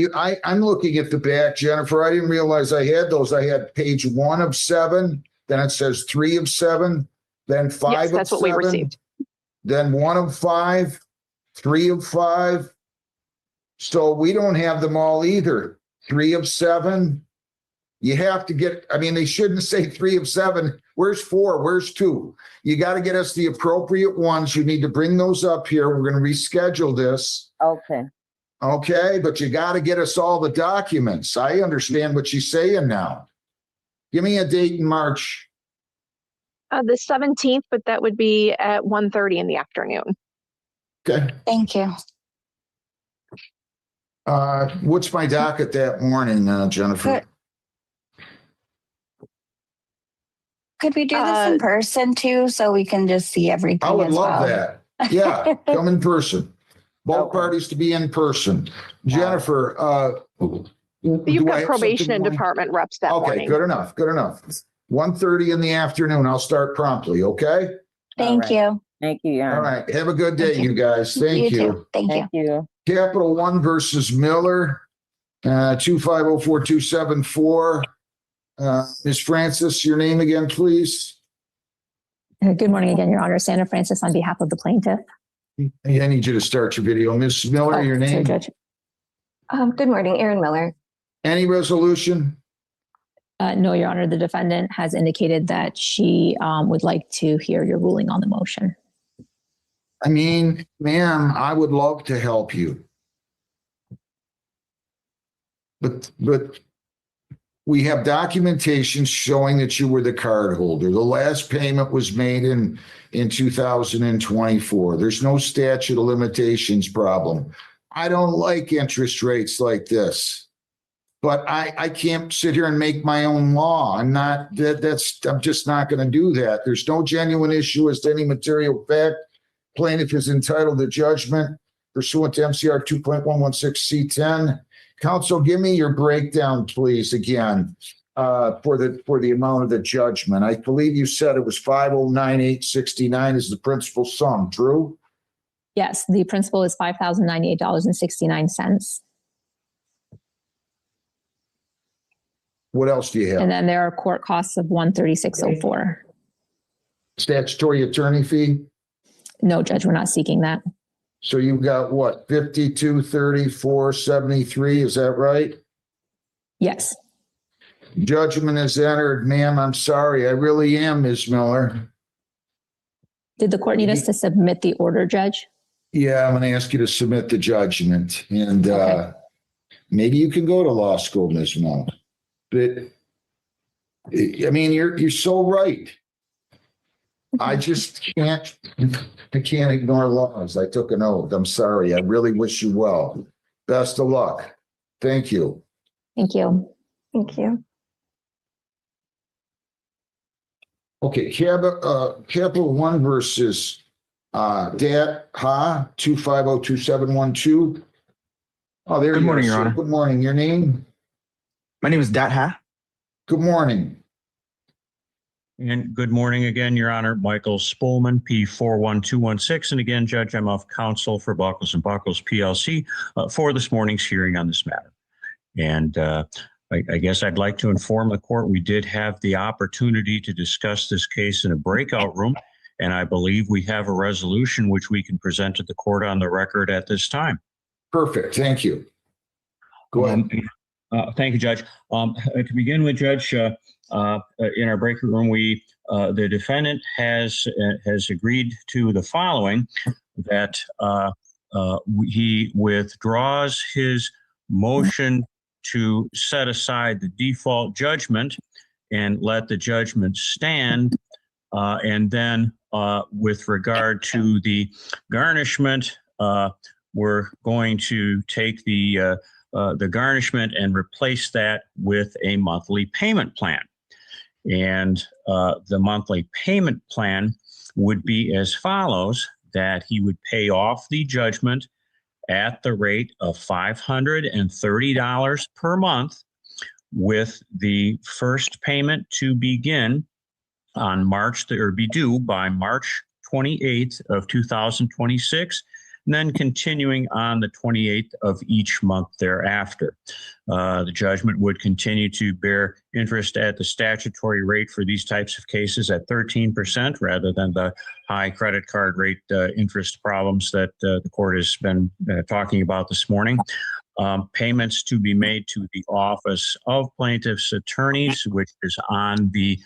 I'm looking at the back, Jennifer. I didn't realize I had those. I had page 1 of 7, then it says 3 of 7, then 5 of 7. That's what we received. Then 1 of 5, 3 of 5. So we don't have them all either. 3 of 7. You have to get, they shouldn't say 3 of 7. Where's 4? Where's 2? You got to get us the appropriate ones. You need to bring those up here. We're going to reschedule this. Okay. Okay, but you got to get us all the documents. I understand what she's saying now. Give me a date in March. The 17th, but that would be at 1:30 in the afternoon. Okay. Thank you. What's my docket that morning, Jennifer? Could we do this in person too, so we can just see everything? I would as love well? that. Yeah, come in person. Both parties to be in person. Jennifer, You've Do I got have probation something and more? department reps that Okay, morning. good enough, good enough. 1:30 in the afternoon. I'll start promptly, okay? Thank you. Thank you, Your All Honor. right, have a good day, you guys. Thank You you. too. Thank you. Thank you. Capital One versus Miller, 2504274. Ms. Francis, your name again, please? Good morning again, Your Honor. Sandra Francis on behalf of the plaintiff. I need you to start your video. Ms. Miller, your Sorry, name? Judge. Good morning, Erin Miller. Any resolution? No, Your Honor. The defendant has indicated that she would like to hear your ruling on the motion. I mean, ma'am, I would love to help you. But we have documentation showing that you were the card holder. The last payment was made in 2024. There's no statute of limitations problem. I don't like interest rates like this. But I can't sit here and make my own law. I'm just not going to do that. There's no genuine issue as to any material fact. Plaintiff is entitled to judgment pursuant to MCR 2.116C10. Counsel, give me your breakdown, please, again, for the amount of the judgment. I believe you said it was 509,869 is the principal sum, true? Yes, the principal is $5,098.69. What else do you have? And then there are court costs of $136.04. Statutory attorney fee? No, Judge, we're not seeking that. So you've got what, 5234.73, is that right? Yes. Judgment is entered. Ma'am, I'm sorry. I really am, Ms. Miller. Did the court need us to submit the order, Judge? Yeah, I'm going to ask you to submit the judgment. And maybe you can go to law school, Ms. Miller. But I mean, you're so right. I just can't ignore laws. I took an oath. I'm sorry. I really wish you well. Best of luck. Thank you. Thank you. Thank you. Okay, Capital One versus Dat Ha 2502712. Oh, there you go. Good morning, Your Honor. Good morning. Your name? My name is Dat Ha. Good morning. And good morning again, Your Honor. Michael Spolman, P41216. And again, Judge, I'm off counsel for Buckles and Buckles PLC for this morning's hearing on this matter. And I guess I'd like to inform the court we did have the opportunity to discuss this case in a breakout room. And I believe we have a resolution which we can present to the court on the record at this time. Perfect. Thank you. Go ahead. Thank you, Judge. To begin with, Judge, in our breakout room, the defendant has agreed to the following: that he withdraws his motion to set aside the default judgment and let the judgment stand, and then with regard to the garnishment, we're going to take the garnishment and replace that with a monthly payment plan. And the monthly payment plan would be as follows: that he would pay off the judgment at the rate of $530 per month, with the first payment to begin on be due by March 28th of 2026, and then continuing on the 28th of each month thereafter. The judgment would continue to bear interest at the statutory rate for these types of cases at 13%, rather than the high credit card rate interest problems that the court has been talking about this morning. Payments to be made to the Office of Plaintiff's Attorneys, which is on the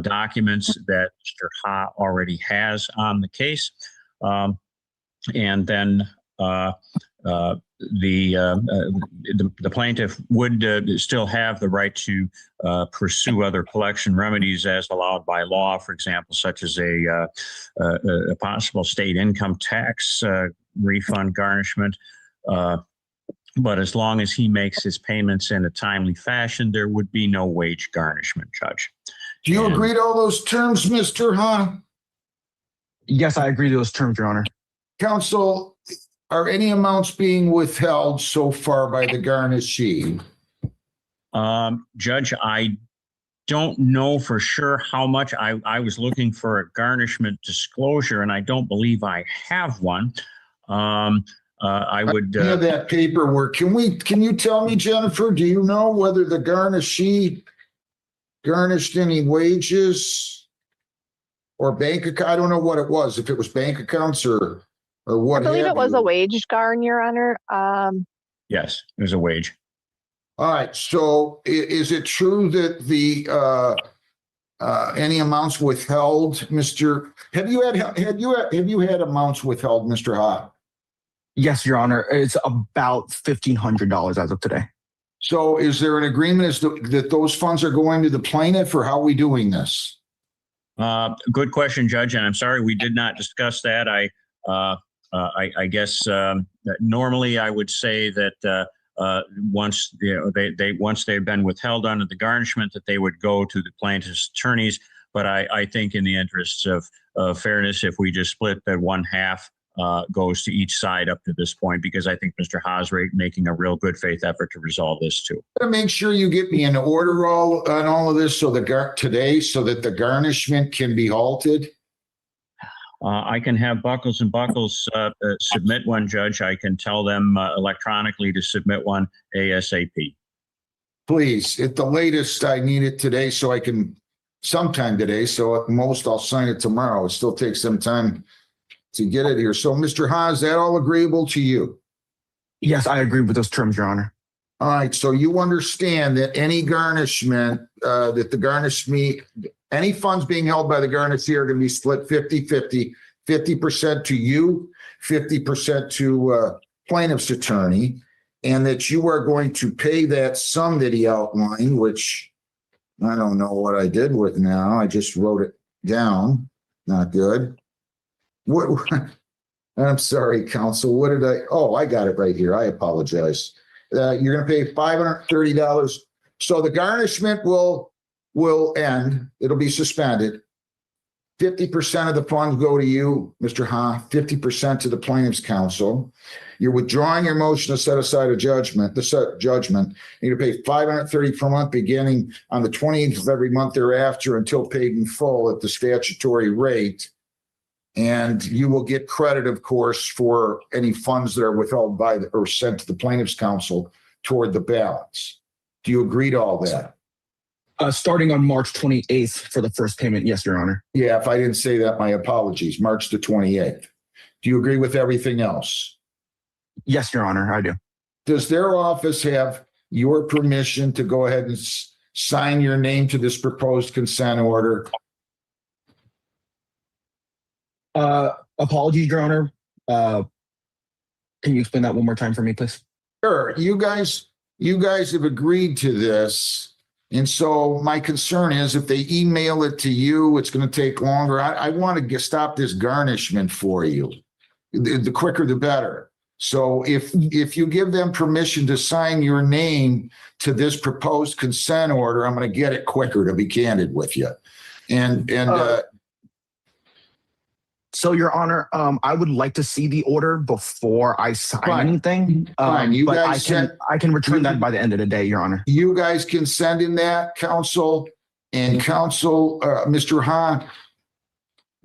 documents that Mr. Ha already has on the case. And then the plaintiff would still have the right to pursue other collection remedies as allowed by law, for example, such as a possible state income tax refund garnishment. But as long as he makes his payments in a timely fashion, there would be no wage garnishment, Judge. Do you agree to all those terms, Mr. Ha? Yes, I agree to those terms, Your Honor. Counsel, are any amounts being withheld so far by the garnishee? Judge, I don't know for sure how much. I was looking for a garnishment disclosure, and I don't believe I have one. I would have that paperwork. Can you tell me, Jennifer, do you know whether the garnishee garnished any wages or bank account? I don't know what it was, if it was bank accounts or what. I believe have it was you. a wage garn, Your Honor. Yes, it was a wage. All right. So is it true that the any amounts withheld, Mr. Have you had amounts withheld, Mr. Ha? Yes, Your Honor. It's about $1,500 as of today. So is there an agreement as to that those funds are going to the plaintiff, or how are we doing this? Good question, Judge, and I'm sorry we did not discuss that. I guess normally I would say that once once they've been withheld under the garnishment, that they would go to the plaintiff's attorneys. But I think in the interests of fairness, if we just split that one half goes to each side up to this point, because I think Mr. Ha's making a real good faith effort to resolve this too. Make sure you get me an order on all of this so today, so that the garnishment can be halted. I can have Buckles and Buckles submit one, Judge. I can tell them electronically to submit one ASAP. Please, at the latest, I need it today so I can, sometime today. So at most, I'll sign it tomorrow. It still takes some time to get it here. So, Mr. Ha, is that all agreeable to you? Yes, I agree with those terms, Your Honor. All right. So you understand that any garnishment, that the garnishment, any funds being held by the garnishee are going to be split 50-50, 50% to you, 50% to plaintiff's attorney, and that you are going to pay that sum that he outlined, which I don't know what I did with now. I just wrote it down. Not good. What? I'm sorry, counsel. What did I? Oh, I got it right here. I apologize. You're going to pay $530. So the garnishment will end. It'll be suspended. 50% of the funds go to you, Mr. Ha, 50% to the plaintiff's counsel. You're withdrawing your motion to set aside a judgment, You're going to pay $530 per month beginning on the 20th of every month thereafter until paid in full at the statutory rate. And you will get credit, of course, for any funds that are withheld by or sent to the plaintiff's counsel toward the balance. Do you agree to all that? Starting on March 28th for the first payment. Yes, Your Honor. Yeah, if I didn't say that, my apologies. March the 28th. Do you agree with everything else? Yes, Your Honor, I do. Does their office have your permission to go ahead and sign your name to this proposed consent order? Apologies, Your Honor. Can you explain that one more time for me, please? Sure. You guys have agreed to this. And so my concern is if they email it to you, it's going to take longer. I want to stop this garnishment for you. The quicker, the better. So if you give them permission to sign your name to this proposed consent order, I'm going to get it quicker, to be candid with you. So, Your Honor, I would like to see the order before I sign anything. Fine. You but guys I can return that by the end of the day, Your Honor. You guys can send in that, counsel, and counsel, Mr. Ha.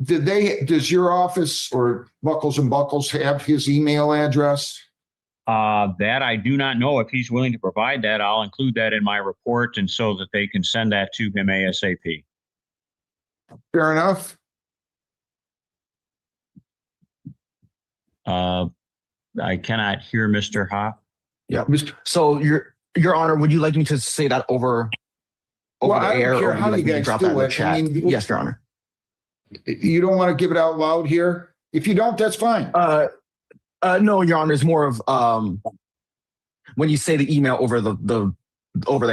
Does your office or Buckles and Buckles have his email address? That I do not know. If he's willing to provide that, I'll include that in my report, and so that they can send that to him ASAP. Fair enough. I cannot hear Mr. Ha. Yeah. So, Your Honor, would you like me to say that over the air, or would you like me to drop that in the chat? Yes, Your Honor. You don't want to give it out loud here? If you don't, that's fine. No, Your Honor. It's more of when you say the email over the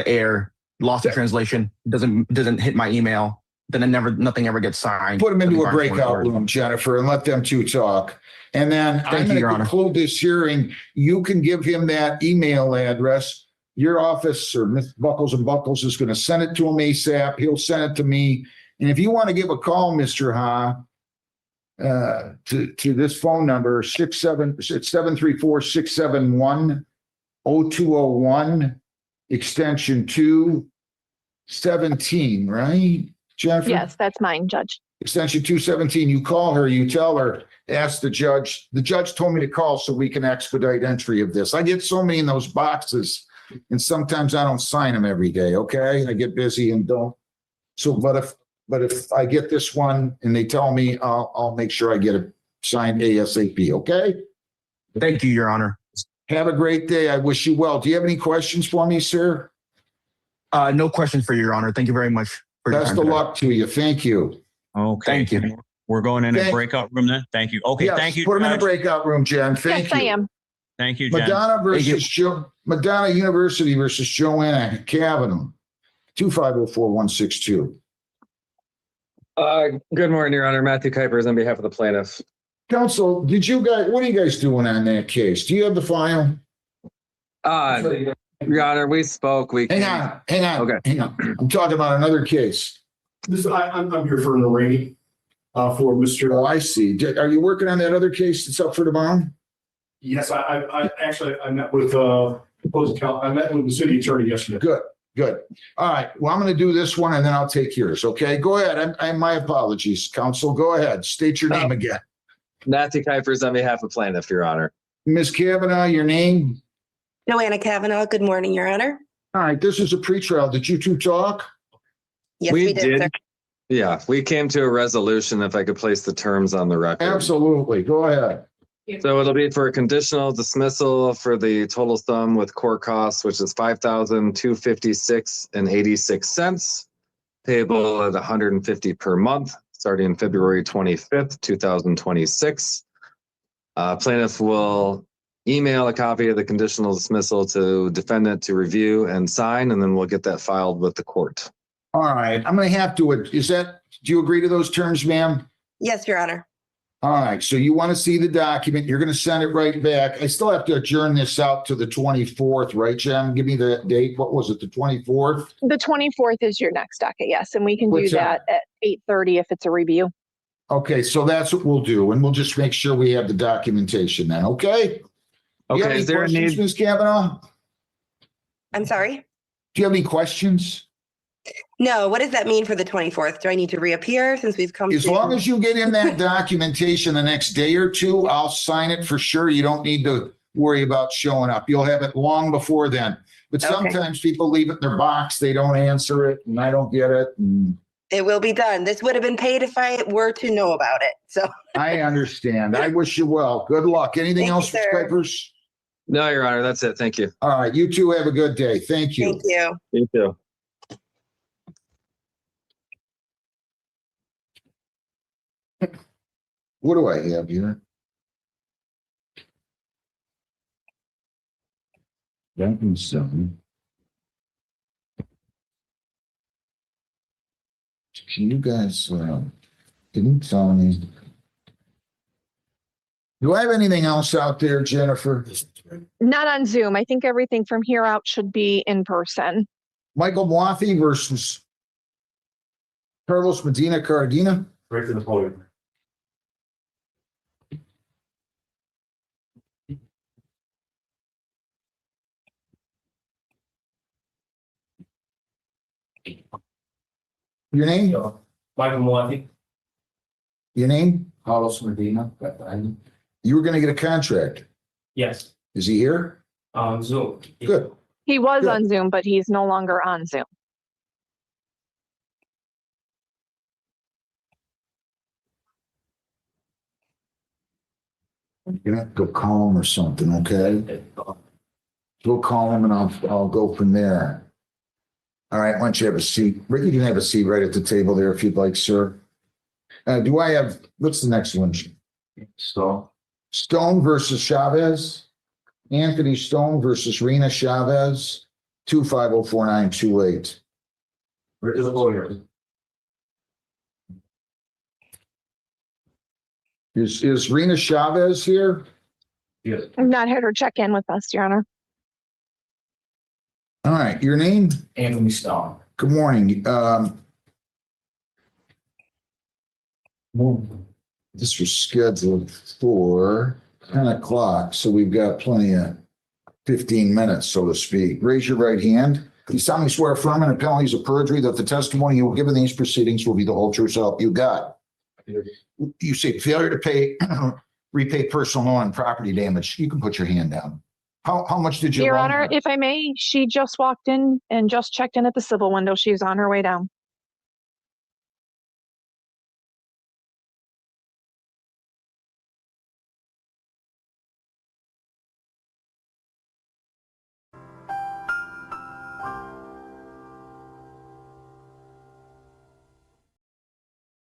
air, lost in translation, doesn't hit my email, then nothing ever gets signed. Put them into a breakout room, Jennifer, and let them two talk. And then I'm going to conclude this hearing. You can give him that email address. Your office or Ms. Buckles and Buckles is going to send it to him ASAP. He'll send it to me. And if you want to give a call, Mr. Ha, to this phone number, 734-671-0201. extension 217, right, Jennifer? Yes, that's mine, Judge. Extension 217, you call her, you tell her, ask the judge told me to call so we can expedite entry of this. I get so many in those boxes and sometimes I don't sign them every day, okay? I get busy and don't. So, but if I get this one and they tell me, I'll make sure I get it signed ASAP, okay? Thank you, Your Honor. Have a great day. I wish you well. Do you have any questions for me, sir? No questions for you, Your Honor. Thank you very much for your Best time of today. luck to you. Thank you. Okay. Thank you. We're going in a breakout room then? Thank you. Okay, Yes, thank you, put them in a Judge. breakout room, Jen. Thank Yes, I you. am. Thank you, Jen. Madonna University versus Joanna Kavanaugh, 2504162. Good morning, Your Honor. Matthew Kuipers on behalf of the plaintiff. Counsel, what are you guys doing on that case? Do you have the file? Your Honor, we spoke. Hang on. Okay. Hang on. I'm talking about another case. I'm here for an arraignment for Mr. Oh, I see. Are you working on that other case that's up for tomorrow? Yes, I actually met with opposing counsel. I met with the city attorney yesterday. Good. All right. Well, I'm going to do this one and then I'll take yours. Okay. Go ahead. My apologies, counsel. Go ahead. State your name again. Matthew Kuipers on behalf of plaintiff, Your Honor. Ms. Kavanaugh, your name? Joanna Kavanaugh. Good morning, Your Honor. All right. This is a pretrial. Did you two talk? Yes, we did, sir. Yeah, we came to a resolution if I could place the terms on the record. Absolutely. Go ahead. So it'll be for a conditional dismissal for the total sum with court costs, which is $5,256.86, payable at $150 per month, starting February 25th, 2026. Plaintiff will email a copy of the conditional dismissal to defendant to review and sign, and then we'll get that filed with the court. All right. I'm going to have to, do you agree to those terms, ma'am? Yes, Your Honor. All right. So you want to see the document. You're going to send it right back. I still have to adjourn this out to the 24th, right, Jen? Give me the date. What was it? The 24th? The 24th is your next docket, yes, and we can do What's that at 8:30 if it's a review. Okay. So that's what we'll do. And we'll just make sure we have the documentation then. Okay. Do you have any Is there a questions, need? Ms. Kavanaugh? I'm sorry? Do you have any questions? No, what does that mean for the 24th? Do I need to reappear since we've come? As long as you get in that documentation the next day or two, I'll sign it for sure. You don't need to worry about showing up. You'll have it long before then. But Okay. sometimes people leave it in their box, they don't answer it, and I don't get it. And It will be done. This would have been paid if I were to know about it. So I understand. I wish you well. Good luck. Anything Thank else, you, Ms. sir. Kuipers? No, Your Honor, that's it. Thank you. All right. You two have a good day. Thank you. thank you. You too. What do I have here? That and seven. Can you guys, can you tell me? Do I have anything else out there, Jennifer? Not on Zoom. I think everything from here out should be in person. Michael Moffey versus Carlos Medina Cardina. Right to the podium. Your name? Michael Malati. Your name? Carlos Medina. You were gonna get a contract. Yes. Is he here? Zoom. Good. He was Good. on Zoom, but he's no longer on Zoom. You're gonna have to go call him or something, okay? Go call him and I'll go from there. All right, why don't you have a seat? Rick, you can have a seat right at the table there if you'd like, sir. Do I have, what's the next one? Stone versus Chavez. Anthony Stone versus Rena Chavez, 2504928. Right to the podium. Is Rena Chavez here? Yes. I've not had her check in with us, Your Honor. All right, your name? Anthony Stone. Good morning. This was scheduled for 10 o'clock, so we've got plenty of 15 minutes, so to speak. Raise your right hand. You solemnly swear affirm under penalties of perjury that the testimony you will give in these proceedings will be the whole truth, so help you God. You say failure to pay, repay personal loan and property damage. You can put your hand down. How much did you Your loan Honor, her? if I may, she just walked in and just checked in at the civil window. She's on her way down.